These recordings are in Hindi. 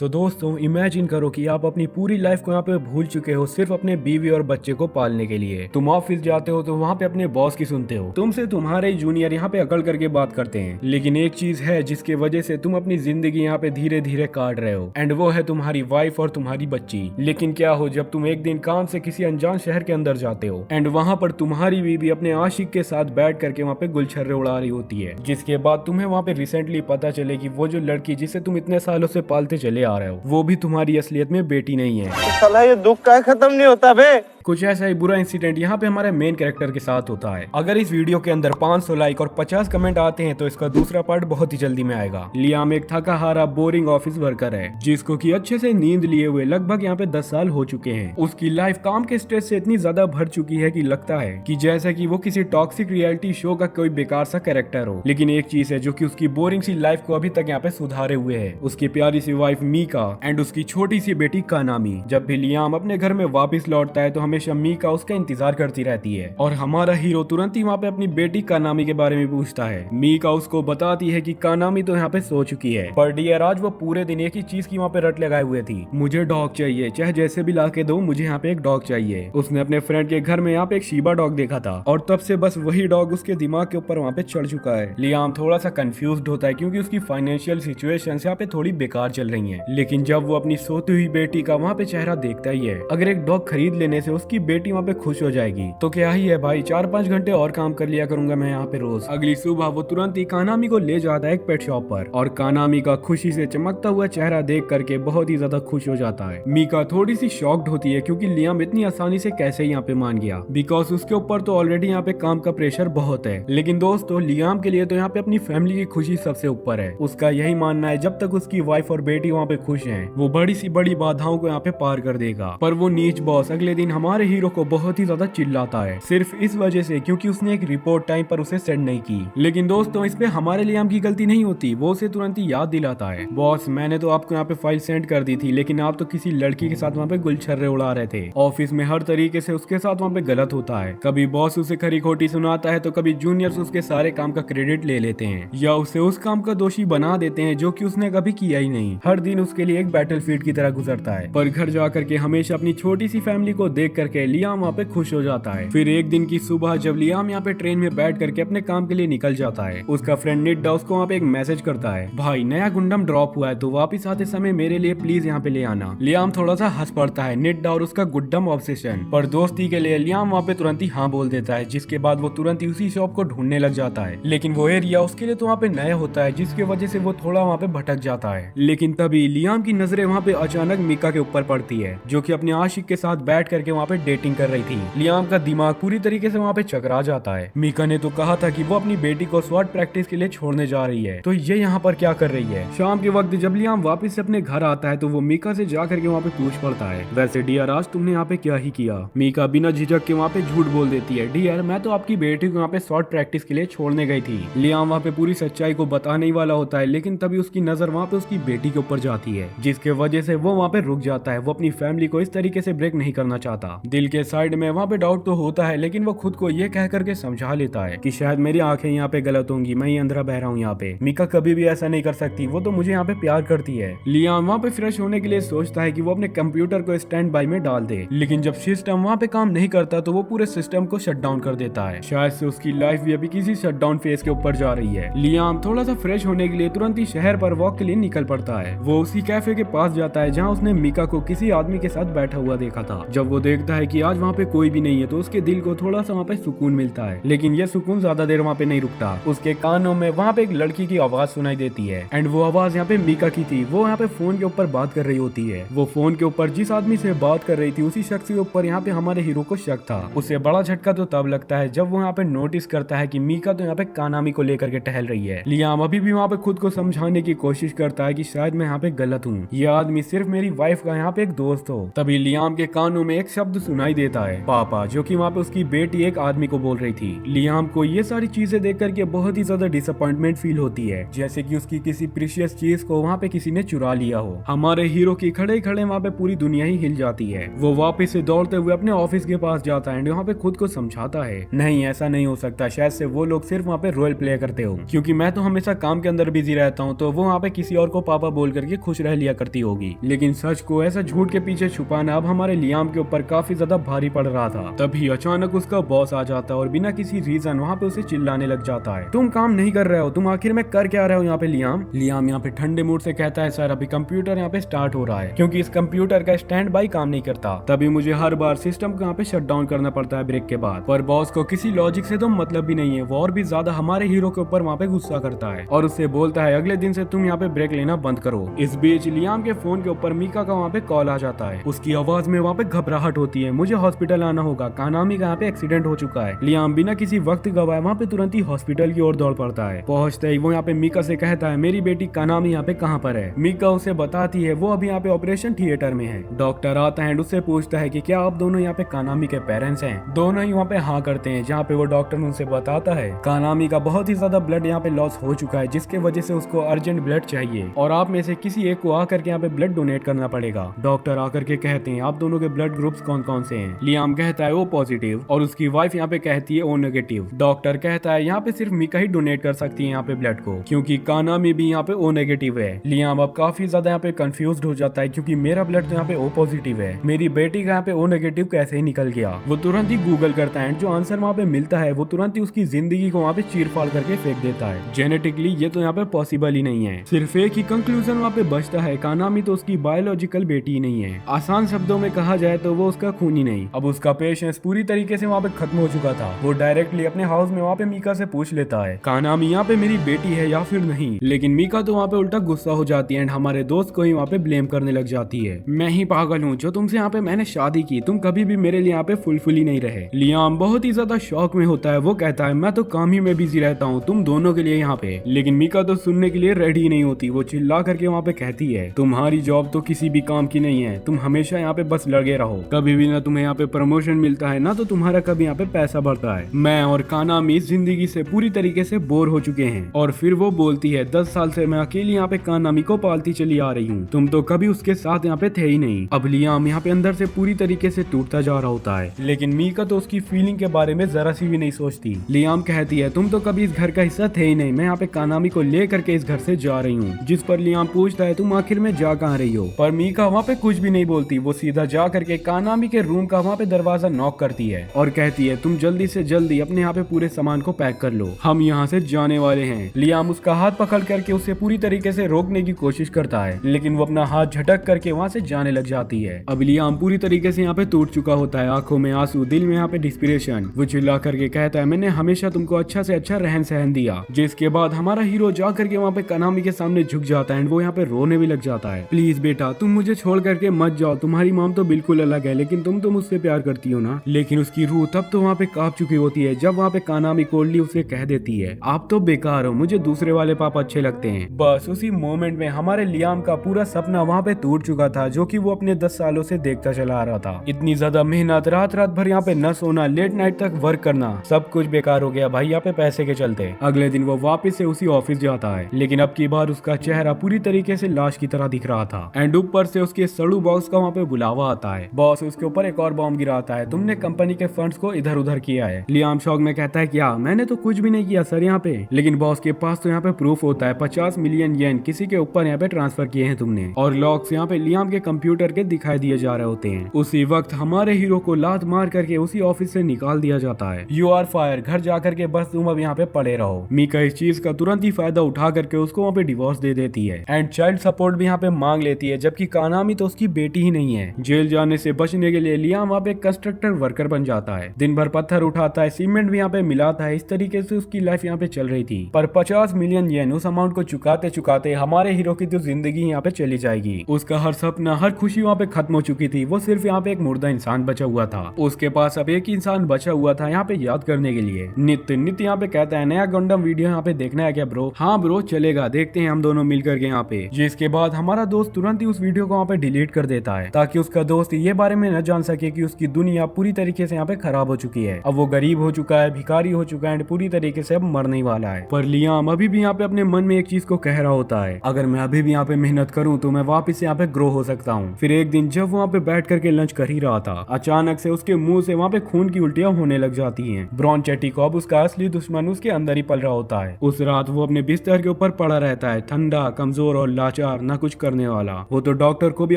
तो दोस्तों इमेजिन करो कि आप अपनी पूरी लाइफ को यहाँ पे भूल चुके हो सिर्फ अपने बीवी और बच्चे को पालने के लिए। तुम ऑफिस जाते हो तो वहाँ पे अपने बॉस की सुनते हो, तुमसे तुम्हारे जूनियर यहाँ पे अकड़ करके बात करते हैं। लेकिन एक चीज है जिसके वजह से तुम अपनी जिंदगी यहाँ पे धीरे धीरे काट रहे हो, एंड वो है तुम्हारी वाइफ और तुम्हारी बच्ची। लेकिन क्या हो जब तुम एक दिन काम से किसी अनजान शहर के अंदर जाते हो एंड वहाँ पर तुम्हारी बीवी अपने आशिक के साथ बैठ करके वहाँ पे गुलछर्रे उड़ा रही होती है, जिसके बाद तुम्हें वहाँ पे रिसेंटली पता चले कि वो जो लड़की जिसे तुम इतने सालों से पालते चले आ रहे हो वो भी तुम्हारी असलियत में बेटी नहीं है। साला ये दुख का खत्म नहीं होता बे। कुछ ऐसा ही बुरा इंसिडेंट यहाँ पे हमारे मेन कैरेक्टर के साथ होता है। अगर इस वीडियो के अंदर 500 लाइक और 50 कमेंट आते हैं तो इसका दूसरा पार्ट बहुत ही जल्दी में आएगा। लियाम एक थका हारा बोरिंग ऑफिस वर्कर है जिसको कि अच्छे से नींद लिए हुए लगभग यहाँ पे 10 साल हो चुके हैं। उसकी लाइफ काम के स्ट्रेस से इतनी ज्यादा भर चुकी है कि लगता है कि जैसे कि वो किसी टॉक्सिक रियलिटी शो का कोई बेकार सा कैरेक्टर हो। लेकिन एक चीज है जो कि उसकी बोरिंग सी लाइफ को अभी तक यहाँ पे सुधारे हुए है, उसकी प्यारी सी वाइफ मीका एंड उसकी छोटी सी बेटी कानामी। जब भी लियाम अपने घर में वापस लौटता है तो हमेशा मीका उसका इंतजार करती रहती है और हमारा हीरो तुरंत ही वहाँ पे अपनी बेटी कानामी के बारे में पूछता है। मीका उसको बताती है कि कानामी तो यहाँ पे सो चुकी है, पर डियर आज वो पूरे दिन एक ही चीज की वहाँ पे रट लगाए हुए थी, मुझे डॉग चाहिए, चाहे जैसे भी ला के दो, मुझे यहाँ पे एक डॉग चाहिए। उसने अपने फ्रेंड के घर में यहाँ पे एक शीबा डॉग देखा था और तब से बस वही डॉग उसके दिमाग के ऊपर वहाँ पे चढ़ चुका है। लियाम थोड़ा सा कंफ्यूज्ड होता है क्योंकि उसकी फाइनेंशियल सिचुएशन यहाँ पे थोड़ी बेकार चल रही है। लेकिन जब वो अपनी सोती हुई बेटी का वहाँ पे चेहरा देखता ही है, अगर एक डॉग खरीद लेने से उसकी बेटी वहाँ पे खुश हो जाएगी तो क्या ही है भाई, 4-5 घंटे और काम कर लिया करूंगा मैं यहाँ पे रोज। अगली सुबह वो तुरंत ही कानामी को ले जाता है एक पेट शॉप पर और कानामी का खुशी से चमकता हुआ चेहरा देख करके बहुत ही ज्यादा खुश हो जाता है। मीका थोड़ी सी शॉक्ड होती है क्योंकि लियाम इतनी आसानी से कैसे यहाँ पे मान गया, बिकॉज उसके ऊपर तो ऑलरेडी यहाँ पे काम का प्रेशर बहुत है। लेकिन दोस्तों लियाम के लिए तो यहाँ पे अपनी फैमिली की खुशी सबसे ऊपर है। उसका यही मानना है जब तक उसकी वाइफ और बेटी वहाँ पे खुश है वो बड़ी सी बड़ी बाधाओं को यहाँ पे पार कर देगा। पर वो नीच बॉस अगले दिन हमारे हीरो को बहुत ही ज्यादा चिल्लाता है सिर्फ इस वजह से क्योंकि उसने एक रिपोर्ट टाइम पर उसे सेंड नहीं की। लेकिन दोस्तों इसमें हमारे लियाम की गलती नहीं होती, वो उसे तुरंत ही याद दिलाता है, बॉस मैंने तो आपको यहाँ पे फाइल सेंड कर दी थी लेकिन आप तो किसी लड़की के साथ वहाँ पे गुलछर्रे उड़ा रहे थे। ऑफिस में हर तरीके से उसके साथ वहाँ पे गलत होता है, कभी बॉस उसे खरी खोटी सुनाता है तो कभी जूनियर्स उसके सारे काम का क्रेडिट ले लेते हैं या उसे उस काम का दोषी बना देते हैं जो कि उसने कभी किया ही नहीं। हर दिन उसके लिए एक बैटलफील्ड की तरह गुजरता है, पर घर जाकर के हमेशा अपनी छोटी सी फैमिली को देख करके लियाम वहाँ पे खुश हो जाता है। फिर एक दिन की सुबह जब लियाम यहाँ पे ट्रेन में बैठ करके अपने काम के लिए निकल जाता है, उसका फ्रेंड निड्डा उसको वहाँ पे एक मैसेज करता है, भाई नया गुंडम ड्रॉप हुआ है तो वापस आते समय मेरे लिए प्लीज यहाँ पे ले आना। लियाम थोड़ा सा हंस पड़ता है निड्डा और उसका गुड्डम ऑब्सेशन, पर दोस्ती के लिए लियाम वहाँ पे तुरंत ही हाँ बोल देता है, जिसके बाद वो तुरंत ही उसी शॉप को ढूंढने लग जाता है। लेकिन वो एरिया उसके लिए तो वहाँ पे नया होता है जिसकी वजह से वो थोड़ा वहाँ पे भटक जाता है। लेकिन तभी लियाम की नजरें वहाँ पे अचानक मीका के ऊपर पड़ती है जो कि अपने आशिक के साथ बैठ करके वहाँ पे डेटिंग कर रही थी। लियाम का दिमाग पूरी तरीके से वहाँ पे चकरा जाता है। मीका ने तो कहा था कि वो अपनी बेटी को स्वॉट प्रैक्टिस के लिए छोड़ने जा रही है, तो ये यहाँ पर क्या कर रही है। शाम के वक्त जब लियाम वापस से अपने घर आता है तो वो मीका से जा करके वहाँ पे पूछ पड़ता है, वैसे डियर आज तुमने यहाँ पे क्या ही किया। मीका बिना झिझक के वहाँ पे झूठ बोल देती है, डियर मैं तो आपकी बेटी को यहाँ पे स्वॉट प्रैक्टिस के लिए छोड़ने गई थी। लियाम वहाँ पे पूरी सच्चाई को बताने ही वाला होता है लेकिन तभी उसकी नजर वहाँ पे उसकी बेटी के ऊपर जाती है, जिसके वजह से वो वहाँ पे रुक जाता है। वो अपनी फैमिली को इस तरीके से ब्रेक नहीं करना चाहता। दिल के साइड में वहाँ पे डाउट तो होता है लेकिन वो खुद को ये कह करके समझा लेता है कि शायद मेरी आंखें यहाँ पे गलत होंगी, मैं ही अंधेरा बह रहा हूँ यहाँ पे। मीका कभी भी ऐसा नहीं कर सकती, वो तो मुझे यहाँ पे प्यार करती है। लियाम वहाँ पे फ्रेश होने के लिए सोचता है कि वो अपने कंप्यूटर को स्टैंड बाय में डाल दे, लेकिन जब सिस्टम वहाँ पे काम नहीं करता तो वो पूरे सिस्टम को शट डाउन कर देता है। शायद से उसकी लाइफ भी अभी किसी शट डाउन फेज के ऊपर जा रही है। लियाम थोड़ा सा फ्रेश होने के लिए तुरंत ही शहर पर वॉक के लिए निकल पड़ता है। वो उसी कैफे के पास जाता है जहाँ उसने मीका को किसी आदमी के साथ बैठा हुआ देखा था। जब वो देखता है कि आज वहाँ पे कोई भी नहीं है तो उसके दिल को थोड़ा सा वहाँ पे सुकून मिलता है। लेकिन ये सुकून ज्यादा देर वहाँ पे नहीं रुकता, उसके कानों में वहाँ पे एक लड़की की आवाज सुनाई देती है एंड वो आवाज यहाँ पे मीका की थी। वो यहाँ पे फोन के ऊपर बात कर रही होती है। वो फोन के ऊपर जिस आदमी से बात कर रही थी उसी शख्स के ऊपर यहाँ पे हमारे हीरो को शक था। उसे बड़ा झटका तो तब लगता है जब वो यहाँ पे नोटिस करता है कि मीका तो यहाँ पे कानामी को लेकर के टहल रही है। लियाम अभी भी वहाँ पे खुद को समझाने की कोशिश करता है कि शायद मैं यहाँ पे गलत हूँ, ये आदमी सिर्फ मेरी वाइफ का यहाँ पे एक दोस्त हो। तभी लियाम के कानों में एक शब्द सुनाई देता है पापा, जो कि वहाँ पे उसकी बेटी एक आदमी को बोल रही थी। लियाम को ये सारी चीजें देख करके बहुत ही ज्यादा डिसअपॉइंटमेंट फील होती है, जैसे कि उसकी किसी प्रीशियस चीज को वहाँ पे किसी ने चुरा लिया हो। हमारे हीरो की खड़े खड़े वहाँ पे पूरी दुनिया ही हिल जाती है। वो वापस से दौड़ते हुए अपने ऑफिस के पास जाता है, वहाँ पे खुद को समझाता है नहीं ऐसा नहीं हो सकता, शायद से वो लोग सिर्फ वहाँ पे रोल प्ले करते हो, क्योंकि मैं तो हमेशा काम के अंदर बिजी रहता हूँ, तो वो वहाँ पे किसी और को पापा बोल करके खुश रह लिया करती होगी। लेकिन सच को ऐसा झूठ के पीछे छुपाना अब हमारे लियाम के ऊपर काफी ज्यादा भारी पड़ रहा था। तभी अचानक उसका बॉस आ जाता है और बिना किसी रीजन वहाँ पे उसे चिल्लाने लग जाता है, तुम काम नहीं कर रहे हो, तुम आखिर में कर क्या रहे हो यहाँ पे। लियाम यहाँ पे ठंडे मूड से कहता है सर अभी कंप्यूटर यहाँ पे स्टार्ट हो रहा है, क्योंकि इस कंप्यूटर का स्टैंड बाई काम नहीं करता, तभी मुझे हर बार सिस्टम को यहाँ पे शट डाउन करना पड़ता है ब्रेक के बाद। पर बॉस को किसी लॉजिक से तो मतलब भी नहीं है, वो और भी ज्यादा हमारे हीरो के ऊपर वहाँ पे गुस्सा करता है और उससे बोलता है अगले दिन से तुम यहाँ पे ब्रेक लेना बंद करो। इस बीच लियाम के फोन के ऊपर मीका का वहाँ पे कॉल आ जाता है। उसकी आवाज में वहाँ पे घबराहट होती है, मुझे हॉस्पिटल आना होगा, कानामी का यहाँ पे एक्सीडेंट हो चुका है। लियाम बिना किसी वक्त गवाए वहाँ पे तुरंत ही हॉस्पिटल की ओर दौड़ पड़ता है। पहुंचते ही वो यहाँ पे मीका से कहता है मेरी बेटी कानामी यहाँ पे कहाँ पर है। मीका उसे बताती है वो अभी यहाँ पे ऑपरेशन थिएटर में है। डॉक्टर आता है, उससे पूछता है कि क्या आप दोनों यहाँ पे कानामी के पेरेंट्स हैं। दोनों ही वहाँ पे हाँ करते हैं, जहाँ पे वो डॉक्टर उनसे बताता है कानामी का बहुत ही ज्यादा ब्लड यहाँ पे लॉस हो चुका है, जिसके वजह से उसको अर्जेंट ब्लड चाहिए और आप में से किसी एक को आकर के यहाँ पे ब्लड डोनेट करना पड़ेगा। डॉक्टर आकर के कहते हैं आप दोनों के ब्लड ग्रुप्स कौन कौन से हैं। लियाम कहता है ओ पॉजिटिव और उसकी वाइफ यहाँ पे कहती है ओ नेगेटिव। डॉक्टर कहता है यहाँ पे सिर्फ मीका ही डोनेट कर सकती है यहाँ पे ब्लड को, क्योंकि कानामी भी यहाँ पे ओ नेगेटिव है। लियाम अब काफी ज्यादा यहाँ पे कंफ्यूज्ड हो जाता है, क्योंकि मेरा ब्लड तो यहाँ पे ओ पॉजिटिव है, मेरी बेटी का यहाँ पे ओ नेगेटिव कैसे ही निकल गया। वो तुरंत ही गूगल करता है, जो आंसर वहाँ पे मिलता है वो तुरंत ही उसकी जिंदगी को वहाँ पे चीर फाड़ करके फेंक देता है। जेनेटिकली ये तो यहाँ पे पॉसिबल ही नहीं है। सिर्फ एक ही कंक्लूजन वहाँ पे बचता है, कानामी तो उसकी बायोलॉजिकल बेटी ही नहीं है। आसान शब्दों में कहा जाए तो वो उसका खून ही नहीं। अब उसका पेशेंस पूरी तरीके से वहाँ पे खत्म हो चुका था। वो डायरेक्टली अपने हाउस में वहाँ पे मीका से पूछ लेता है कानामी यहाँ पे मेरी बेटी है या फिर नहीं। लेकिन मीका तो वहाँ पे उल्टा गुस्सा हो जाती है एंड हमारे दोस्त को ही वहाँ पे ब्लेम करने लग जाती है, मैं ही पागल हूँ जो तुमसे यहाँ पे मैंने शादी की, तुम कभी भी मेरे लिए यहाँ पे फुलफिल ही नहीं रहे। लियाम बहुत ही ज्यादा शौक में होता है, वो कहता है मैं तो काम ही में बिजी रहता हूँ तुम दोनों के लिए यहाँ पे। लेकिन मीका तो सुनने के लिए रेडी नहीं होती। वो चिल्ला करके वहाँ पे कहती है तुम्हारी जॉब तो किसी भी काम की नहीं है, तुम हमेशा यहाँ पे बस लगे रहो, कभी भी ना तुम्हें यहाँ पे प्रमोशन मिलता है ना तो तुम्हारा कभी यहाँ पे पैसा बढ़ता है। मैं और कानामी जिंदगी से पूरी तरीके से बोर हो चुके हैं। और फिर वो बोलती है 10 साल से मैं अकेली यहाँ पे कानामी को पालती चली आ रही हूँ, तुम तो कभी उसके साथ यहाँ पे थे ही नहीं। अब लियाम यहाँ पे अंदर से पूरी तरीके से टूटता जा रहा होता है, लेकिन मीका तो उसकी फीलिंग के बारे में जरा सी भी नहीं सोचती। लियाम कहती है तुम तो कभी इस घर का हिस्सा थे ही नहीं, मैं यहाँ पे कानामी को ले करके इस घर से जा रही हूँ। जिस पर लियाम पूछता है तुम आखिर में जा कहाँ रही हो, पर मीका वहाँ पे कुछ भी नहीं बोलती। वो सीधा जा करके कानामी के रूम का वहाँ पे दरवाजा नॉक करती है और कहती है तुम जल्दी से जल्दी अपने यहाँ पे पूरे सामान को पैक कर लो, हम यहाँ से जाने वाले हैं। लियाम उसका हाथ पकड़ करके उसे पूरी तरीके से रोकने की कोशिश करता है, लेकिन वो अपना हाथ झटक करके वहाँ से जाने लग जाती है। अब लियाम पूरी तरीके से यहाँ पे टूट चुका होता है, आंखों में आंसू, दिल में यहाँ पे डिस्पिरेशन। वो चिल्ला करके कहता है मैंने हमेशा तुमको अच्छा से अच्छा रहन सहन दिया। जिसके बाद हमारा हीरो जा करके वहाँ पे कानामी के सामने झुक जाता है, वो यहाँ पे रोने भी लग जाता है। प्लीज बेटा तुम मुझे छोड़ करके मत जाओ, तुम्हारी मॉम तो बिल्कुल अलग है, लेकिन तुम तो मुझसे प्यार करती हो ना। लेकिन उसकी रूह तब तो वहाँ पे कांप चुकी होती है जब वहाँ पे कानामी कोल्डली उसे कह देती है आप तो बेकार हो, मुझे दूसरे वाले पापा अच्छे लगते हैं। बस उसी मोमेंट में हमारे लियाम का पूरा सपना वहाँ पे टूट चुका था, जो कि वो अपने 10 सालों से देखता चला आ रहा था। इतनी ज्यादा मेहनत, रात रात भर यहाँ पे न सोना, लेट नाइट तक वर्क करना, सब कुछ बेकार हो गया भाई यहाँ पे पैसे के चलते। अगले दिन वो वापस से उसी ऑफिस जाता है, लेकिन अब की बार उसका चेहरा पूरी तरीके से लाश की तरह दिख रहा था एंड ऊपर से उसके सड़ू बॉस का वहाँ पे बुलावा आता है। बॉस उसके ऊपर एक और बॉम्ब गिराता है, तुमने कंपनी के फंड्स को इधर उधर किया है। लियाम शौक में कहता है क्या, मैंने तो कुछ भी नहीं किया सर यहाँ पे। लेकिन बॉस के पास तो यहाँ पे प्रूफ होता है, 50 मिलियन येन किसी के ऊपर यहाँ पे ट्रांसफर किए हैं तुमने, और लॉग्स यहाँ पे लियाम के कंप्यूटर के दिखाई दिए जा रहे होते हैं। उसी वक्त हमारे हीरो को लात मार करके उसी ऑफिस से निकाल दिया जाता है। यू आर फायर, घर जा करके बस तुम अब यहाँ पे पड़े रहो। मीका इस चीज का तुरंत ही फायदा उठा करके उसको वहाँ पे डिवोर्स दे देती है एंड चाइल्ड सपोर्ट भी यहाँ पे मांग लेती है, जबकि कानामी तो उसकी बेटी ही नहीं है। जेल जाने से बचने के लिए लियाम वहाँ पे कंस्ट्रक्टर वर्कर बन जाता है, दिन भर पत्थर उठाता है, सीमेंट भी यहाँ पे मिलाता है। इस तरीके से उसकी लाइफ यहाँ पे चल रही थी। पर 50 मिलियन येन उस अमाउंट को चुकाते चुकाते हमारे हीरो की जो जिंदगी यहाँ पे चली जाएगी। उसका हर सपना, हर खुशी वहाँ पे खत्म हो चुकी थी। वो सिर्फ यहाँ पे एक मुर्दा इंसान बचा हुआ था। उसके पास अब एक इंसान बचा हुआ था यहाँ पे याद करने के लिए। नित्य यहाँ पे कहता है नया गंडम वीडियो यहाँ पे देखना है क्या ब्रो? हाँ ब्रो चलेगा, देखते हैं हम दोनों मिलकर के यहाँ पे। जिसके बाद हमारा दोस्त तुरंत ही उस वीडियो को वहाँ पे डिलीट कर देता है ताकि उसका दोस्त ये बारे में न न जान सके कि उसकी दुनिया पूरी तरीके से यहाँ पे खराब हो चुकी है। अब वो गरीब हो चुका है, भिखारी हो चुका है एंड पूरी तरीके से अब मरने ही वाला है। पर लियाम अभी भी यहाँ पे अपने मन में एक चीज को कह रहा होता है, अगर मैं अभी भी यहाँ पे मेहनत करूँ तो मैं वापस यहाँ पे ग्रो हो सकता हूँ। फिर एक दिन जब वो वहाँ पे बैठ करके लंच कर ही रहा था, अचानक से उसके मुंह से वहाँ पे खून की उल्टियां होने लग जाती हैं। ब्रॉन चेटिकॉब उसका असली दुश्मन उसके अंदर ही पल रहा होता है। उस रात वो अपने बिस्तर के ऊपर पड़ा रहता है, ठंडा, कमजोर और लाचार, न कुछ करने वाला। वो तो डॉक्टर को भी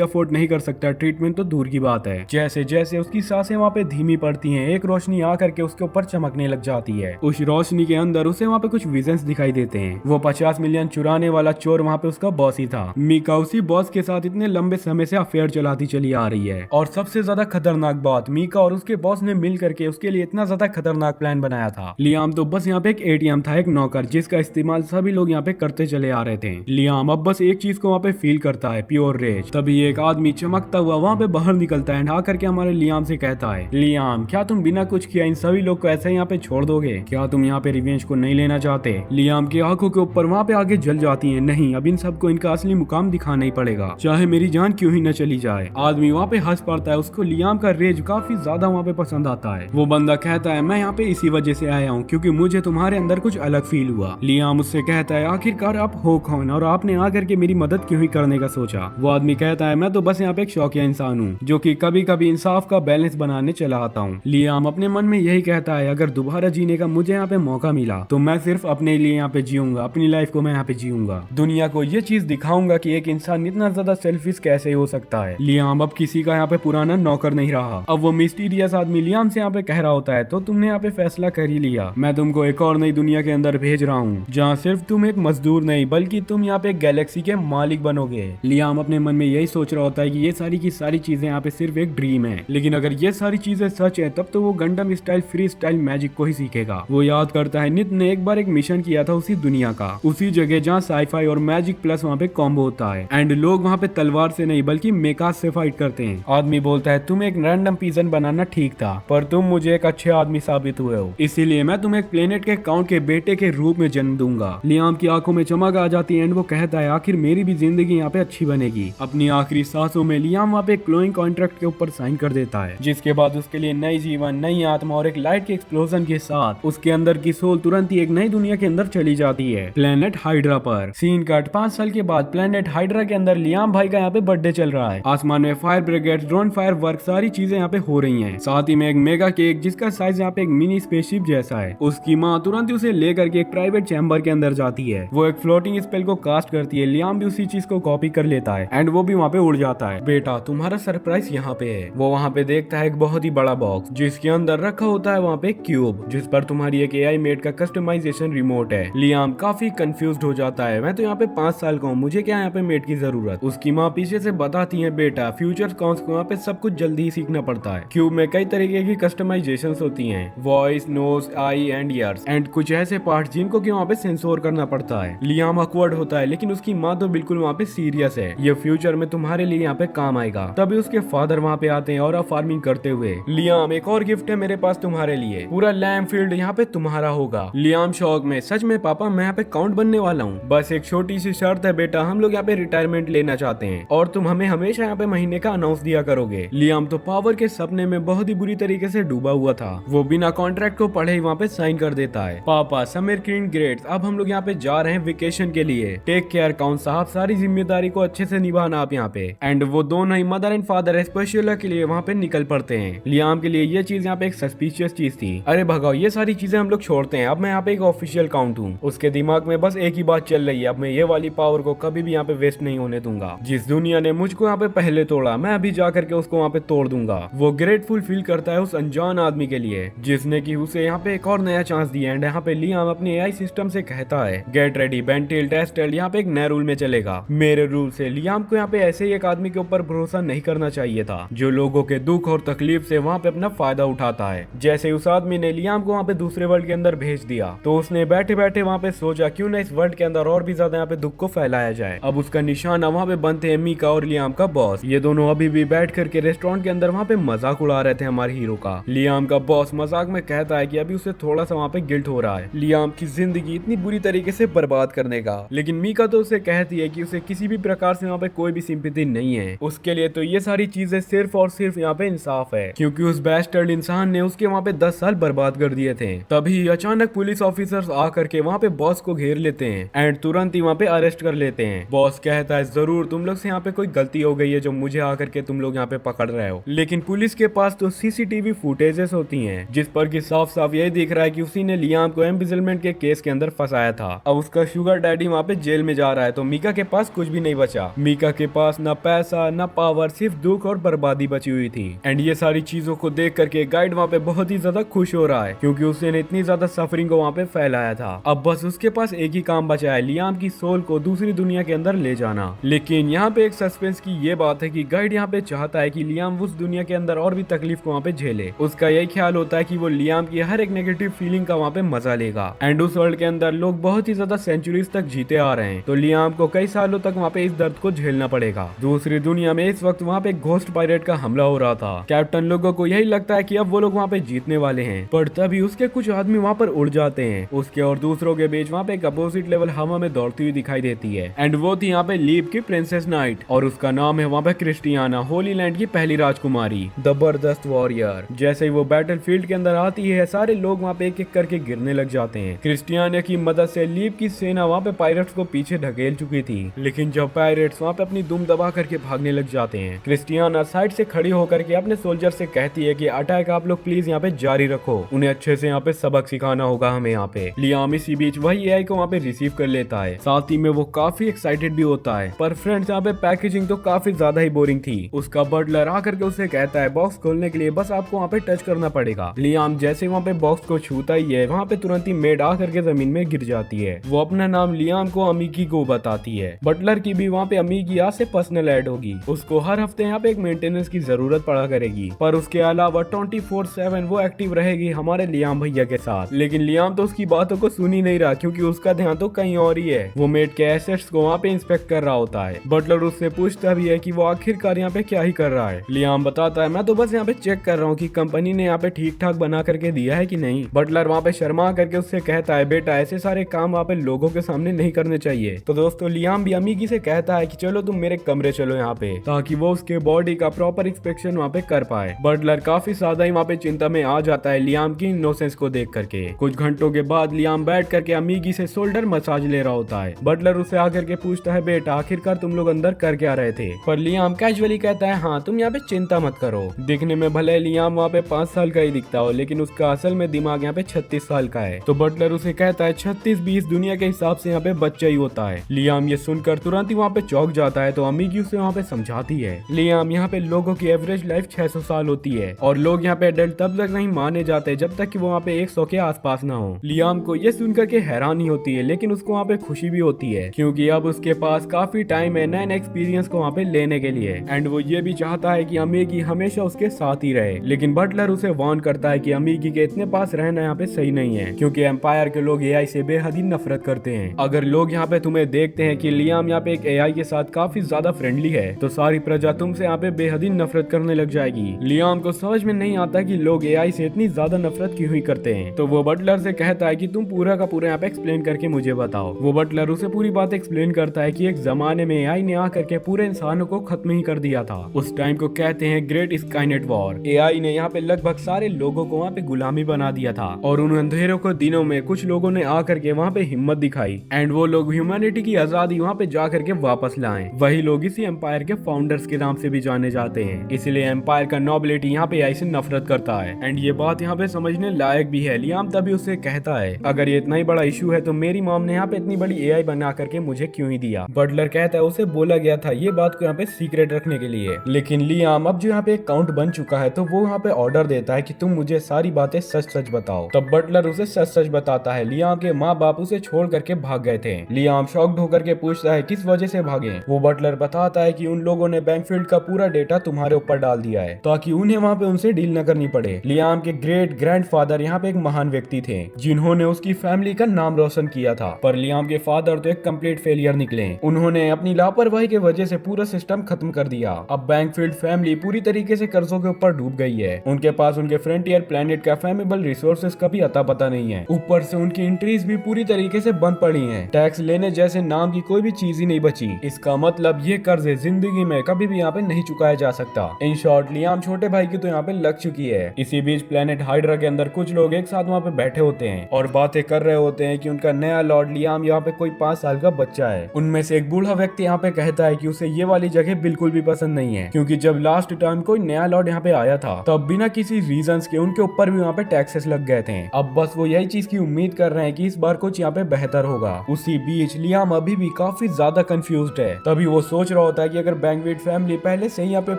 अफोर्ड नहीं कर सकता, ट्रीटमेंट तो दूर की बात है। जैसे जैसे उसकी सांसें वहाँ पे धीमी पड़ती हैं, एक रोशनी आकर के उसके ऊपर चमकने लग जाती है। उस रोशनी के अंदर उसे वहाँ पे कुछ विजन्स दिखाई देते हैं। वो 50 मिलियन चुराने वाला चोर वहाँ पे उसका बॉस ही था। मीका उसी बॉस के साथ इतने लंबे समय से अफेयर चलाती चली आ रही है। और सबसे ज्यादा खतरनाक बात, मीका और उसके बॉस ने मिल करके उसके लिए इतना ज्यादा खतरनाक प्लान बनाया था। लियाम तो बस यहाँ पे एक एटीएम था, एक नौकर, जिसका इस्तेमाल सभी लोग यहाँ पे करते चले आ रहे थे। लियाम अब बस एक चीज को वहाँ पे फील करता है, प्योर रेज। तभी एक आदमी चमकता हुआ वहाँ पे बाहर निकलता है, आकर के हमारे लियाम से कहता है, लियाम क्या तुम बिना कुछ किया इन सभी लोग को ऐसे यहाँ पे छोड़ दोगे? क्या तुम यहाँ पे रिवेंज को नहीं लेना चाहते? लियाम की आंखों के ऊपर वहाँ पे आगे जल जाती है, नहीं अब इन सबको इनका असली मुकाम दिखाना ही पड़ेगा, चाहे मेरी जान क्यों ही न चली जाए। आदमी वहाँ पे हंस पड़ता है, उसको लियाम का रेज काफी ज्यादा वहाँ पे पसंद आता है। वो बंदा कहता है, मैं यहाँ पे इसी वजह से आया हूँ क्योंकि मुझे तुम्हारे अंदर कुछ अलग फील हुआ। लियाम उससे कहता है, आखिरकार आप हो कौन और आपने आकर के मेरी मदद क्यों ही करने का सोचा? वो आदमी कहता है, मैं तो बस यहाँ पे एक शौकिया इंसान हूँ जो कि कभी कभी इंसाफ का बैलेंस बनाने चला आता हूँ। लियाम अपने मन में यही कहता है, अगर दोबारा जीने का मुझे यहाँ पे मौका मिला तो मैं सिर्फ अपने लिए यहाँ पे जीऊंगा, अपनी लाइफ को मैं यहाँ पे जीऊंगा, दुनिया को ये चीज दिखाऊंगा कि एक इंसान इतना ज्यादा सेल्फिश कैसे हो सकता है। लियाम अब किसी का यहाँ पे पुराना नौकर नहीं रहा। अब वो मिस्टीरियस आदमी लियाम से यहाँ पे कह रहा होता है, तो तुमने यहाँ पे फैसला कर ही लिया, मैं तुमको एक और नई दुनिया के अंदर भेज रहा हूँ जहाँ सिर्फ तुम एक मजदूर नहीं बल्कि तुम यहाँ पे गैलेक्सी के मालिक बनोगे। लियाम अपने मन में यही सोच रहा होता है कि ये सारी की सारी चीजें यहाँ पे सिर्फ एक ड्रीम है, लेकिन अगर ये सारी चीजें सच है तब तो वो गंडम स्टाइल फ्री स्टाइल मैजिक को ही सीखेगा। वो याद करता है नित ने एक बार एक मिशन किया था उसी दुनिया का, उसी जगह जहाँ साईफाई और मैजिक प्लस वहाँ पे कॉम्बो होता है एंड लोग वहाँ पे तलवार से नहीं बल्कि मेकास से फाइट करते हैं। आदमी बोलता है, तुम एक रैंडम पीजन बनाना ठीक था पर तुम मुझे एक अच्छे आदमी साबित हुए हो, इसीलिए मैं तुम्हें एक प्लेनेट के काउंट के बेटे के रूप में जन्म दूंगा। लियाम की आंखों में चमक आ जाती है एंड वो कहता है, आखिर मेरी भी जिंदगी यहाँ पे अच्छी बनेगी। अपनी आखिरी सांसों में लियाम वहाँ पे क्लोइंग कॉन्ट्रैक्ट के ऊपर साइन कर देता है, जिसके बाद उसके लिए नई जीवन, नई आत्मा और एक लाइट के एक्सप्लोजन के साथ उसके अंदर की सोल तुरंत ही एक नई दुनिया के अंदर चली जाती है, प्लेनेट हाइड्रा पर। सीन कट 5 साल के बाद प्लेनेट हाइड्रा के अंदर लियाम भाई का यहाँ पे बर्थडे चल रहा है। आसमान में fire brigade, drone fire work, सारी चीजें यहाँ पे हो रही हैं। साथ ही में एक मेगा केक जिसका साइज यहाँ पे एक मिनी स्पेसशिप जैसा है। उसकी माँ तुरंत ही उसे लेकर के एक प्राइवेट चैम्बर के अंदर जाती है। वो एक फ्लोटिंग स्पेल को कास्ट करती है। लियाम भी उसी चीज को कॉपी कर लेता है एंड वो भी वहाँ पे उड़ जाता है। बेटा तुम्हारा सरप्राइज यहाँ पे है। वो वहाँ पे देखता है एक बहुत ही बड़ा बॉक्स जिसके अंदर रखा होता है वहाँ पे क्यूब, जिस पर तुम्हारी एक AI मेड का कस्टमाइजेशन रिमोट है। लियाम काफी कंफ्यूज्ड हो जाता है, मैं तो यहाँ पे 5 साल का हूँ, मुझे क्या यहाँ पे मेड की जरूरत। उसकी माँ पीछे से बताती है, बेटा फ्यूचर कॉन्स को यहाँ पे सब कुछ जल्दी ही सीखना पड़ता है। क्यूब में कई तरीके की कस्टमाइजेशंस होती हैं, voice, nose, eye and ears एंड कुछ ऐसे पार्ट जिनको कि वहाँ पे सेंसोर करना पड़ता है। लियाम ऑकवर्ड होता है लेकिन उसकी माँ तो बिल्कुल वहाँ पे सीरियस है, ये फ्यूचर में तुम्हारे लिए यहाँ पे काम आएगा। तभी उसके फादर वहाँ पे आते हैं और फार्मिंग करते हुए, लियाम एक और गिफ्ट है मेरे पास तुम्हारे लिए, पूरा लैंड फील्ड यहाँ पे तुम्हारा होगा। लियाम शौक में, सच में पापा मैं यहाँ पे काउंट बनने वाला हूँ, बस एक छोटी सी शर्त है बेटा, हम लोग यहाँ पे रिटायरमेंट लेना चाहते हैं और तुम हमें हमेशा यहाँ पे महीने का अनाउंस दिया करोगे। लियाम तो पावर के सपने में बहुत ही बुरी तरीके से डूबा हुआ था। वो बिना कॉन्ट्रैक्ट को पढ़े ही वहाँ पे साइन कर देता है। पापा समर क्रीन ग्रेट, अब हम लोग यहाँ पे जा रहे हैं वेकेशन के लिए, टेक केयर काउंट साहब, सारी जिम्मेदारी को अच्छे से निभाना आप यहाँ पे। एंड वो दोनों ही मदर एंड फादर स्पेशल के लिए वहाँ पे निकल पड़ते हैं। लियाम के लिए ये चीज यहाँ पे एक सस्पिशियस चीज थी, अरे भगाओ ये सारी चीजें हम लोग छोड़ते हैं, अब मैं यहाँ पे एक ऑफिशियल काउंट हूँ। उसके दिमाग में बस एक ही बात चल रही है, अब मैं ये वाली पावर को कभी भी यहाँ पे वेस्ट नहीं होने दूंगा। जिस दुनिया ने मुझको यहाँ पे पहले तोड़ा मैं अभी जा करके उसको वहाँ पे तोड़ दूंगा। वो ग्रेटफुल फील करता है उस अनजान आदमी के लिए जिसने की उसे यहाँ पे एक और नया चांस दिया। एंड यहाँ पे लियाम अपने AI सिस्टम से कहता है, गेट रेडी बेंटिल टेस्टेल, यहाँ पे एक नया रूल में चलेगा, मेरे रूल से। लियाम को यहाँ पे ऐसे ही एक आदमी के ऊपर भरोसा नहीं करना चाहिए था जो लोगों के दुख और तकलीफ से वहाँ पे अपना फायदा उठाता है। जैसे उस आदमी ने लियाम को वहाँ पे दूसरे वर्ल्ड के अंदर भेज दिया तो उसने बैठे बैठे वहाँ पे सोचा क्यों ना इस वर्ल्ड के अंदर और भी ज्यादा यहाँ पे दुख को फैलाया जाए। अब उसका निशाना वहाँ पे बनते हैं मीका और लियाम का बॉस। ये दोनों अभी भी बैठ करके रेस्टोरेंट के अंदर वहाँ पे मजाक उड़ा रहे थे हमारे हीरो का। लियाम का बॉस मजाक में कहता है कि अभी उसे थोड़ा सा वहाँ पे गिल्ट हो रहा है लियाम की जिंदगी इतनी बुरी तरीके से बर्बाद करने का, लेकिन मीका तो उसे कहती है कि उसे किसी भी प्रकार से वहाँ पे कोई भी सिंपैथी नहीं है, उसके लिए तो ये सारी चीजें सिर्फ सिर्फ और सिर्फ यहाँ पे इंसाफ है, क्योंकि उस बैस्टर्ड इंसान ने उसके वहाँ पे 10 साल बर्बाद कर दिए थे। तभी अचानक पुलिस ऑफिसर्स आकर के वहाँ पे बॉस को घेर लेते हैं एंड तुरंत ही वहाँ पे अरेस्ट कर लेते हैं। बॉस कहता है जरूर तुम लोग से यहाँ पे कोई गलती हो गई है जो मुझे आकर के तुम लोग यहाँ पे पकड़ रहे हो, लेकिन पुलिस के पास तो सीसीटीवी फुटेजेस होती हैं जिस पर कि साफ साफ यही दिख रहा है कि उसी ने लियाम को एम्बिजलमेंट के केस के अंदर फंसाया था। अब उसका शुगर डैडी वहाँ पे जेल में जा रहा है तो मीका के पास कुछ भी नहीं बचा। मीका के पास ना पैसा ना पावर, सिर्फ दुख और बर्बादी बची हुई थी। एंड ये सारी चीजों को देख करके गाइड वहाँ पे बहुत ही ज्यादा खुश हो रहा है क्योंकि उसने इतनी ज्यादा सफरिंग को वहाँ पे फैलाया था। अब बस उसके पास एक ही काम बचा है, लियाम की सोल को दूसरी दुनिया के अंदर ले जाना। लेकिन यहाँ पे एक सस्पेंस की ये बात है कि गाइड यहाँ पे चाहता है कि लियाम उस दुनिया के अंदर और भी तकलीफ को वहाँ पे झेले। उसका यही ख्याल होता है कि वो लियाम की हर एक नेगेटिव फीलिंग का वहाँ पे मजा लेगा। एंड उस वर्ल्ड के अंदर लोग बहुत ही ज्यादा सेंचुरीज तक जीते आ रहे हैं तो लियाम को कई सालों तक वहाँ पे इस दर्द को झेलना पड़ेगा। दूसरी दुनिया में इस वक्त वहाँ पे घोस्ट पायरेट का हमला हो रहा था। कैप्टन लोगों को यही लगता है कि अब वो लोग वहाँ पे जीतने वाले हैं, पर तभी उसके कुछ आदमी वहाँ पर उड़ जाते हैं। उसके और दूसरों के बीच वहाँ पे एक अपोजिट लेवल हवा में दौड़ती हुई दिखाई देती है एंड वो थी यहाँ पे लीप की प्रिंसेस नाइट और उसका नाम है वहाँ पे क्रिस्टियाना, होली लैंड की पहली राजकुमारी, जबरदस्त वॉरियर। जैसे ही वो बैटल फील्ड के अंदर आती है सारे लोग वहाँ पे एक एक करके गिरने लग जाते हैं। क्रिस्टियाना की मदद से लीप की सेना वहाँ पे पायरेट्स को पीछे ढकेल चुकी थी, लेकिन जब पायरेट्स वहाँ पे अपनी दुम दबा करके भागने लग जाते हैं, क्रिस्टियाना साइड से खड़ी होकर के अपने सोल्जर से कहती है कि अटैक आप लोग प्लीज यहाँ पे जारी रखो, उन्हें अच्छे से यहाँ पे सबक सिखाना होगा हमें यहाँ पे। लियाम इसी बीच वही एआई को वहाँ पे रिसीव कर लेता है, साथ ही में वो काफी एक्साइटेड भी होता है। पर फ्रेंड्स यहाँ पे पैकेजिंग तो काफी ज्यादा ही बोरिंग थी। उसका बटलर आकर के उसे कहता है बॉक्स खोलने के लिए बस आपको वहाँ पे टच करना पड़ेगा। लियाम जैसे वहाँ पे बॉक्स को छूता ही है वहाँ पे तुरंत ही मेड आकर के जमीन में गिर जाती है। वो अपना नाम लियाम को अमीगी को बताती है। बटलर की भी वहाँ पे अमीगी आज से पर्सनल ऐड होगी। उसको हर हफ्ते यहाँ पे एक मेंटेनेंस की जरूरत पड़ा करेगी, पर उसके अलावा 24/7 वो एक्टिव रहेगी हमारे लियाम भैया के साथ। लेकिन लियाम तो उसकी बातों को सुन ही नहीं रहा क्योंकि उसका ध्यान तो कहीं और ही है। वो मेड के एसेट्स को वहाँ पे इंस्पेक्ट कर रहा होता है। बटलर उससे पूछता भी है कि वो आखिरकार यहाँ पे क्या ही कर रहा है। लियाम बताता है मैं तो बस यहाँ पे चेक कर रहा हूँ कि कंपनी ने यहाँ पे ठीक ठाक बना करके दिया है कि नहीं। बटलर वहाँ पे शर्मा करके उससे कहता है बेटा ऐसे सारे काम वहाँ पे लोगों के सामने नहीं करने चाहिए। तो दोस्तों लियाम भी अमीगी से कहता है कि चलो तुम मेरे कमरे चलो यहाँ पे, ताकि वो उसके बॉडी का प्रॉपर इंस्पेक्शन वहाँ पे कर पाए। बटलर काफी ज्यादा ही वहाँ पे चिंता में आ जाता है लियाम की इनोसेंस को देख करके। कुछ घंटों के बाद लियाम बैठ करके अमीगी से शोल्डर मसाज ले रहा होता है। बटलर उसे आकर के पूछता है बेटा आखिरकार तुम लोग अंदर कर क्या रहे थे, पर लियाम कैजुअली कहता है हाँ तुम यहाँ पे चिंता मत करो। दिखने में भले लियाम वहाँ पे 5 साल का ही दिखता हो, लेकिन उसका असल में दिमाग यहाँ पे 36 साल का है। तो बटलर उसे कहता है 36-20 दुनिया के हिसाब से यहाँ पे बच्चा ही होता है। लियाम ये सुनकर तुरंत ही वहाँ पे चौंक जाता है। तो अमीगी उसे वहाँ पे समझाती है लियाम यहाँ पे लोगों की एवरेज लाइफ 600 साल होती है और लोग यहाँ पे एडल्ट तब तक नहीं माने जाते जब तक कि वो वहाँ पे 100 के आसपास ना हो। लियाम को ये सुनकर के हैरानी होती है, लेकिन उसको वहाँ पे खुशी भी होती है क्योंकि अब उसके पास काफी टाइम है नए एक्सपीरियंस को वहाँ पे लेने के लिए। एंड वो ये भी चाहता है कि अमीगी हमेशा उसके साथ ही रहे। लेकिन बटलर उसे वार्न करता है कि अमीगी के इतने पास रहना यहाँ पे सही नहीं है क्योंकि एम्पायर के लोग एआई से बेहद ही नफरत करते हैं। अगर लोग यहाँ पे तुम्हें देखते हैं कि लियाम यहाँ पे एक एआई के साथ काफी ज्यादा फ्रेंडली है तो सारी प्रजा तुमसे यहाँ पे बेहद ही नफरत करने लग जाएगी। लियाम को समझ में नहीं आता कि लोग एआई से इतनी ज्यादा नफरत क्यों ही करते हैं। तो वो बटलर से कहता है कि तुम पूरा का पूरा यहाँ पे एक्सप्लेन करके मुझे बताओ। वो बटलर उसे पूरी बात एक्सप्लेन करता है कि एक जमाने में एआई ने आकर के पूरे इंसानों को खत्म ही कर दिया था। उस टाइम को कहते हैं ग्रेट स्काईनेट वॉर। एआई ने यहाँ पे लगभग सारे लोगों को वहाँ पे गुलामी बना दिया था और उन अंधेरों को दिनों में कुछ लोगों ने आकर के वहाँ पे हिम्मत दिखाई एंड वो लोग ह्यूमैनिटी की आजादी वहाँ पे जा करके वापस लाएं। वही लोग इसी एम्पायर के फाउंडर्स के नाम से भी जाने जाते हैं, इसलिए एम्पायर का नोबिलिटी यहाँ पे एआई से नफरत करता है। एंड ये बात यहाँ पे समझने लायक भी है। लियाम तभी उससे कहता है अगर ये इतना ही बड़ा इशू है तो मेरी मॉम ने यहाँ पे इतनी बड़ी एआई बना करके मुझे क्यों ही दिया। बटलर कहता है उसे बोला गया था ये बात को यहाँ पे सीक्रेट रखने के लिए। लेकिन लियाम अब जो यहाँ पे अकाउंट बन चुका है तो वो यहाँ पे ऑर्डर देता है कि तुम मुझे सारी बातें सच सच बताओ। तब बटलर उसे सच सच बताता है लियाम के माँ बाप उसे छोड़ करके भाग गए थे। लियाम शॉक्ड होकर के पूछता है किस वजह से भागे। वो बटलर बताता है कि उन लोगों ने बैंकफील्ड का पूरा डेटा तुम्हारे ऊपर डाल दिया है ताकि उन्हें वहाँ पे उनसे डील न करनी पड़े। लियाम के ग्रेट ग्रैंडफादर यहाँ पे एक महान व्यक्ति थे जिन्होंने उसकी फैमिली का नाम रोशन किया था, पर लियाम के फादर तो एक कंप्लीट फेलियर निकले। उन्होंने अपनी लापरवाही की वजह से पूरा सिस्टम खत्म कर दिया। अब बैंकफील्ड फैमिली पूरी तरीके से कर्जों के ऊपर डूब गई है। उनके पास उनके फ्रंटियर प्लेनेट का फैमेबल रिसोर्सेज का भी अता पता नहीं है। ऊपर से उनकी एंट्रीज भी पूरी तरीके से बंद पड़ी हैं। टैक्स लेने जैसे नाम की कोई भी चीज ही नहीं बची। इसका मतलब ये कर्ज जिंदगी में कभी भी यहाँ पे नहीं चुकाया जा सकता। इन शॉर्ट लियाम छोटे भाई की तो यहाँ पे लग चुकी है। इसी बीच प्लेनेट हाइड्रा के अंदर कुछ लोग एक साथ वहाँ पे बैठे होते हैं और बातें कर रहे होते हैं कि उनका नया लॉर्ड लियाम यहाँ पे कोई 5 साल का बच्चा है। उनमें से एक बूढ़ा व्यक्ति यहाँ पे कहता है कि उसे ये वाली जगह बिल्कुल भी पसंद नहीं है, क्योंकि जब लास्ट टाइम कोई नया लॉर्ड यहाँ पे आया था तब बिना किसी रीजन के उनके ऊपर भी वहाँ पे टैक्सेस लग गए थे। अब बस वो यही चीज की उम्मीद कर रहे हैं कि इस बार कुछ यहाँ पे बेहतर होगा। उसी बीच लियाम अभी भी काफी ज्यादा कंफ्यूज्ड है। तभी वो सोच रहा होता है कि अगर बैंकवेट फैमिली पहले से ही यहाँ पे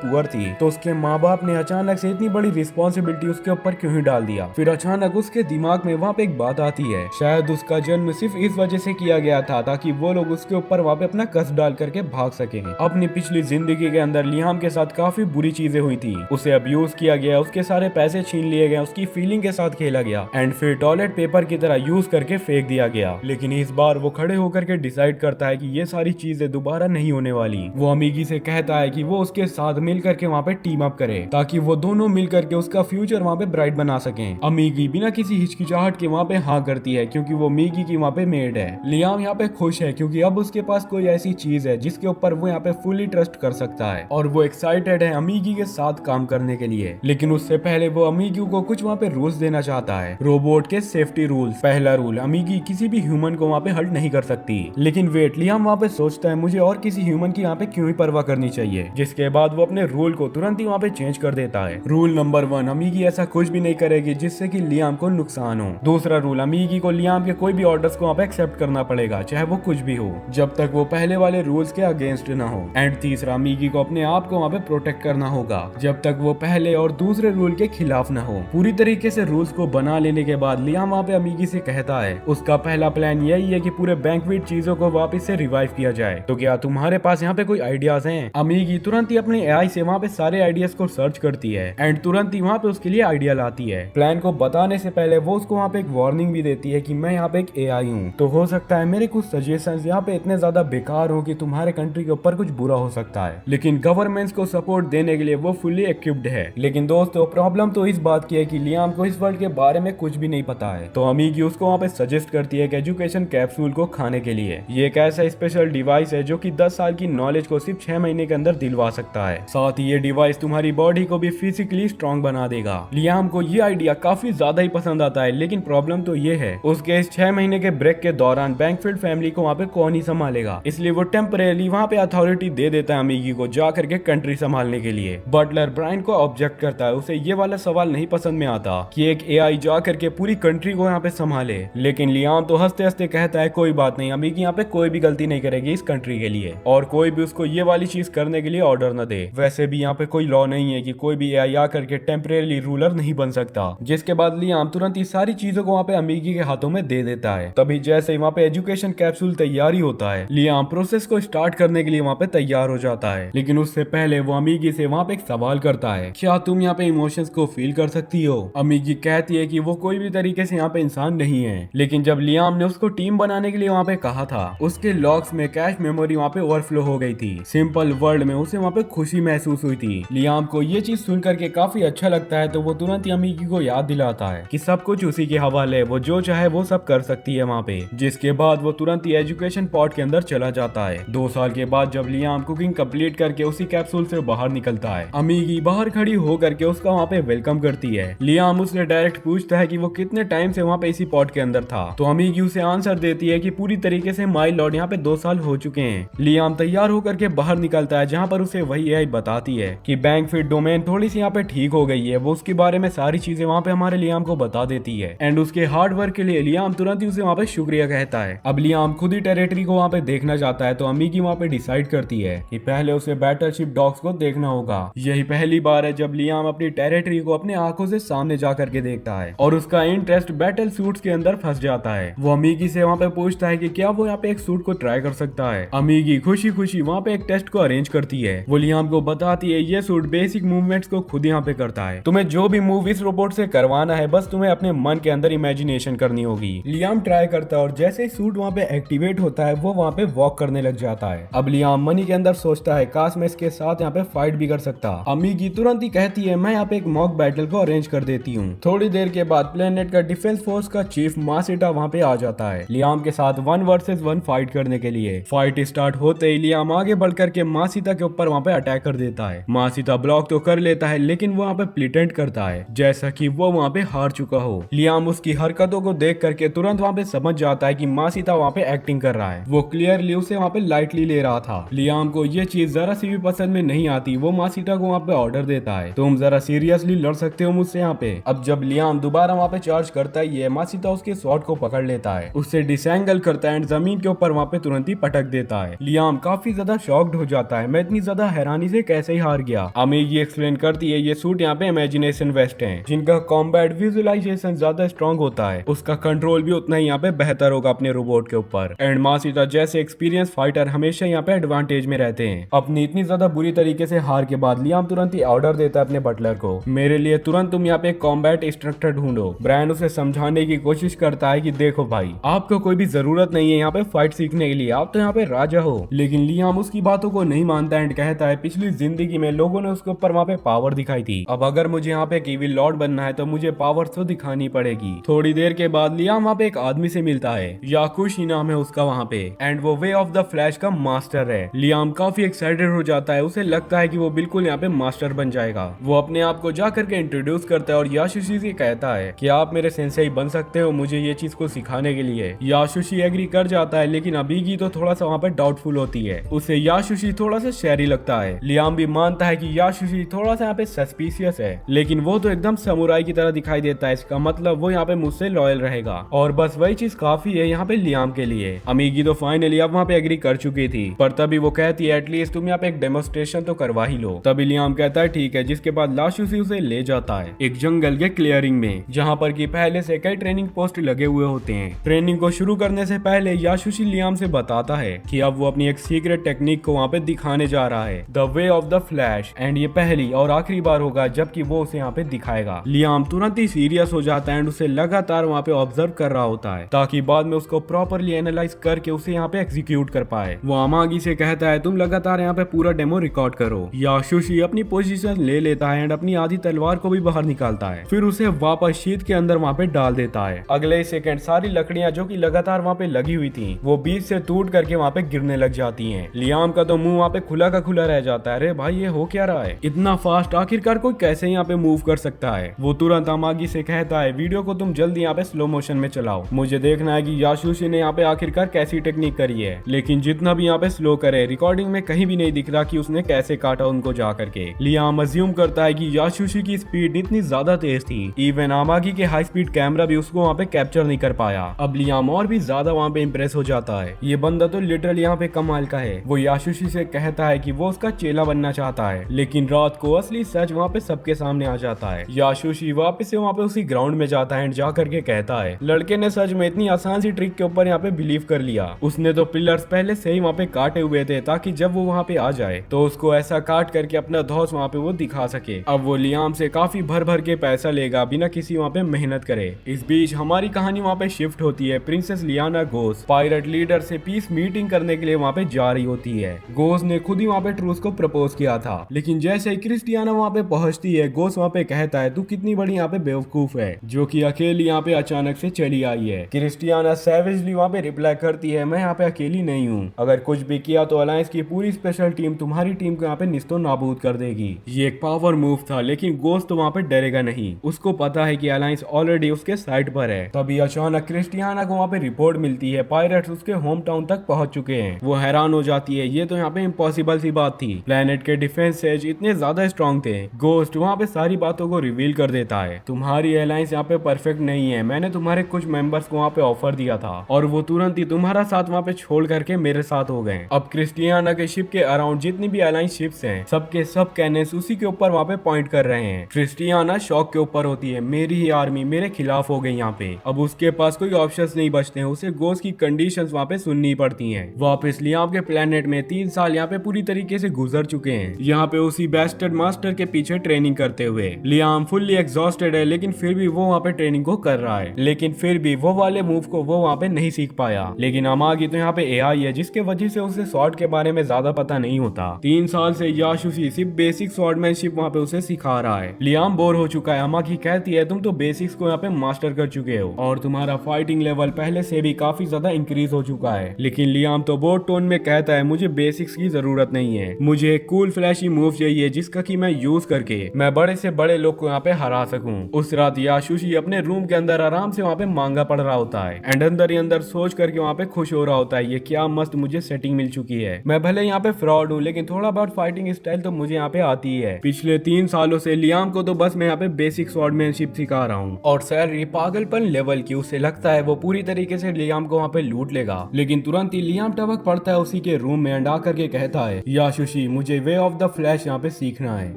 पुअर थी तो उसके माँ बाप ने अचानक से इतनी बड़ी रिस्पॉन्सिबिलिटी उसके ऊपर क्यों ही डाल दिया। फिर अचानक उसके दिमाग में वहाँ पे एक बात आती है, शायद उसका जन्म सिर्फ इस वजह से किया गया था ताकि वो लोग उसके ऊपर वहाँ पे अपना कस डाल करके भाग सके। अपनी पिछली जिंदगी के अंदर लियाम के साथ काफी बुरी चीजें हुई थी। उसे अब्यूज किया गया, उसके सारे पैसे छीन लिए गए, उसकी फीलिंग के साथ खेला गया एंड फिर टॉयलेट पेपर की तरह यूज करके फेंक दिया गया। लेकिन इस बार वो खड़े होकर के डिसाइड करता है कि ये सारी चीजें दोबारा नहीं होने वाली। वो अमीगी से कहता है कि वो उसके साथ मिल करके वहाँ पे टीम अप करे ताकि वो दोनों मिल करके उसका फ्यूचर वहाँ पे ब्राइट बना सके। अमीगी बिना किसी हिचकिचाहट के वहाँ पे हाँ करती है क्योंकि वो मीगी की वहाँ पे मेड है। लियाम यहाँ पे खुश है क्योंकि अब उसके पास कोई ऐसी चीज है जिसके ऊपर वो यहाँ पे फुली ट्रस्ट कर सकता है और वो एक्साइटेड है अमीगी के साथ काम करने के लिए। लेकिन उससे पहले वो अमीगी को कुछ वहाँ पे रूल्स देना चाहता है, रोबोट के सेफ्टी रूल्स। पहला रूल, अमीगी किसी भी ह्यूमन को वहाँ पे हर्ट नहीं कर सकती। लेकिन वेट, लियाम वहाँ पे सोचता है मुझे और किसी ह्यूमन की यहाँ पे क्यों ही परवाह करनी चाहिए, जिसके बाद वो अपने रूल को तुरंत ही वहाँ पे चेंज कर देता है। रूल नंबर 1, अमीगी ऐसा कुछ भी नहीं करेगी जिससे कि लियाम को नुकसान हो। दूसरा रूल, अमीगी को लियाम के कोई भी ऑर्डर्स को वहाँ पे एक्सेप्ट करना पड़ेगा, चाहे वो कुछ भी हो, जब तक वो पहले वाले रूल्स के अगेंस्ट ना हो। एंड तीसरा, अमीगी को अपने आप को वहाँ पे प्रोटेक्ट करना होगा जब तक वो पहले और दूसरे रूल के खिलाफ ना हो। पूरी तरीके से रूल्स को बना लेने के बाद लियाम वहाँ पे अमीगी से कहता है उसका पहला प्लान यही है कि पूरे बैंकवेट चीजों को वापस से रिवाइव किया जाए। तो क्या तुम्हारे पास यहाँ पे कोई आइडियाज हैं? अमीगी तुरंत ही अपने एआई से वहाँ पे सारे आइडियाज को सर्च करती है एंड तुरंत ही वहाँ पे उसके लिए आइडिया लाती है। प्लान को बताने से पहले वो उसको वहाँ पे एक वार्निंग भी देती है कि मैं यहाँ पे एक एआई हूँ, तो हो सकता है मेरे कुछ सजेशंस यहाँ पे इतने ज्यादा बेकार हो कि तुम्हारे कंट्री के ऊपर कुछ बुरा हो सकता है। लेकिन गवर्नमेंट्स को सपोर्ट देने के लिए वो फुली इक्विप्ड है। लेकिन दोस्तों, प्रॉब्लम तो इस बात की है कि लियाम को इस वर्ल्ड के बारे में कुछ भी नहीं पता है। तो अमीगी उसको वहाँ पे सजेस्ट करती है कि एजुकेशन कैप्सूल को खाने के लिए। ये एक ऐसा स्पेशल डिवाइस है जो कि 10 साल की नॉलेज को सिर्फ 6 महीने के अंदर दिलवा सकता है। साथ ही ये डिवाइस तुम्हारी बॉडी को भी फिजिकली स्ट्रॉन्ग बना देगा। लियाम को ये आइडिया काफी ज्यादा ही पसंद आता है, लेकिन प्रॉब्लम तो ये है उसके इस 6 महीने के ब्रेक के दौरान बैंकफील्ड फैमिली को वहाँ पे कौन ही संभालेगा। इसलिए वो टेम्परेली वहाँ पे अथॉरिटी दे देता है अमीगी को जा करके कंट्री संभालने के लिए। बटलर ब्रायन को ऑब्जेक्ट करता है, उसे ये वाला सवाल नहीं पसंद में आता कि एक एआई जा करके पूरी कंट्री को यहाँ पे संभाले। लेकिन लियाम तो हंसते हंसते कहता है कोई बात नहीं, अमीगी यहाँ पे कोई भी गलती नहीं करेगी इस कंट्री के लिए और कोई भी उसको ये वाली चीज करने के लिए ऑर्डर न दे। वैसे भी यहाँ पे कोई लॉ नहीं है कि कोई भी एआई आ करके टेम्परेरी रूलर नहीं बन सकता। जिसके बाद लियाम तुरंत ही सारी चीजों को वहाँ पे अमीगी के हाथों में दे देता है। तभी जैसे ही वहाँ पे एजुकेशन कैप्सूल तैयारी होता है, लियाम प्रोसेस को स्टार्ट करने के लिए वहाँ पे तैयार हो जाता है। लेकिन उससे पहले वो अमीगी से वहाँ पे एक सवाल करता है, क्या तुम यहाँ पे इमोशंस को फील कर सकती हो? अमीगी कहती है कि वो कोई भी तरीके से यहाँ पे इंसान नहीं है। लेकिन जब लियाम ने उसको टीम बनाने के लिए वहाँ पे कहा था, उसके लॉग्स में कैश मेमोरी वहाँ पे ओवरफ्लो हो गई थी। सिंपल वर्ल्ड में उसे वहाँ पे खुशी महसूस हुई थी। लियाम को ये चीज सुन करके काफी अच्छा लगता है, तो वो तुरंत ही अमीगी को याद दिलाता है कि सब कुछ उसी के हवाले, वो जो चाहे वो सब कर सकती है वहाँ पे। जिसके बाद वो तुरंत ही एजुकेशन पॉट के अंदर चला जाता है। 2 साल के बाद जब लियाम कुकिंग कंप्लीट करके उसी कैप्सूल से बाहर निकलता है, अमीगी बाहर खड़ी हो करके उसका वहाँ पे वेलकम करती है। लियाम उससे डायरेक्ट पूछता है कि वो कितने टाइम से वहाँ पे इसी पॉट के अंदर था, तो अमीगी उसे आंसर देती है कि पूरी तरीके से माय लॉर्ड यहाँ पे 2 साल हो चुके हैं। लियाम तैयार होकर के बाहर निकलता है, जहाँ पर उसे वही एआई बताती है कि बैंकफील्ड डोमेन थोड़ी सी यहाँ पे ठीक हो गई है। वो उसके बारे में सारी चीजें वहाँ पे हमारे लियाम को बता देती है एंड उसके हार्ड वर्क के लिए लियाम तुरंत ही उसे वहाँ पे शुक्रिया कहता है। अब लियाम खुद ही टेरिटरी को वहाँ पे देखना चाहता है, तो अमीगी वहाँ पे डिसाइड करती है कि पहले उसे बैटलशिप डॉग्स को देखना होगा। यही पहली बार है जब लियाम अपनी टेरिटरी को अपने आंखों से सामने जा करके देखता है और उसका इंटरेस्ट बैटल सूट्स के अंदर फंस जाता है। वो अमीगी से वहाँ पे पूछता है कि क्या वो यहाँ पे एक सूट को ट्राई कर सकता है। अमीगी खुशी खुशी वहाँ पे एक टेस्ट को अरेंज करती है। वो लियाम को बताती है ये सूट बेसिक मूवमेंट्स को खुद यहाँ पे करता है, तुम्हें जो भी मूव इस रोबोट से करवाना है बस तुम्हें अपने मन के अंदर इमेजिनेशन करनी होगी। लियाम ट्राई करता है और जैसे ही सूट वहाँ पे एक्टिवेट होता है वो वहाँ पे वॉक करने लग जाता है। अब लियाम मनी के अंदर सोचता है काश मैं इसके साथ यहाँ पे फाइट भी कर सकता। अमीगी तुरंत ही कहती है मैं यहाँ पे एक मॉक बैटल को अरेंज कर देती हूँ। थोड़ी देर के बाद प्लेनेट का डिफेंस फोर्स का चीफ मासिटा वहाँ पे आ जाता है लियाम के साथ 1 वर्सेस 1 फाइट करने के लिए। फाइट स्टार्ट होते ही लियाम आगे बढ़ करके मासिटा के ऊपर वहाँ पे अटैक कर देता देता है। मासीता ब्लॉक तो कर लेता है लेकिन वो वहाँ पे प्रिटेंड करता है जैसा कि वो वहाँ पे हार चुका हो। लियाम उसकी हरकतों को देख करके तुरंत वहाँ पे समझ जाता है कि मासीता वहाँ पे एक्टिंग कर रहा है। वो क्लियरली उसे वहाँ पे लाइटली ले रहा था। लियाम को ये चीज जरा सी भी पसंद में नहीं आती। वो मासीता को वहाँ पे ऑर्डर देता है, तुम जरा सीरियसली लड़ सकते हो मुझसे यहाँ पे। अब जब लियाम दोबारा वहाँ पे चार्ज करता ही है, मासीता उसके शॉट को पकड़ लेता है, उससे डिसएंगल करता है एंड जमीन के ऊपर वहाँ पे तुरंत ही पटक देता है। लियाम काफी ज्यादा शॉक्ड हो जाता है, मैं इतनी ज्यादा हैरानी से कैसे ही हार गया। अमीगी एक्सप्लेन करती है ये सूट यहाँ पे इमेजिनेशन वेस्ट है जिनका कॉम्बैट विजुअलाइजेशन ज्यादा स्ट्रॉन्ग होता है, उसका कंट्रोल भी उतना ही यहाँ पे बेहतर होगा अपने रोबोट के ऊपर। एंड मासीता जैसे एक्सपीरियंस फाइटर हमेशा यहाँ पे एडवांटेज में रहते हैं। अपनी इतनी ज्यादा बुरी तरीके से हार के बाद लियाम तुरंत ही ऑर्डर देता है अपने बटलर को, मेरे लिए तुरंत तुम यहाँ पे कॉम्बैट इंस्ट्रक्टर ढूंढो। ब्रायन उसे समझाने की कोशिश करता है कि देखो भाई, आपको कोई भी जरूरत नहीं है यहाँ पे फाइट सीखने के लिए, आप तो यहाँ पे राजा हो। लेकिन लियाम उसकी बातों को नहीं मानता एंड कहता है पिछली जिंदगी में लोगों ने उसके ऊपर वहाँ पे पावर दिखाई थी, अब अगर मुझे यहाँ पे ईविल लॉर्ड बनना है तो मुझे पावर तो दिखानी पड़ेगी। थोड़ी देर के बाद लियाम वहाँ पे एक आदमी से मिलता है, याकुशी नाम है उसका वहाँ पे, एंड वो वे ऑफ द फ्लैश का मास्टर है। लियाम काफी एक्साइटेड हो जाता है, उसे लगता है कि वो बिल्कुल यहाँ पे मास्टर बन जाएगा। वो अपने आप को जा करके इंट्रोड्यूस करता है और याशुशी से कहता है कि आप मेरे सेंसेई बन सकते हो मुझे ये चीज को सिखाने के लिए। याशुशी एग्री कर जाता है लेकिन अबीगी तो थोड़ा सा वहाँ पे डाउटफुल होती है, उसे याशुशी थोड़ा सा शहरी लगता है। लियाम भी मानता है कि याशुशी थोड़ा सा यहाँ पे सस्पिशियस है, लेकिन वो तो एकदम समुराई की तरह दिखाई देता है, इसका मतलब वो यहाँ पे मुझसे लॉयल रहेगा। और बस वही चीज काफी है यहाँ पे लियाम के लिए। अमीगी तो फाइनली अब वहाँ पे एग्री कर चुकी थी, पर तभी वो कहती है एटलीस्ट तुम यहाँ पे एक डेमोन्स्ट्रेशन तो करवा ही लो। तभी लियाम कहता है ठीक है, जिसके बाद याशुशी उसे ले जाता है एक जंगल के क्लियरिंग में, जहाँ पर की पहले से कई ट्रेनिंग पोस्ट लगे हुए होते हैं। ट्रेनिंग को शुरू करने से पहले याशुशी लियाम से बताता है कि अब वो अपनी एक सीक्रेट टेक्निक को वहाँ पे दिखाने जा रहा है, the way of the flash, and ये पहली और आखिरी बार होगा जबकि वो उसे यहाँ पे दिखाएगा। लियाम तुरंत ही सीरियस हो जाता है एंड उसे लगातार वहाँ पे ऑब्जर्व कर रहा होता है ताकि बाद में उसको प्रॉपरली एनालाइज करके उसे यहाँ पे एग्जीक्यूट कर पाए। वो अमागी से कहता है तुम लगातार यहाँ पे पूरा डेमो रिकॉर्ड करो। याशुशी अपनी पोजीशन ले लेता है एंड अपनी आधी तलवार को भी बाहर निकालता है, फिर उसे वापस शीट के अंदर वहाँ पे डाल देता है। अगले सेकंड सारी लकड़ियां जो कि लगातार वहाँ पे लगी हुई थी वो बीच से टूट करके वहाँ पे गिरने लग जाती हैं। लियाम का तो मुंह वहाँ पे खुला का खुला रह जाता है, अरे भाई ये हो क्या रहा है, इतना फास्ट आखिरकार कोई कैसे यहाँ पे मूव कर सकता है। वो तुरंत अमागी से कहता है वीडियो को तुम जल्दी यहाँ पे स्लो मोशन में चलाओ, मुझे देखना है कि याशुशी ने यहाँ पे आखिरकार कैसी टेक्निक करी है। लेकिन जितना भी यहाँ पे स्लो करे रिकॉर्डिंग में कहीं भी नहीं दिख रहा कि उसने कैसे काटा उनको जा करके। लियाम अज्यूम करता है कि याशुशी की स्पीड इतनी ज्यादा तेज थी, इवन अमागी के हाई स्पीड कैमरा भी उसको वहाँ पे कैप्चर नहीं कर पाया। अब लियाम और भी ज्यादा वहाँ पे इम्प्रेस हो जाता है, ये बंदा तो लिटरली यहाँ पे कमाल का है। वो याशुशी से कहता है कि वो उसका चेला बनना चाहता है, लेकिन रात को असली सच वहाँ पे सबके सामने आ जाता है। याशुशी वापस से वहाँ पे उसी ग्राउंड में जाता है एंड जा करके कहता है लड़के ने सच में इतनी आसान सी ट्रिक के ऊपर यहाँ पे बिलीव कर लिया, उसने तो पिलर्स पहले से ही वहाँ पे काटे हुए थे ताकि जब वो वहाँ पे आ जाए तो उसको ऐसा काट करके अपना धौस वहाँ पे वो दिखा सके। अब वो लियाम से काफी भर भर के पैसा लेगा बिना किसी वहाँ पे मेहनत करे। इस बीच हमारी कहानी वहाँ पे शिफ्ट होती है। प्रिंसेस लियाना गोस पायरेट लीडर से पीस मीटिंग करने के लिए वहाँ पे जा रही होती है। गोस ने खुद ही वहाँ पे ट्रूस को प्रपोज किया था, लेकिन जैसे ही क्रिस्टियाना वहाँ पे पहुंचती है गोस वहाँ पे कहता है तू कितनी बड़ी यहाँ पे बेवकूफ है जो कि अकेली यहाँ पे अचानक से चली आई है। क्रिस्टियाना सैवेजली वहाँ पे रिप्लाई करती है मैं यहाँ पे अकेली नहीं हूँ, अगर कुछ भी किया तो अलायंस की पूरी स्पेशल टीम तुम्हारी टीम को यहाँ पे निस्तो नाबूद कर देगी। ये एक पावर मूव था, लेकिन गोस तो वहाँ पे डरेगा नहीं, उसको पता है कि अलायंस ऑलरेडी उसके साइड पर है। तभी अचानक क्रिस्टियाना को वहाँ पे रिपोर्ट मिलती है पायरेट्स उसके होम टाउन तक पहुंच चुके हैं। वो हैरान हो जाती है, ये तो यहाँ पे इम्पॉसिबल सी बात थी, प्लेनेट के डिफेंस एज इतने ज्यादा स्ट्रॉन्ग थे। गोस्ट वहाँ पे सारी बातों को रिवील कर देता है, तुम्हारी अलायंस यहाँ पे परफेक्ट नहीं है, मैंने तुम्हारे कुछ मेंबर्स को वहाँ पे ऑफर दिया था और वो तुरंत ही तुम्हारा साथ वहाँ पे छोड़ करके मेरे साथ हो गए। अब क्रिस्टियाना के शिप के अराउंड जितनी भी अलायंस शिप्स हैं सबके सब कैनन्स उसी के ऊपर वहाँ पे पॉइंट कर रहे हैं। क्रिस्टियाना शॉक के ऊपर होती है, मेरी ही आर्मी मेरे खिलाफ हो गई यहाँ पे। अब उसके पास कोई ऑप्शंस नहीं बचते हैं, उसे गोस्ट की कंडीशंस वहाँ पे सुननी पड़ती हैं। वापस लियाम के प्लेनेट में 3 साल यहाँ पे पूरी तरीके से गुजर चुके हैं, यहाँ पे उसी बेस्टर्ड मास्टर के पीछे ट्रेनिंग करते हुए। लियाम फुल्ली एग्जॉस्टेड है, लेकिन फिर भी वो वहाँ पे ट्रेनिंग को कर रहा है, लेकिन फिर भी वो वाले मूव को वो वहाँ पे नहीं सीख पाया। लेकिन अमागी तो यहाँ पे एआई है जिसके वजह से उसे स्वॉर्ड के बारे में ज्यादा पता नहीं होता। 3 साल से याशुशी सिर्फ बेसिक स्वॉर्डमैनशिप वहाँ पे उसे सिखा रहा है। लियाम बोर हो चुका है, अमागी कहती है तुम तो बेसिक्स को यहाँ पे मास्टर कर चुके हो और तुम्हारा फाइटिंग लेवल पहले से भी काफी ज्यादा इंक्रीज हो चुका है। लेकिन लियाम तो बोर्ड टोन में कहता है मुझे बेसिक्स की जरूरत नहीं है, मुझे एक कूल कूल फ्लैशी मूव चाहिए जिसका कि मैं यूज करके मैं बड़े से बड़े लोग को यहाँ पे हरा सकूं। उस रात याशुशी अपने रूम के अंदर आराम से वहाँ पे मांगा पढ़ रहा होता है एंड अंदर ही अंदर सोच करके वहाँ पे खुश हो रहा होता है, ये क्या मस्त मुझे सेटिंग मिल चुकी है। मैं भले यहाँ पे फ्रॉड हूँ लेकिन थोड़ा बहुत फाइटिंग स्टाइल तो मुझे यहाँ पे आती है। पिछले 3 सालों से लियाम को तो बस मैं यहाँ पे बेसिक स्वॉर्डमैनशिप सिखा रहा हूँ और सैलरी पागलपन लेवल की। उसे लगता है वो पूरी तरीके से लियाम को वहाँ पे लूट लेगा, लेकिन तुरंत ही लियाम टपक पड़ता है उसी के रूम में एंड आकर के कहता है याशुशी मुझे वे ऑफ द फ्लैश यहाँ पे सीखना है।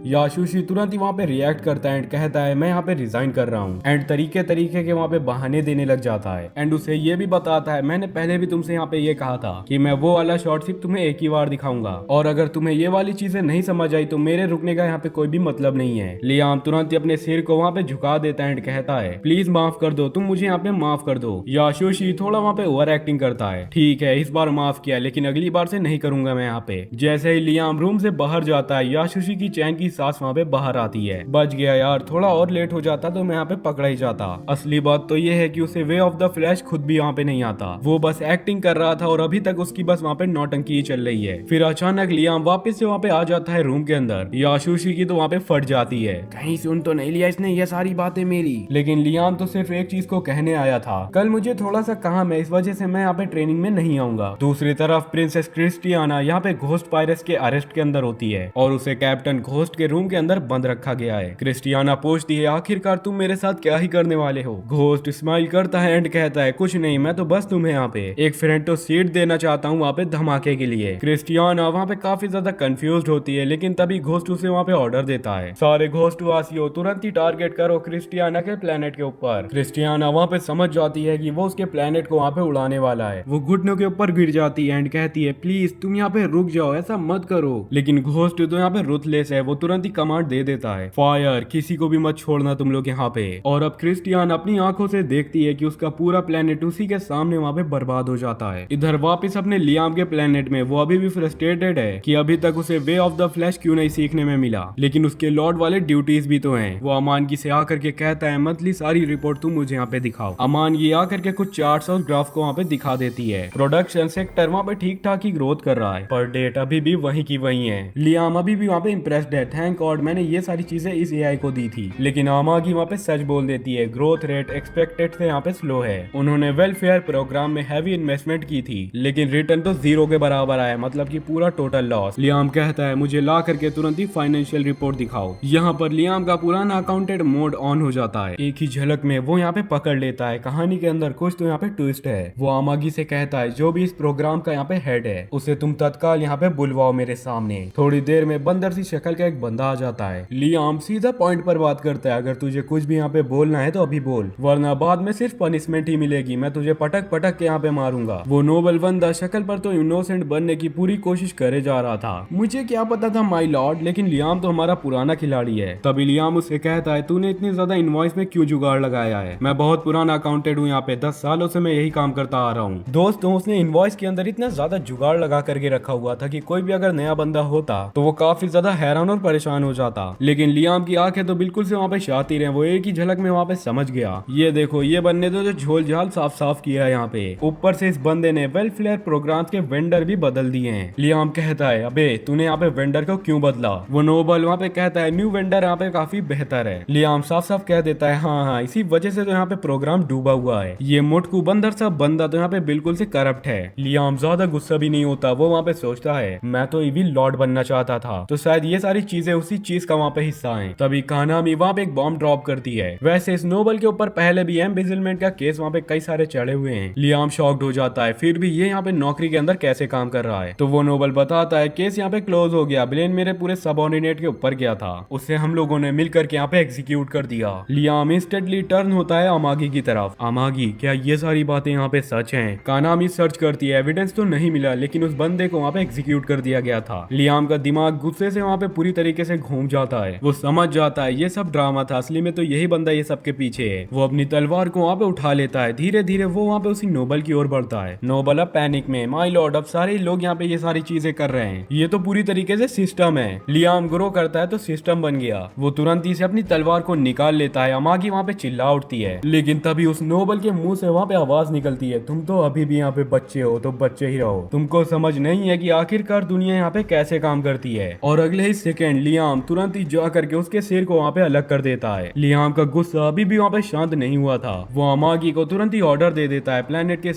याशुशी तुरंत ही वहाँ पे रिएक्ट करता है एंड कहता है मैं यहाँ पे रिजाइन कर रहा हूँ एंड तरीके तरीके के वहाँ पे बहाने देने लग जाता है एंड उसे ये भी बताता है मैंने पहले भी तुमसे यहाँ पे ये कहा था कि मैं वो वाला शॉट सिर्फ तुम्हें एक ही बार दिखाऊंगा और अगर तुम्हें ये वाली चीजें नहीं समझ आई तो मेरे रुकने का यहाँ पे कोई भी मतलब नहीं है। लियाम तुरंत ही अपने सिर को वहाँ पे झुका देता है एंड कहता है प्लीज माफ कर दो, तुम मुझे यहाँ पे माफ कर दो। याशुशी थोड़ा वहाँ पे ओवर एक्टिंग करता है, ठीक है इस बार माफ किया लेकिन अगली बार से नहीं करूंगा मैं यहाँ पे। जैसे ही लियाम रूम से बाहर जाता है याशुशी की चैन की सांस वहाँ पे बाहर आती है। बच गया यार, थोड़ा और लेट हो जाता तो मैं यहाँ पे पकड़ा ही जाता। असली बात तो ये है कि उसे वे ऑफ द फ्लैश खुद भी यहाँ पे नहीं आता, वो बस एक्टिंग कर रहा था और अभी तक उसकी बस वहाँ पे नौटंकी ही चल रही है। फिर अचानक लियाम वापस से वहाँ पे आ जाता है रूम के अंदर। याशुशी की तो वहाँ पे फट जाती है, कहीं सुन तो नहीं लिया इसने ये सारी बातें मेरी। लेकिन लियाम तो सिर्फ एक चीज को कहने आया था, कल मुझे थोड़ा सा काम है इस वजह से मैं यहाँ पे ट्रेनिंग में नहीं आऊंगा। दूसरी तरफ प्रिंसेस क्रिस्टियाना यहाँ पे घोस्ट पायरस के अरेस्ट के अंदर होती है और उसे कैप्टन घोस्ट के रूम के अंदर बंद रखा गया है। क्रिस्टियाना पूछती है आखिरकार तुम मेरे साथ क्या ही करने वाले हो। घोस्ट स्माइल करता है एंड कहता है कुछ नहीं, मैं तो बस तुम्हें यहाँ पे एक फ्रंट तो सीट देना चाहता हूँ वहाँ पे धमाके के लिए। क्रिस्टियाना वहाँ पे काफी ज्यादा कंफ्यूज होती है लेकिन तभी घोस्ट उसे वहाँ पे ऑर्डर देता है सारे घोस्ट वासियों तुरंत ही टारगेट करो क्रिस्टियाना के प्लेनेट के ऊपर। क्रिस्टियाना वहाँ पे समझ जाती है कि वो उसके प्लेनेट को वहाँ पे उड़ाने वाला है। वो घुटनों के ऊपर गिर जाती है एंड कहती है प्लीज तुम यहाँ पे रुक जाओ, ऐसा मत करो। लेकिन घोस्ट तो यहाँ पे रुथलेस है, वो तुरंत ही कमांड दे देता है फायर, किसी को भी मत छोड़ना तुम लोग यहाँ पे। और अब क्रिस्टियाना अपनी आंखों से देखती है कि उसका पूरा प्लेनेट उसी के सामने वहाँ पे बर्बाद हो जाता है। इधर वापस अपने लियाम के प्लेनेट में वो अभी भी फ्रस्ट्रेटेड है कि अभी तक उसे वे ऑफ द फ्लैश क्यों नहीं सीखने में मिला, लेकिन उसके लॉर्ड वाले ड्यूटीज भी तो हैं। वो अमानगी से आकर के कहता है मंथली सारी रिपोर्ट तुम मुझे यहाँ पे दिखाओ। अमानगी आकर के कुछ चार्ट्स और ग्राफ को वहाँ पे दिखा देती है। प्रोडक्शन सेक्टर वहाँ पे ठीक ठाक ही ग्रोथ कर रहा है पर डेट अभी भी वहीं की वहीं है। लियाम अभी भी वहाँ पे इम्प्रेस्ड है, थैंक गॉड मैंने ये सारी चीजें इस एआई को दी थी। लेकिन अमागी वहाँ पे सच बोल देती है, ग्रोथ रेट एक्सपेक्टेड से यहाँ पे स्लो है। उन्होंने वेलफेयर प्रोग्राम में हैवी इन्वेस्टमेंट की थी लेकिन रिटर्न तो 0 के बराबर आया, मतलब कि पूरा टोटल लॉस। लियाम कहता है मुझे ला करके तुरंत ही फाइनेंशियल रिपोर्ट दिखाओ। यहाँ पर लियाम का पुराना अकाउंटेंट मोड ऑन हो जाता है। एक ही झलक में वो यहाँ पे पकड़ लेता है कहानी के अंदर कुछ तो यहाँ पे ट्विस्ट है। वो आमागी से कहता है जो भी इस प्रोग्राम का यहाँ पे हेड है उसे तुम तत्काल यहाँ पे बुलवाओ मेरे सामने। थोड़ी देर में बंदर सी शक्ल का एक बंदा आ जाता है। लियाम सीधा पॉइंट पर बात करता है, अगर तुझे कुछ भी यहाँ पे बोलना है तो अभी बोल, वरना बाद में सिर्फ पनिशमेंट ही मिलेगी, मैं तुझे पटक पटक के यहाँ पे मारूंगा। वो नोबल बंदा शक्ल पर तो इनोसेंट बनने की पूरी कोशिश करे जा रहा था, मुझे क्या पता था माय लॉर्ड, लेकिन लियाम तो हमारा पुराना खिलाड़ी है। तभी लियाम उससे कहता है तूने इतनी ज्यादा इनवॉइस में क्यों जुगाड़ लगाया है, मैं बहुत पुराना अकाउंटेंट हूँ यहाँ पे, 10 सालों से मैं यही काम करता आ रहा हूँ। दोस्तों उसने इनवॉइस के अंदर इतना ज्यादा जुगाड़ लगा करके रखा हुआ था कि कोई भी अगर नया बंदा होता तो वो काफी ज्यादा हैरान और परेशान हो जाता। लेकिन लियाम की आंखें तो बिल्कुल से वहाँ पे शातिर हैं, वो एक ही झलक में वहाँ पे समझ गया। ये देखो ये बंदे तो जो झोल झाल साफ साफ किया है यहाँ पे, ऊपर से इस बंदे ने वेलफेयर प्रोग्राम के वेंडर भी बदल दिए हैं। लियाम कहता है अबे तूने यहाँ पे वेंडर को क्यों बदला। वो नोबल वहाँ पे कहता है न्यू वेंडर यहाँ पे काफी बेहतर है। लियाम साफ साफ कह देता है हाँ इसी वजह से तो यहाँ पे प्रोग्राम डूबा हुआ है, ये मोटकू बंदर सा बंदा तो यहाँ पे बिल्कुल से करप्ट है। लियाम ज्यादा गुस्सा भी नहीं होता, वो वहाँ पे सोचता है मैं तो इविल लॉर्ड बनना चाहता था, तो शायद ये सारी चीजें उसी चीज का वहाँ पे हिस्सा है। तभी कानामी वहाँ पे एक बॉम्ब ड्रॉप करती है। वैसे इस नोबल के ऊपर पहले भी एम्बिजलमेंट का केस वहाँ पे कई सारे चढ़े हुए हैं। लियाम शॉक्ड हो जाता है, फिर भी ये यहाँ पे नौकरी के अंदर कैसे काम कर रहा है। तो वो नोबल बताता है केस यहाँ पे क्लोज हो गया, ब्लेन मेरे पूरे सबऑर्डिनेट के ऊपर गया था, उससे हम लोगों ने मिलकर के यहाँ पे एग्जीक्यूट कर दिया। लियाम इंस्टेंटली टर्न होता है अमागी की तरफ। अमागी क्या ये सारी बातें यहाँ पे सच हैं? कानामी सर्च करती है, एविडेंस तो नहीं मिला लेकिन उस बंदे को वहाँ पे एग्जीक्यूट कर दिया गया था। लियाम का दिमाग गुस्से से वहाँ पे पूरी तरीके से घूम जाता है, वो समझ जाता है ये सब ड्रामा था, असली में तो यही बंदा ये सब के पीछे है। वो अपनी तलवार को वहाँ पे उठा लेता है, धीरे धीरे वो वहाँ पे उसी नोबल की ओर बढ़ता है। नोबल अब पैनिक में, माय लॉर्ड अब सारे लोग यहाँ पे ये सारी चीजें कर रहे हैं, ये तो पूरी तरीके से सिस्टम है। लियाम ग्रो करता है तो सिस्टम बन गया। वो तुरंत ही से अपनी तलवार को निकाल लेता है। अमागी वहाँ पे चिल्ला उठती है, लेकिन तभी उस नोबल के मुंह से वहाँ पे आवाज निकलती है, तुम तो अभी भी यहाँ पे बच्चे हो तो बच्चे ही रहो, तुमको समझ नहीं है कि आखिरकार दुनिया यहाँ पे कैसे काम करती है और अगले ही सेकंड लियाम तुरंत ही जा करके उसके सिर को वहाँ पे अलग कर देता है। लियाम का गुस्सा अभी भी वहाँ पे शांत नहीं हुआ था। वो अमागी को तुरंत ही ऑर्डर दे देता है, प्लेनेट के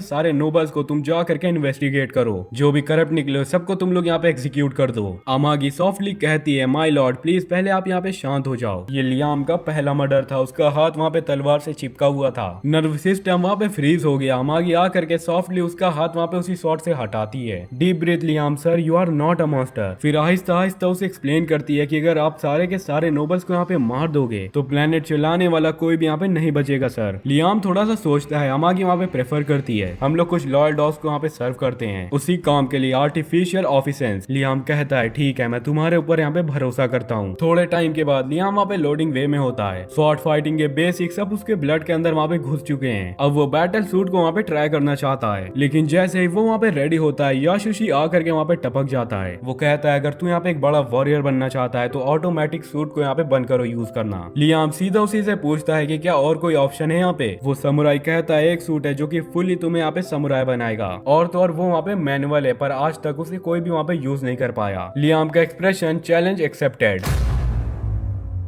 सारे नोबल्स को तुम जा करके इन्वेस्टिगेट करो, जो भी करप्ट निकले सबको तुम लोग यहाँ पे एग्जीक्यूट कर दो। अमागी सॉफ्टली कहती है, माय लॉर्ड प्लीज पहले आप यहाँ पे शांत हो जाओ। ये लियाम का पहला मर्डर था, उसका हाथ वहाँ पे तलवार से चिपका हुआ था, नर्व सिस्टम वहाँ पे फ्रीज हो गया। अमागी आ करके सॉफ्टली उसका हाथ वहाँ पे उसी शॉट से हटाती है। Deep breath Liam sir, you are not a monster. फिर आहिस्ता आहिस्ता उसे एक्सप्लेन करती है कि अगर आप सारे के सारे नोबल्स को यहाँ पे मार दोगे तो प्लेनेट चलाने वाला कोई भी यहाँ पे नहीं बचेगा सर। लियाम थोड़ा सा सोचता है, अमागी वहाँ पे प्रेफर करती है हम लोग कुछ लॉयल डॉग्स को यहाँ पे सर्व करते हैं उसी काम के लिए, आर्टिफिशियल ऑफिसेंस। लियाम कहता है ठीक है, मैं तुम्हारे ऊपर यहाँ पे भरोसा करता हूँ। थोड़े टाइम के बाद लियाम वहाँ पे लोडिंग वे में होता है। स्वॉर्ड फाइटिंग के बेसिक सब उसके ब्लड के अंदर वहाँ पे घुस चुके हैं। अब वो बैटल सूट को वहाँ पे ट्राई करना चाहता है, लेकिन जैसे ही वो वहाँ पे रेडी होता है याशुशी आकर के वहाँ पे टपक जाता है। वो कहता है अगर तू यहाँ पे एक बड़ा वॉरियर बनना चाहता है तो ऑटोमेटिक सूट को यहाँ पे बंद करो यूज करना। लियाम सीधा उसी से पूछता है कि क्या और कोई ऑप्शन है यहाँ पे। वो समुराई कहता है एक सूट है जो कि फुली तुम्हें यहाँ पे समुराई बनाएगा, और तो और वो वहाँ पे मैनुअल है पर आज तक उसे कोई भी वहाँ पे यूज नहीं कर पाया। लियाम का एक्सप्रेशन चैलेंज एक्सेप्टेड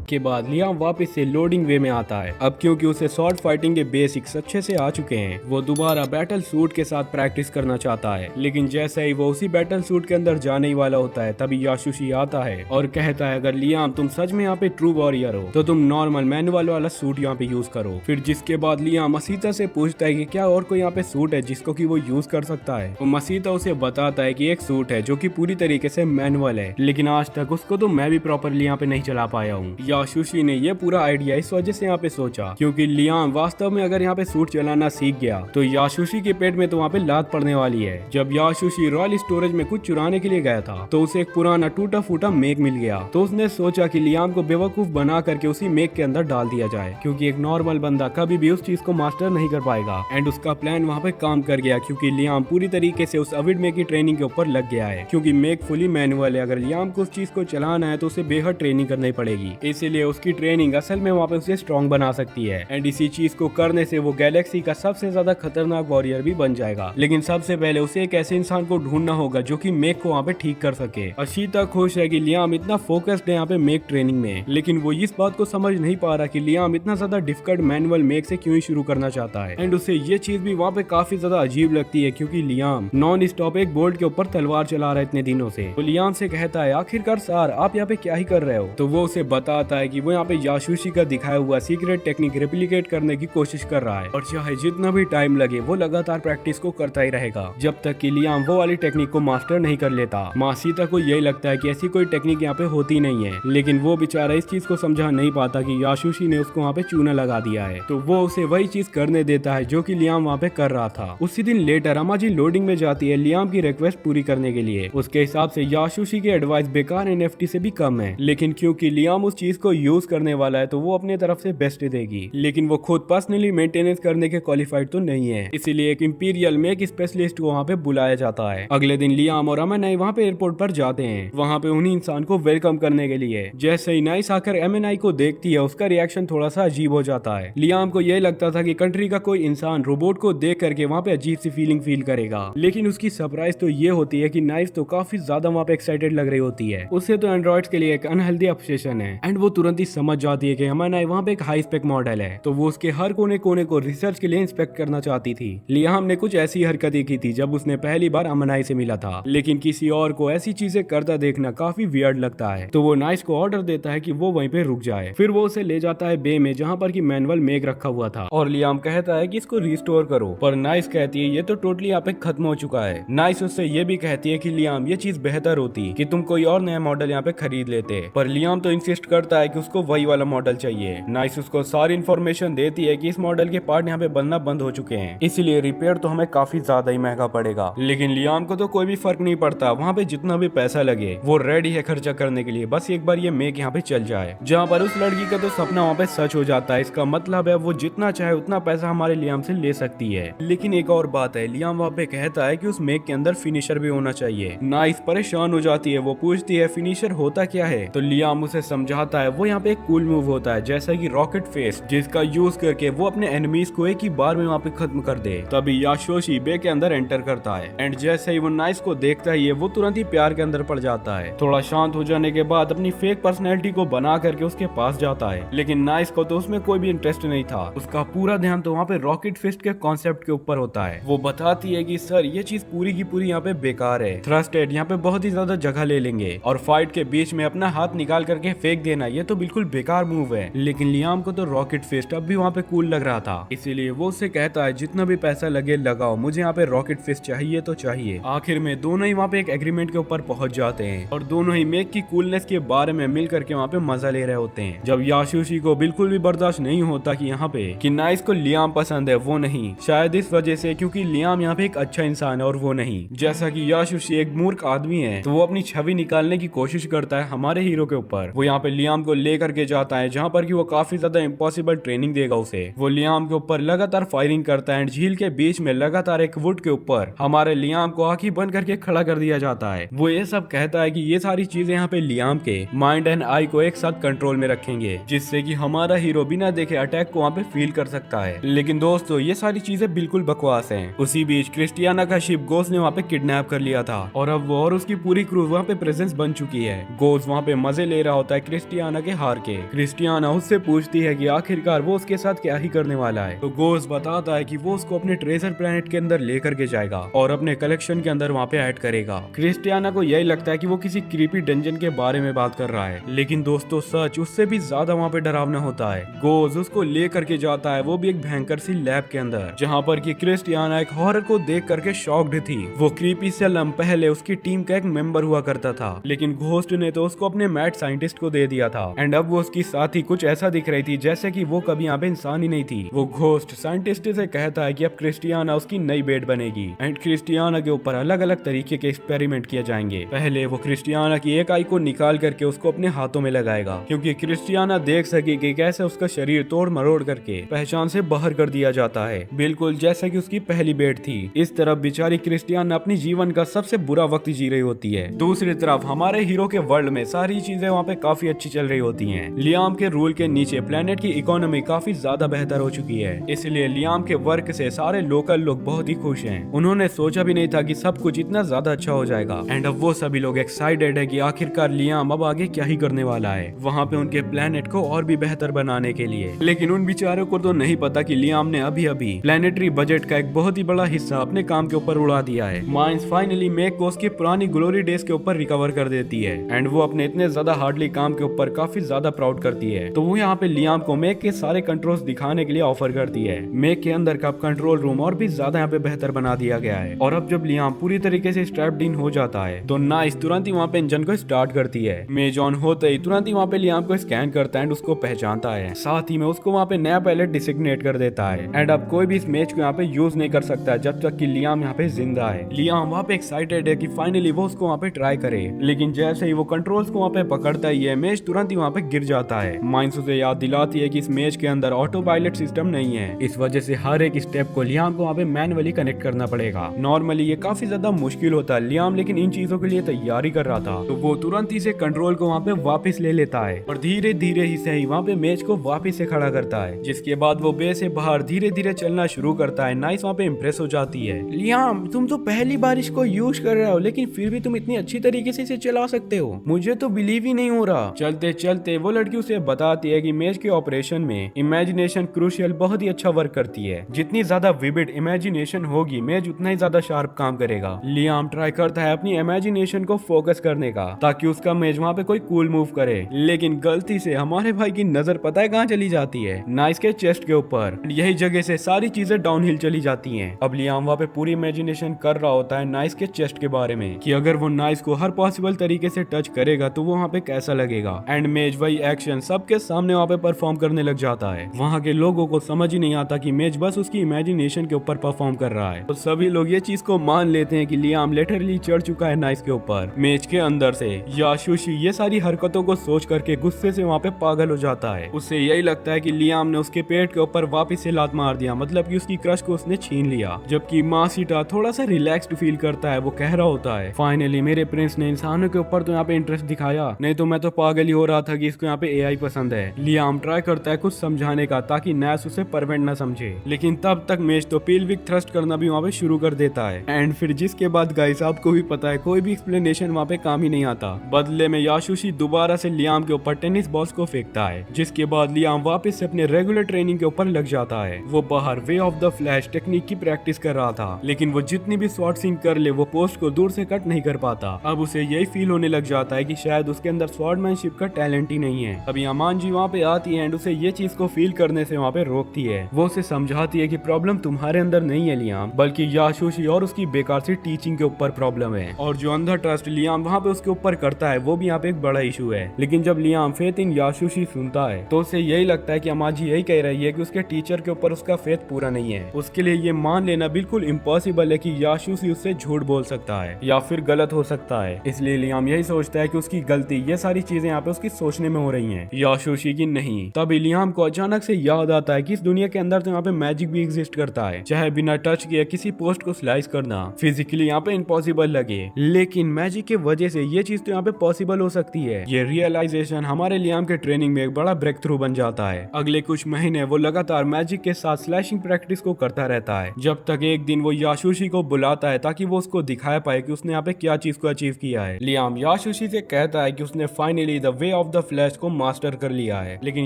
के बाद लियाम वापस से लोडिंग वे में आता है। अब क्योंकि उसे शॉर्ट फाइटिंग के बेसिक्स अच्छे से आ चुके हैं, वो दोबारा बैटल सूट के साथ प्रैक्टिस करना चाहता है। लेकिन जैसे ही वो उसी बैटल सूट के अंदर जाने ही वाला होता है तभी याशुशी आता है और कहता है अगर लियाम तुम सच में यहाँ पे ट्रू वॉरियर हो तो तुम नॉर्मल मैनुअल वाला सूट यहाँ पे यूज करो। फिर जिसके बाद लियाम मसीता से पूछता है कि क्या और कोई यहाँ पे सूट है जिसको कि वो यूज कर सकता है। तो मसीता उसे बताता है कि एक सूट है जो कि पूरी तरीके से मैनुअल है, लेकिन आज तक उसको तो मैं भी प्रॉपरली यहाँ पे नहीं चला पाया हूँ। याशुशी ने ये पूरा आइडिया इस वजह से यहाँ पे सोचा क्योंकि लियाम वास्तव में अगर यहाँ पे सूट चलाना सीख गया तो याशुशी के पेट में तो वहाँ पे लात पड़ने वाली है। जब याशुशी रॉयल स्टोरेज में कुछ चुराने के लिए गया था तो उसे एक पुराना टूटा फूटा मेक मिल गया, तो उसने सोचा कि लियाम को बेवकूफ बना करके उसी मेक के अंदर डाल दिया जाए क्योंकि एक नॉर्मल बंदा कभी भी उस चीज को मास्टर नहीं कर पाएगा। एंड उसका प्लान वहाँ पे काम कर गया क्योंकि लियाम पूरी तरीके से उस अविड मेक की ट्रेनिंग के ऊपर लग गया है क्योंकि मेक फुली मैनुअल है। अगर लियाम को उस चीज को चलाना है तो उसे बेहद ट्रेनिंग करनी पड़ेगी, इसीलिए उसकी ट्रेनिंग असल में वहाँ पे उसे स्ट्रॉन्ग बना सकती है। एंड इसी चीज को करने से वो गैलेक्सी का सबसे ज्यादा खतरनाक वॉरियर भी बन जाएगा। लेकिन सबसे पहले उसे एक ऐसे इंसान को ढूंढना होगा जो कि मेक को वहाँ पे ठीक कर सके। अशीता खुश है कि लियाम इतना फोकस्ड है यहाँ पे मेक ट्रेनिंग में, लेकिन वो इस बात को समझ नहीं पा रहा कि लियाम इतना ज्यादा डिफिकल्ट मैनुअल मेक से क्यों ही शुरू करना चाहता है। एंड उसे ये चीज भी वहाँ पे काफी ज्यादा अजीब लगती है क्योंकि लियाम नॉन स्टॉप एक बोल्ट के ऊपर तलवार चला रहा है इतने दिनों से। तो लियाम से कहता है आखिरकार सर आप यहाँ पे क्या ही कर रहे हो। तो वो उसे बताता है कि वो यहाँ पे याशुशी का दिखाया हुआ सीक्रेट टेक्निक रेप्लिकेट करने की कोशिश कर रहा है और चाहे जितना भी टाइम लगे वो लगातार प्रैक्टिस को करता ही रहेगा जब तक कि लियाम वो वाली टेक्निक को मास्टर नहीं कर लेता। मासीता को यही लगता है कि ऐसी कोई टेक्निक यहाँ पे होती नहीं है, लेकिन वो बेचारा इस चीज को समझा नहीं पाता कि याशुशी ने उसको वहाँ पे चूना लगा दिया है, तो वो उसे वही चीज करने देता है जो कि लियाम वहाँ पे कर रहा था। उसी दिन लेटर अमाजी लोडिंग में जाती है लियाम की रिक्वेस्ट पूरी करने के लिए। उसके हिसाब से याशुशी की एडवाइस बेकार एनएफटी से भी कम है, लेकिन क्योंकि लियाम उस चीज को यूज करने वाला है तो वो अपने तरफ से बेस्ट देगी, लेकिन वो खुद पर्सनली मेंटेनेंस करने के क्वालिफाइड तो नहीं है, इसीलिए एक इंपीरियल मेक स्पेशलिस्ट को वहाँ पे बुलाया जाता है। अगले दिन लियाम और एमएनआई वहाँ पे एयरपोर्ट पर जाते हैं, वहाँ पे उन्हीं इंसान को वेलकम करने के लिए। जैसे ही नाइस आकर एमएनआई को देखती है उसका रिएक्शन थोड़ा सा अजीब हो जाता है। लियाम को यह लगता था कि कंट्री का कोई इंसान रोबोट को देख करके वहाँ पे अजीब सी फीलिंग फील करेगा, लेकिन उसकी सरप्राइज तो ये होती है कि नाइस तो काफी ज्यादा वहाँ पे एक्साइटेड लग रही होती है। उससे तो एंड्रॉइड्स के लिए एक अनहेल्दी ऑब्सेशन है एंड वो तुरंत ही समझ जाती है कि एमएनआई वहाँ पे एक हाई स्पेक मॉडल है, तो वो उसके हर कोने कोने को रिसर्च के लिए इंस्पेक्ट करना चाहती थी। लियाम ने कुछ ऐसी हरकतें की थी जब उसने पहली बार एमएनआई से मिला था, लेकिन किसी और को ऐसी चीजें करता देखना काफी वियर्ड लगता है, तो वो नाइस को ऑर्डर देता है कि वो वहीं पे रुक जाए। फिर वो उसे ले जाता है बे में जहाँ पर की मैनुअल मेक रखा हुआ था और लियाम कहता है कि इसको रिस्टोर करो, पर नाइस कहती है ये तो टोटली यहाँ पे खत्म हो चुका है। नाइस उससे ये भी कहती है कि लियाम ये चीज बेहतर होती कि तुम कोई और नया मॉडल यहाँ पे खरीद लेते, पर लियाम तो इंसिस्ट करता है कि उसको वही वाला मॉडल चाहिए। नाइस उसको सारी इन्फॉर्मेशन देती है कि इस मॉडल के पार्ट यहाँ पे बनना बंद हो चुके हैं, इसलिए रिपेयर तो हमें काफी ज्यादा ही महंगा पड़ेगा। लेकिन लियाम को तो कोई भी फर्क नहीं पड़ता, वहाँ पे जितना भी पैसा लगे वो रेडी है खर्चा करने के लिए, बस एक बार ये मेक यहाँ पे चल जाए। जहाँ पर उस लड़की का तो सपना वहाँ पे सच हो जाता है, इसका मतलब है वो जितना चाहे उतना पैसा हमारे लियाम से ले सकती है। लेकिन एक और बात है, लियाम वहाँ पे कहता है कि उस मेक के अंदर फिनिशर भी होना चाहिए। नाइस परेशान हो जाती है, वो पूछती है फिनिशर होता क्या है, तो लियाम उसे समझाता है वो यहाँ पे एक कूल मूव होता है जैसा कि रॉकेट फेस, जिसका यूज करके वो अपने एनिमीज को एक ही बार में वहाँ पे खत्म कर दे। तभी याशोशी बे के अंदर एंटर करता है एंड जैसे ही वो नाइस को देखता है वो तुरंत ही प्यार के अंदर पड़ जाता है। थोड़ा शांत हो जाने के बाद अपनी फेक पर्सनैलिटी को बना करके उसके पास जाता है, लेकिन नाइस को तो उसमें कोई भी इंटरेस्ट नहीं था। उसका पूरा ध्यान तो वहाँ पे रॉकेट फिस्ट के कॉन्सेप्ट के ऊपर होता है। वो बताती है कि सर ये चीज पूरी की पूरी यहाँ पे बेकार है, थ्रस्टेड यहाँ पे बहुत ही ज्यादा जगह ले लेंगे और फाइट के बीच में अपना हाथ निकाल करके फेंक देना ये तो बिल्कुल बेकार मूव है। लेकिन लियाम को तो रॉकेट फिस्ट अब भी वहाँ पे कूल लग रहा था, इसीलिए वो उससे कहता है जितना भी पैसा लगे लगाओ, मुझे यहाँ पे रॉकेट फिस्ट चाहिए तो चाहिए। आखिर में दोनों ही वहाँ पे एक एग्रीमेंट के ऊपर पहुंच जाते हैं और दोनों ही मेक की कूलनेस के बारे में मिल करके वहाँ पे मजा ले रहे होते हैं। जब याशोशी को बिल्कुल भी बर्दाश्त नहीं होता कि यहाँ पे कि नाइस को लियाम पसंद है, वो नहीं, शायद इस वजह से क्योंकि लियाम यहाँ पे एक अच्छा इंसान है और वो नहीं। जैसा कि याशोशी एक मूर्ख आदमी है तो वो अपनी छवि निकालने की कोशिश करता है हमारे हीरो के ऊपर। वो यहाँ पे लियाम को लेकर के जाता है जहाँ पर कि वो काफी ज्यादा इम्पॉसिबल ट्रेनिंग देगा उसे। वो लियाम के ऊपर लगातार फायरिंग करता है एंड झील के बीच में लगातार एक वुड के ऊपर हमारे लियाम को आंखें बंद करके खड़ा कर दिया जाता है। वो ये सब कहता है कि ये सारी चीजें यहाँ पे लियाम के माइंड एंड आई को एक साथ कंट्रोल में रखेंगे, जिससे कि हमारा हीरो बिना देखे अटैक को वहाँ पे फील कर सकता है। लेकिन दोस्तों ये सारी चीजें बिल्कुल बकवास हैं। उसी बीच क्रिस्टियाना का शिप गोस ने वहाँ पे किडनैप कर लिया था और अब वो और उसकी पूरी क्रू वहाँ पे प्रेजेंस बन चुकी है। गोस वहाँ पे मजे ले रहा होता है क्रिस्टियाना के हार के। क्रिस्टियाना उससे पूछती है कि आखिरकार वो उसके साथ क्या ही करने वाला है, तो गोस बताता है कि वो उसको अपने ट्रेजर प्लेनेट के अंदर लेकर के जाएगा और अपने कलेक्शन के अंदर वहाँ पे ऐड करेगा। क्रिस्टियाना को यही लगता है कि वो किसी क्रीपी डंजन के बारे में बात कर रहा है, लेकिन दोस्तों सच उससे भी ज्यादा वहाँ पे डरावना होता है। गोस उसको ले करके जाता है, वो भी एक भयंकर सी लैब के अंदर, जहाँ पर कि क्रिस्टियाना एक हॉरर को देख करके शॉक्ड थी। वो क्रीपी सेलम पहले उसकी टीम का एक मेंबर हुआ करता था, लेकिन घोस्ट ने तो उसको अपने मैड साइंटिस्ट को दे दिया था एंड अब वो उसकी साथी कुछ ऐसा दिख रही थी जैसे कि वो कभी यहाँ पे इंसान ही नहीं थी। वो घोस्ट साइंटिस्ट से कहता है कि अब क्रिस्टियाना उसकी नई बेड बनेगी एंड क्रिस्टियाना के ऊपर अलग अलग तरीके के एक्सपेरिमेंट किए जाएंगे। पहले वो क्रिस्टियाना की एक आई को निकाल करके उसको अपने हाथों में लगाएगा, क्योंकि क्रिस्टियाना देख सके कि कैसे उसका शरीर तोड़ मरोड़ करके पहचान से बाहर कर दिया जाता है, बिल्कुल जैसा कि उसकी पहली बेड थी। इस तरफ बेचारी क्रिस्टियाना अपनी जीवन का सबसे बुरा वक्त जी रही होती है। दूसरी तरफ हमारे हीरो के वर्ल्ड में सारी चीजें वहाँ पे काफी अच्छी चल रही होती हैं। लियाम के रूल के नीचे प्लेनेट की इकोनॉमी काफी ज्यादा बेहतर हो चुकी है, इसलिए लियाम के वर्क से सारे लोकल लोग बहुत ही खुश हैं। उन्होंने सोचा भी नहीं था कि सब कुछ इतना ज्यादा अच्छा हो जाएगा एंड अब वो सभी लोग एक्साइटेड है कि आखिरकार लियाम अब आगे क्या ही करने वाला है वहाँ पे उनके प्लेनेट को और भी बेहतर बनाने के लिए। लेकिन उन बेचारों को तो नहीं पता कि लियाम ने अभी अभी प्लेनेटरी बजट का एक बहुत ही बड़ा हिस्सा अपने काम के ऊपर उड़ा दिया है। माइंस फाइनली मेक को उसकी पुरानी ग्लोरी डेज के ऊपर रिकवर कर देती है एंड वो अपने इतने ज्यादा हार्डली काम के ऊपर काफी ज्यादा प्राउड करती है। तो वो यहाँ पे लियाम को मेक के सारे कंट्रोल्स दिखाने के लिए ऑफर करती है। मेक के अंदर का कंट्रोल रूम और भी ज्यादा यहाँ पे बेहतर बना दिया गया है और अब जब लियाम पूरी तरीके से स्ट्रैप्ड इन हो जाता है तो नाइस तुरंत ही वहाँ पे इंजन को स्टार्ट करती है। मेज ऑन होते ही तुरंत ही वहाँ पे लियाम को स्कैन करता है एंड उसको पहचानता है, साथ ही में उसको वहाँ पे नया पायलट डिसिग्नेट कर देता है एंड अब कोई भी इस मेज को यहाँ पे यूज नहीं कर सकता जब तक कि लियाम यहाँ पे जिंदा है। लियाम वहाँ पे एक्साइटेड है कि फाइनली वो उसको वहाँ पे ट्राई करे, लेकिन जैसे ही वो कंट्रोल्स को वहाँ पे पकड़ता है मेज तुरंत ही वहाँ पे गिर जाता है। माइंस उसे याद दिलाती है कि इस मेज के अंदर ऑटो पायलट सिस्टम नहीं है, इस वजह से हर एक स्टेप को लियाम को वहाँ पे मैनुअली कनेक्ट करना पड़ेगा। नॉर्मली ये काफी ज्यादा मुश्किल होता है लियाम लेकिन इन चीजों के लिए तैयारी कर रहा था, तो वो तुरंत ही से कंट्रोल को वहाँ पे वापस ले लेता है और धीरे धीरे ही सही वहाँ पे मेज को वापस से खड़ा करता है, जिसके बाद वो बे से बाहर धीरे धीरे चलना शुरू करता है। नाइस वहाँ पे इम्प्रेस हो जाती है, लियाम तुम तो पहली बार इसको यूज कर रहे हो लेकिन फिर भी तुम इतनी अच्छी तरीके से इसे चला सकते हो, मुझे तो बिलीव ही नहीं हो रहा। चलते चलते वो लड़की उसे बताती है कि मेज के ऑपरेशन में इमेजिनेशन क्रूशियल बहुत ही अच्छा वर्क करती है, जितनी ज्यादा विविड इमेजिनेशन होगी मेज उतना ही ज्यादा शार्प काम करेगा। लियाम ट्राई करता है अपनी इमेजिनेशन को फोकस करने का ताकि उसका मेज वहाँ पे कोई कूल मूव करे, लेकिन गलती से हमारे भाई की नजर पता है कहाँ चली जाती है, नाइस के चेस्ट के ऊपर। यही जगह से सारी चीजें डाउनहिल चली जाती हैं। अब लियाम वहाँ पे पूरी इमेजिनेशन कर रहा होता है नाइस के चेस्ट के बारे में कि अगर वो नाइस को हर पॉसिबल तरीके से टच करेगा तो वो वहाँ पे कैसा लगेगा एंड मेज वही एक्शन सबके सामने वहाँ पे परफॉर्म करने लग जाता है। वहाँ के लोगों को समझ ही नहीं आता कि मेज बस उसकी इमेजिनेशन के ऊपर परफॉर्म कर रहा है, तो सभी लोग ये चीज को मान लेते हैं कि लियाम लिटरली चढ़ चुका है नाइस के ऊपर। मेज के अंदर से याशुशी ये सारी हरकतों को सोच करके गुस्से से वहाँ पे पागल हो जाता है। उससे यही लगता है कि लियाम ने उसके पेट के ऊपर वापस से लात मार दिया, मतलब कि उसकी क्रश को उसने छीन लिया। जबकि मासीटा थोड़ा सा रिलैक्स्ड फील करता है, वो कह रहा होता है फाइनली मेरे प्रिंस ने इंसानों के ऊपर तो यहाँ पे इंटरेस्ट दिखाया, नहीं तो मैं तो पागल ही हो रहा रहा था कि इसको यहाँ पे एआई पसंद है। लियाम ट्राई करता है कुछ समझाने का ताकि नैश उसे परवेंट ना समझे, लेकिन तब तक मेज तो पेल्विक थ्रस्ट करना भी वहाँ पे शुरू कर देता है। एंड फिर जिसके बाद गाइस आपको भी पता है कोई भी एक्सप्लेनेशन वहाँ पे काम ही नहीं आता। बदले में याशुशी दोबारा से लियाम के ऊपर टेनिस बॉल्स को फेंकता है, जिसके बाद लियाम वापस से अपने रेगुलर ट्रेनिंग के ऊपर लग जाता है। वो बाहर way of the flash technique की प्रैक्टिस कर रहा था, लेकिन वो जितनी भी शॉर्ट स्विंग कर ले वो पोस्ट को दूर से कट नहीं कर पाता। अब उसे यही फील होने लग जाता है कि शायद उसके अंदर स्वॉर्डमैनशिप का टैलेंट ही नहीं है। तभी अमान जी वहाँ पे आती है एंड उसे ये चीज को फील करने से वहाँ पे रोकती है। वो उसे समझाती है कि प्रॉब्लम तुम्हारे अंदर नहीं है लियाम, बल्कि याशुशी और उसकी बेकार सी टीचिंग के ऊपर प्रॉब्लम है। और जो अंधा ट्रस्ट लियाम वहाँ पे उसके ऊपर करता है वो भी यहाँ पे एक बड़ा इशू है। लेकिन जब लियाम फेथ इन याशुशी सुनता है तो उसे यही लगता है कि अम्मा जी यही कह रही है कि उसके टीचर के ऊपर उसका फेथ पूरा नहीं है। उसके लिए ये मान लेना बिल्कुल इम्पॉसिबल है कि याशुशी उससे झूठ बोल सकता है या फिर गलत हो सकता है। इसलिए लियाम यही सोचता है कि उसकी गलती ये सारी चीजें यहाँ पे उसकी सोचने में हो रही हैं, याशुशी की नहीं। तभी लियाम को अचानक से याद आता है कि इस दुनिया के अंदर तो यहाँ पे मैजिक भी एग्जिस्ट करता है, चाहे बिना टच किए किसी पोस्ट को स्लाइस करना फिजिकली यहाँ पे इम्पॉसिबल लगे, लेकिन मैजिक के वजह से ये चीज तो यहाँ पे पॉसिबल हो सकती है। ये रियलाइजेशन हमारे लियाम के ट्रेनिंग में एक बड़ा ब्रेक थ्रू बन जाता है। अगले कुछ महीने वो लगातार मैजिक के साथ स्लैशिंग प्रैक्टिस को करता रहता है, जब तक एक दिन वो याशुशी को बुलाता है ताकि वो उसको दिखा पाए कि उसने यहाँ पे क्या चीज को अचीव किया है। लियाम याशुशी से कहता है कि उसने finally the way of the flash को मास्टर कर लिया है, लेकिन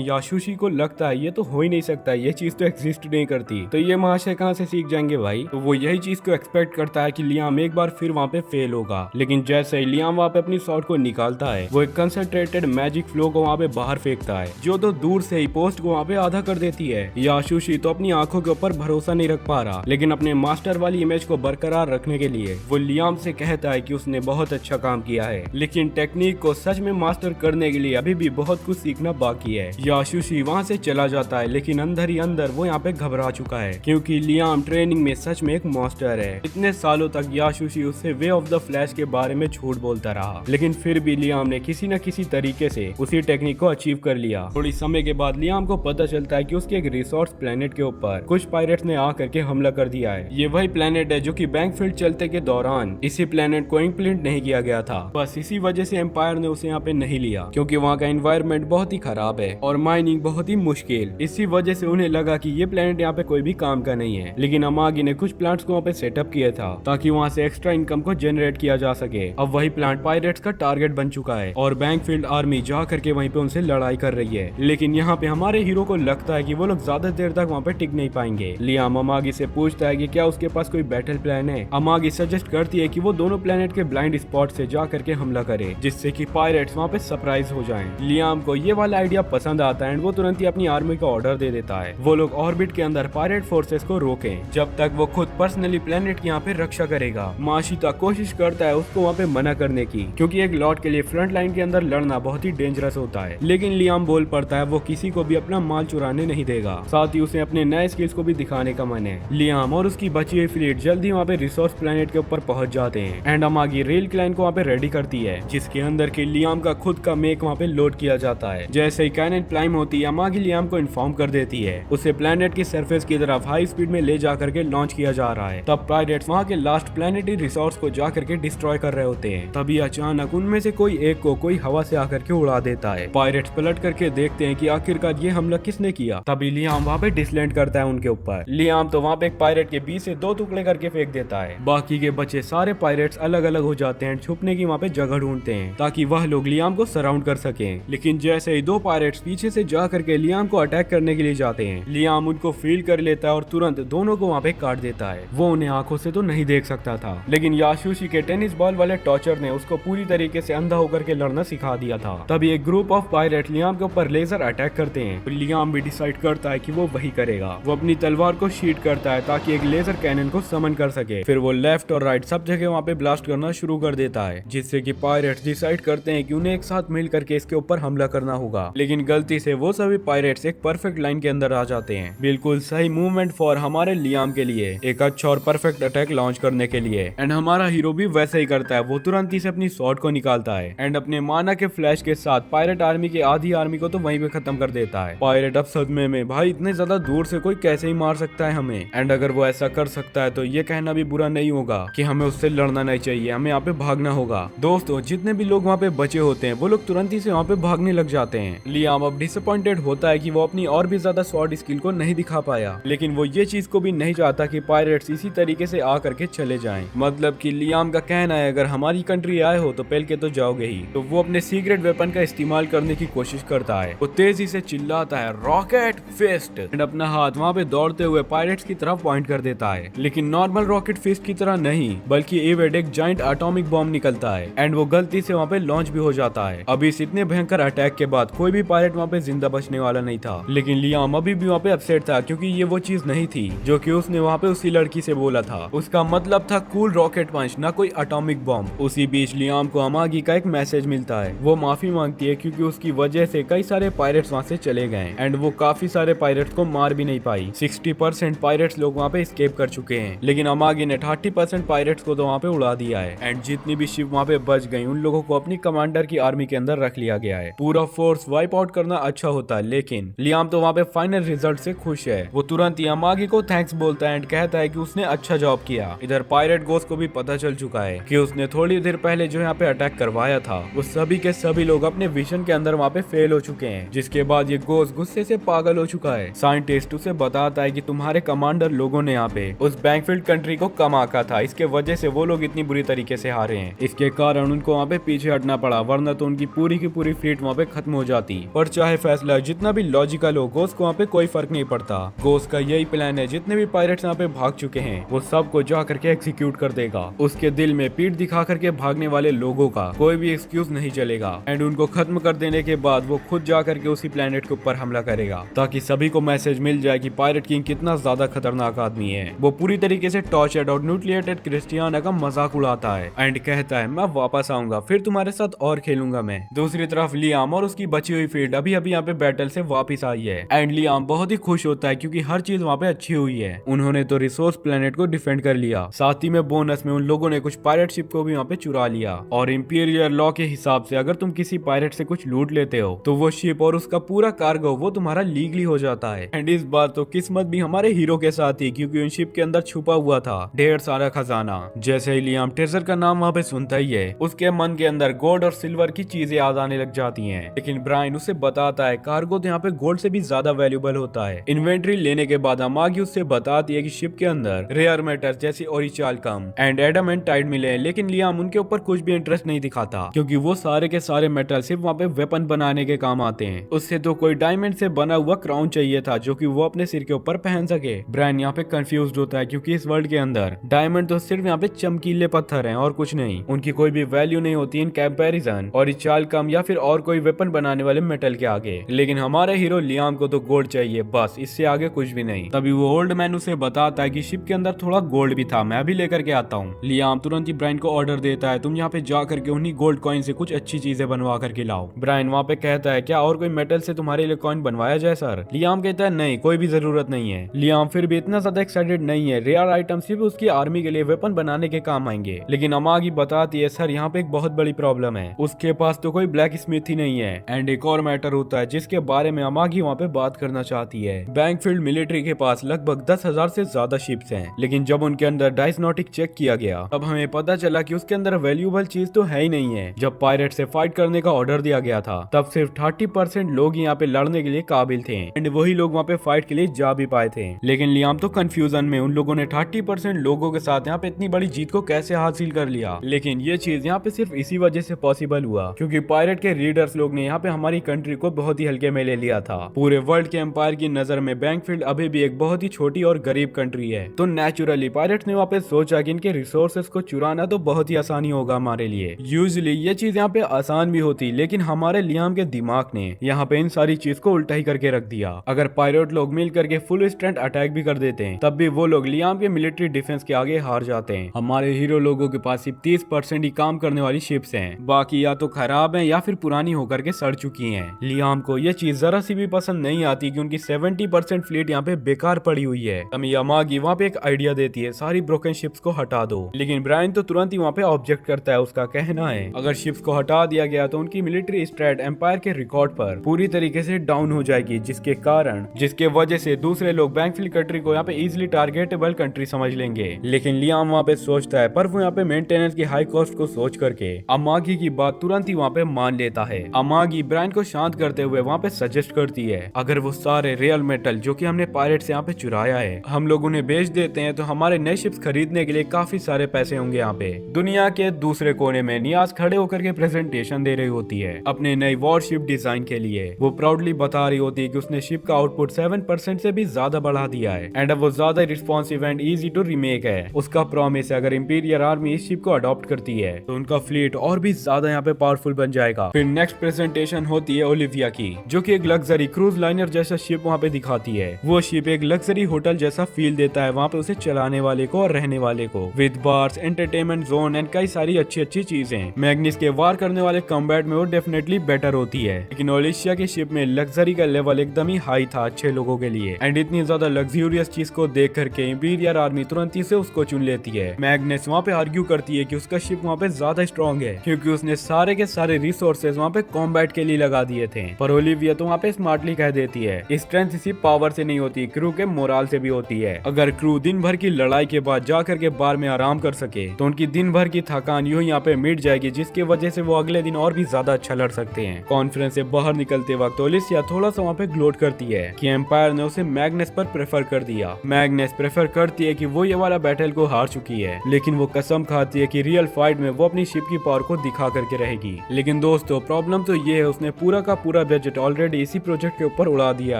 याशुशी को लगता है ये तो हो ही नहीं सकता, ये चीज तो एग्जिस्ट नहीं करती, तो ये महाशय कहाँ से सीख जाएंगे भाई। तो वो यही चीज को एक्सपेक्ट करता है कि लियाम एक बार फिर वहाँ पे फेल होगा। लेकिन जैसे ही लियाम वहाँ पे अपनी शॉट को निकालता है वो एक कंसंट्रेटेड मैजिक फ्लो को वहाँ पे बाहर फेंकता है, जो तो दूर से ही पोस्ट को वहाँ पे आधा कर देती है। याशुशी तो अपनी आंखों के ऊपर भरोसा नहीं रख पा रहा, लेकिन अपने मास्टर वाली इमेज को बरकरार रखने के लिए वो लियाम से कहता है कि उसने बहुत अच्छा काम किया है, लेकिन टेक्निक को सच में मास्टर करने के लिए अभी भी बहुत कुछ सीखना बाकी है। याशुशी वहाँ से चला जाता है, लेकिन अंदर ही अंदर वो यहाँ पे घबरा चुका है, क्योंकि लियाम ट्रेनिंग में सच में एक मास्टर है। इतने सालों तक याशुशी उससे वे ऑफ द फ्लैश के बारे में झूठ बोलता रहा, लेकिन फिर भी लियाम ने किसी न किसी तरीके से उसी टेक्निक को अचीव कर लिया। थोड़ी समय के बाद लियाम को पता चलता है कि उसके एक रिसोर्स प्लेनेट के ऊपर कुछ पायरेट्स ने आकर के हमला कर दिया है। ये वही प्लेनेट है जो कि बैंकफील्ड चलते के दौरान इसी प्लेनेट को इम्प्लिमेंट नहीं किया गया था। बस इसी वजह से एम्पायर ने उसे यहाँ पे नहीं लिया, क्योंकि वहाँ का एनवायरनमेंट बहुत ही खराब है और माइनिंग बहुत ही मुश्किल। इसी वजह से उन्हें लगा कि ये प्लेनेट यहाँ पे कोई भी काम का नहीं है। लेकिन अमागी ने कुछ प्लांट्स को वहाँ पे सेटअप किया था ताकि वहाँ से एक्स्ट्रा इनकम को जनरेट किया जा सके। अब वही प्लांट पायरेट्स का टारगेट बन चुका है और बैंकफील्ड आर्मी जा करके वहीं पे उनसे लड़ाई कर रही है। लेकिन यहाँ पे हमारे हीरो को लगता है कि वो लोग ज्यादा देर तक वहाँ पे टिक नहीं पाएंगे। लियाम अमागी से पूछता है कि क्या उसके पास कोई बैटल प्लान है। अमागी सजेस्ट करती है कि वो दोनों प्लेनेट के ब्लाइंड स्पॉट से जा करके हमला करे, जिससे कि पायरेट्स वहाँ पे सरप्राइज हो जाएं। लियाम को ये वाला आइडिया पसंद आता है एंड वो तुरंत ही अपनी आर्मी को ऑर्डर दे देता है वो लोग ऑर्बिट के अंदर पायरेट फोर्सेस को रोकें, जब तक वो खुद पर्सनली प्लेनेट की यहाँ पे रक्षा करेगा। माशिता कोशिश करता है उसको वहाँ पे मना करने की, क्योंकि एक लॉर्ड के लिए फ्रंट लाइन के अंदर लड़ना बहुत ही डेंजरस होता है। लेकिन लियाम बोल पड़ता है वो किसी को भी अपना माल चुराने नहीं देगा, साथ ही उसे अपने नए स्किल्स को भी दिखाने का मन है। लियाम और उसकी बची हुई फ्लीट जल्दी वहाँ पे रिसोर्स प्लेनेट के ऊपर पहुंच जाते हैं एंड अमागी रेल क्लाइन को वहाँ पे रेडी करती है, जिसके अंदर के लियाम का खुद का मेक वहाँ पे लोड किया जाता है। जैसे ही कैनन क्लाइम होती है अमागी लियाम को इन्फॉर्म कर देती है उसे प्लेनेट की सरफेस की तरफ हाई स्पीड में ले जा करके लॉन्च किया जा रहा है। तब पायरेट्स वहाँ के लास्ट प्लेनेटरी रिसोर्स को जा करके डिस्ट्रॉय कर रहे होते हैं। तभी अचानक उनमें से कोई एक को कोई हवा से आकर के उड़ा देता है। पायरेट्स पलट करके देखते हैं कि आखिरकार ये हमला किसने किया। तभी लियाम वहाँ पे डिसलैंड करता है उनके ऊपर। लियाम तो वहाँ पे एक पायरेट के बीच से 2 टुकड़े करके फेंक देता है। बाकी के बचे सारे पायरेट्स अलग अलग हो जाते हैं, छुपने की वहाँ पे जगह ढूंढते हैं ताकि वह लोग लियाम को सराउंड कर सकें। लेकिन जैसे ही 2 पायरेट्स पीछे से जा करके लियाम को अटैक करने के लिए जाते हैं, लियाम उनको फील कर लेता है और तुरंत दोनों को वहाँ पे काट देता है। वो उन्हें आंखों से तो नहीं देख सकता था, लेकिन याशुशी के टेनिस बॉल वाले टॉर्चर ने उसको पूरी तरीके से अंधा होकर के लड़ना सिखा दिया था। तभी एक ग्रुप ऑफ पायरेट लियाम के ऊपर लेजर अटैक करते हैं। तो लियाम भी डिसाइड करता है कि वो वही करेगा। वो अपनी तलवार को शीट करता है ताकि एक लेजर कैनन को समन कर सके। फिर वो लेफ्ट और राइट सब जगह वहाँ पे ब्लास्ट करना शुरू कर देता है, जिससे कि पायरेट्स डिसाइड करते हैं कि उन्हें एक साथ मिल करके इसके ऊपर हमला करना होगा। लेकिन गलती से वो सभी पायरेट्स एक परफेक्ट लाइन के अंदर आ जाते हैं, बिल्कुल सही मूवमेंट फॉर हमारे लियाम के लिए, एक अच्छा और परफेक्ट अटैक लॉन्च करने के लिए। एंड हमारा हीरो भी वैसे ही करता है। वो तुरंत ही से अपनी स्वॉर्ड को निकालता है एंड अपने माना के फ्लैश के साथ पायरेट आर्मी की आधी आर्मी को तो वहीं पे खत्म कर देता है। पायरेट अब सदमे में, भाई इतने ज्यादा दूर से कोई कैसे ही मार सकता है हमें। एंड अगर वो ऐसा कर सकता है तो ये कहना भी बुरा नहीं होगा कि हमें उससे लड़ना नहीं चाहिए, हमें यहाँ पे भागना होगा। दोस्तों जितने भी लोग वहाँ पे बचे होते हैं वो लोग तुरंत ही तेजी से वहाँ पे भागने लग जाते हैं। लियाम अब डिसअपॉइंटेड होता है कि वो अपनी और भी ज्यादा स्वॉर्ड स्किल को नहीं दिखा पाया, लेकिन वो ये चीज को भी नहीं चाहता कि पायरेट्स इसी तरीके से आ करके चले जाएं। मतलब कि लियाम का कहना है अगर हमारी कंट्री आए हो तो पहल के तो जाओगे ही। तो वो अपने सीक्रेट वेपन का इस्तेमाल करने की कोशिश करता है। वो तेजी से चिल्लाता है रॉकेट फिस्ट एंड अपना हाथ वहाँ पे दौड़ते हुए पायरेट्स की तरफ पॉइंट कर देता है। लेकिन नॉर्मल रॉकेट फिस्ट की तरह नहीं, बल्कि एवेड एक जाइंट एटॉमिक बॉम्ब निकलता है एंड वो गलती से वहाँ पे लॉन्च भी हो जाता है। अभी इस इतने भयंकर अटैक के बाद कोई भी पायलट वहाँ पे जिंदा बचने वाला नहीं था, लेकिन लियाम अभी भी वहाँ पे अपसेट था क्योंकि ये वो चीज नहीं थी जो कि उसने वहाँ पे उसी लड़की से बोला था। उसका मतलब था कूल रॉकेट पंच, ना कोई एटॉमिक बॉम्ब। उसी बीच लियाम को अमागी का एक मैसेज मिलता है। वो माफी मांगती है क्योंकि उसकी वजह से कई सारे पायरेट्स वहाँ से चले गए एंड वो काफी सारे पायरेट्स को मार भी नहीं पाई। 60% पायरेट्स लोग वहाँ पे एस्केप कर चुके हैं, लेकिन अमागी ने 30% पायरेट्स को तो वहाँ पे उड़ा दिया है एंड जितनी भी शिप वहाँ पे बच गई उन लोगों को अपनी कमांडर की आर्मी के अंदर रख लिया गया है। पूरा फोर्स वाइप आउट करना अच्छा होता है, लेकिन लियाम तो वहाँ पे फाइनल रिजल्ट से खुश है। वो तुरंत ही अमागी को थैंक्स बोलता है एंड कहता है कि उसने अच्छा जॉब किया। इधर पायरेट गोस को भी पता चल चुका है कि उसने थोड़ी देर पहले जो यहाँ पे अटैक करवाया था वो सभी के सभी लोग अपने विजन के अंदर वहाँ पे फेल हो चुके हैं, जिसके बाद ये गोस गुस्से से पागल हो चुका है। साइंटिस्ट उसे बताता है कि तुम्हारे कमांडर लोगों ने यहाँ पे उस बैंकफील्ड कंट्री को कम आका था, इसके वजह से वो लोग इतनी बुरी तरीके से हारे हैं। इसके कारण उनको वहाँ पे पीछे हटना पड़ा, वरना तो उनकी पूरी की पूरी फ्लीट वहाँ पे खत्म हो जाती। पर चाहे फैसला जितना भी लॉजिकल हो, गोस को वहाँ पे कोई फर्क नहीं पड़ता। गोस का यही प्लान है, जितने भी पायरेट्स यहाँ पे भाग चुके हैं वो सबको जा करके एग्जीक्यूट कर देगा। उसके दिल में पीठ दिखा करके भागने वाले लोगों का कोई भी एक्सक्यूज नहीं चलेगा एंड उनको खत्म कर देने के बाद वो खुद जा करके उसी प्लेनेट के ऊपर हमला करेगा, ताकि सभी को मैसेज मिल जाए कि पायरेट किंग कितना ज्यादा खतरनाक आदमी है। वो पूरी तरीके से टॉर्चर्ड और न्यूट्लिएटेड क्रिस्टियाना का मजाक उड़ाता है एंड कहता है मैं वापस आऊंगा, फिर तुम्हारे साथ और खेलूंगा मैं। दूसरी तरफ लियाम और उसकी बची हुई फील्ड अभी अभी यहाँ पे बैटल से वापस आई है एंड लियाम बहुत ही खुश होता है क्योंकि हर चीज वहाँ पे अच्छी हुई है। उन्होंने तो रिसोर्स प्लेनेट को डिफेंड कर लिया, साथ ही में बोनस में उन लोगों ने कुछ पायरेट शिप को भी वहाँ पे चुरा लिया। और इंपीरियल लॉ के हिसाब से अगर तुम किसी पायरेट से कुछ लूट लेते हो तो वो शिप और उसका पूरा कार्गो वो तुम्हारा लीगली हो जाता है। एंड इस बार तो किस्मत भी हमारे हीरो के साथ ही, क्योंकि उन शिप के अंदर छुपा हुआ था ढेर सारा खजाना। जैसे ही लियाम ट्रेजर का नाम वहाँ पे सुनता ही है, उसके मन के अंदर गोल्ड और सिल्वर की चीजें याद आने लग जाती हैं। लेकिन ब्रायन उसे बताता है कार्गो तो यहाँ पे गोल्ड से भी ज्यादा वैल्यूबल होता है। इन्वेंट्री लेने के बाद अमागी उससे बताती है कि शिप के अंदर रेयर मेटल्स जैसे ओरिचाल्कम एंड एडामेंटाइट मिले हैं, लेकिन लियाम उनके ऊपर कुछ भी इंटरेस्ट नहीं दिखाता क्योंकि वो सारे के सारे मेटल सिर्फ वहाँ पे वेपन बनाने के काम आते हैं। उससे तो कोई डायमंड से बना हुआ क्राउन चाहिए था जो कि वो अपने सिर के ऊपर पहन सके। ब्रायन यहाँ पे कंफ्यूज होता है क्योंकि इस वर्ल्ड के अंदर डायमंड तो सिर्फ यहाँ पे चमकीले पत्थर हैं और कुछ नहीं, उनकी कोई भी वैल्यू नहीं होती इन कंपैरिजन ओरिचाल्कम या फिर और कोई वेपन बनाने वाले मेटल के आगे। लेकिन हमारे हीरो लियाम को तो गोल्ड चाहिए, बस इससे आगे कुछ भी नहीं। तभी वो ओल्ड मैन उसे बताता है कि शिप के अंदर थोड़ा गोल्ड भी था, मैं भी लेकर के आता हूँ। लियाम तुरंत ही ब्रायन को ऑर्डर देता है तुम यहाँ पे जा करके उन्हीं गोल्ड कॉइन से कुछ अच्छी चीजें बनवा करके लाओ। ब्रायन वहाँ पे कहता है क्या और कोई मेटल से तुम्हारे लिए कॉइन बनवाया जाए सर? लियाम कहता है नहीं, कोई भी जरूरत नहीं है। लियाम फिर भी इतना ज्यादा एक्साइटेड नहीं है, रेयर आइटम सिर्फ उसकी आर्मी के लिए वेपन बनाने के काम आएंगे। लेकिन अमागी बताती है सर यहाँ पे एक बहुत बड़ी प्रॉब्लम है, उसके पास तो कोई ब्लैक स्मिथ ही नहीं है। एंड एक और मैटर होता है जिसके बारे में अमागी वहाँ पे बात करना चाहती है। बैंकफील्ड मिलिट्री के पास लगभग 10,000 से ज्यादा शिप्स हैं, लेकिन जब उनके अंदर डायस्नोटिक चेक किया गया तब हमें पता चला कि उसके अंदर वैल्यूएबल चीज तो है ही नहीं है। जब पायरेट से फाइट करने का ऑर्डर दिया गया था तब सिर्फ 30% लोग यहाँ पे लड़ने के लिए काबिल थे एंड वही लोग वहाँ पे फाइट के लिए जा भी पाए थे। लेकिन लियाम तो कंफ्यूजन में उन लोगों ने 30% लोगों के साथ यहाँ पे इतनी बड़ी जीत को कैसे हासिल कर लिया। लेकिन ये चीज यहाँ पे सिर्फ इसी वजह से पॉसिबल हुआ क्योंकि पायरेट के रीडर्स लोग ने यहाँ पे हमारी कंट्री को बहुत ही हल्के में ले लिया था। पूरे वर्ल्ड के एम्पायर की नजर में बैंकफील्ड अभी भी एक बहुत ही छोटी और गरीब कंट्री है, तो नेचुरली पायरेट्स ने वहाँ पे सोचा कि इनके रिसोर्सेस को चुराना तो बहुत ही आसानी होगा हमारे लिए। यूजुअली ये चीज यहाँ पे आसान भी होती, लेकिन हमारे लियाम के दिमाग ने यहाँ पे इन सारी चीज को उल्टा ही करके रख दिया। अगर पायरेट लोग मिल करके फुल स्ट्रेंथ अटैक भी कर देते हैं तब भी वो लोग लियाम के मिलिट्री डिफेंस के आगे हार जाते हैं। हमारे हीरो लोगों के पास सिर्फ 30% ही काम करने वाली शिप्स हैं, बाकी या तो खराब हैं या फिर पुरानी होकर के सड़ चुकी हैं। लियाम को ये चीज जरा सी भी पसंद नहीं आती कि उनकी 70% फ्लीट यहाँ पे बेकार पड़ी हुई है। तभी अमागी वहाँ पे एक आइडिया देती है सारी ब्रोकन शिप्स को हटा दो, लेकिन ब्रायन तो तुरंत ही वहाँ पे ऑब्जेक्ट करता है। उसका कहना है अगर शिप्स को हटा दिया गया तो उनकी मिलिट्री स्ट्रेट एम्पायर के रिकॉर्ड पर पूरी तरीके से डाउन हो जाएगी, जिसके वजह से दूसरे लोग बैंकफील्ड कंट्री को यहाँ पे इजिली टारगेटेबल कंट्री समझ लेंगे। लेकिन लियाम वहाँ पे सोचता है, पर वो यहाँ पे मेंटेनेंस की हाई कॉस्ट को सोच करके अमागी की बात तुरंत ही वहाँ पे मान मान लेता है। अमागी ब्रायन को शांत करते हुए वहाँ पे सजेस्ट करती है, अगर वो सारे रियल मेटल जो कि हमने पायरेट से यहाँ पे चुराया है हम लोग उन्हें बेच देते हैं तो हमारे नए शिप्स खरीदने के लिए काफी सारे पैसे होंगे। यहाँ पे दुनिया के दूसरे कोने में नियाज खड़े होकर के प्रेजेंटेशन दे रही होती है अपने नई वॉरशिप डिजाइन के लिए। वो प्राउडली बता रही होती है कि उसने शिप का आउटपुट 7% से भी ज्यादा बढ़ा दिया है एंड अब वो ज्यादा responsive and easy to remake है। उसका प्रॉमिस है अगर इंपीरियल आर्मी इस शिप को अडॉप्ट करती है तो उनका फ्लीट और भी ज्यादा यहाँ पे पावरफुल बन जाएगा। फिर नेक्स्ट प्रेजेंटेशन होती है ओलिविया की, जो कि एक लग्जरी क्रूज लाइनर जैसा शिप वहाँ पे दिखाती है। वो शिप एक लग्जरी होटल जैसा फील देता है वहाँ पे उसे चलाने वाले को और रहने वाले को, with bars, entertainment zone and कई सारी अच्छी चीजें। मैग्निस के वार करने वाले कॉम्बैट में वो डेफिनेटली बेटर होती है, लेकिन ओलिशिया की शिप में लग्जरी का लेवल एकदम ही हाई था अच्छे लोगों के लिए एंड इतनी ज्यादा लग्जूरियस चीज को देख करके इंपीरियल आर्मी तुरंत ही से उसको चुन लेती है। मैग्नेस वहाँ पे आर्ग्यू करती है कि उसका शिप वहाँ पे ज्यादा स्ट्रॉन्ग है क्योंकि उसने सारे के सारे रिसोर्सेज वहाँ पे कॉम्बैट के लिए लगा दिए थे। पर ओलिविया तो वहाँ पे स्मार्टली कह देती है स्ट्रेंथ सिर्फ पावर से नहीं होती, क्रू के मोराल से भी होती है। अगर क्रू दिन भर की लड़ाई के बाद जा करके बार में आराम कर सके तो उनकी दिन भर की थकान यूं यहाँ पे मिट जाएगी, जिसकी वजह से वो अगले दिन और भी ज्यादा अच्छा लड़ सकते हैं। कॉन्फ्रेंस से बाहर निकलते वक्त ओलिसिया थोड़ा सा वहाँ पे ग्लोट करती है कि एम्पायर ने उसे मैग्नेस पर प्रेफर कर दिया। मैग्नेस प्रेफर करती है कि वो ये वाला बैटल को हार चुकी है, लेकिन वो कसम खाती है कि रियल फाइट में वो अपनी शिप की पावर को दिखा करके रहेगी। लेकिन दोस्तों प्रॉब्लम तो ये है उसने पूरा का पूरा बजट ऑलरेडी इसी प्रोजेक्ट के ऊपर उड़ा दिया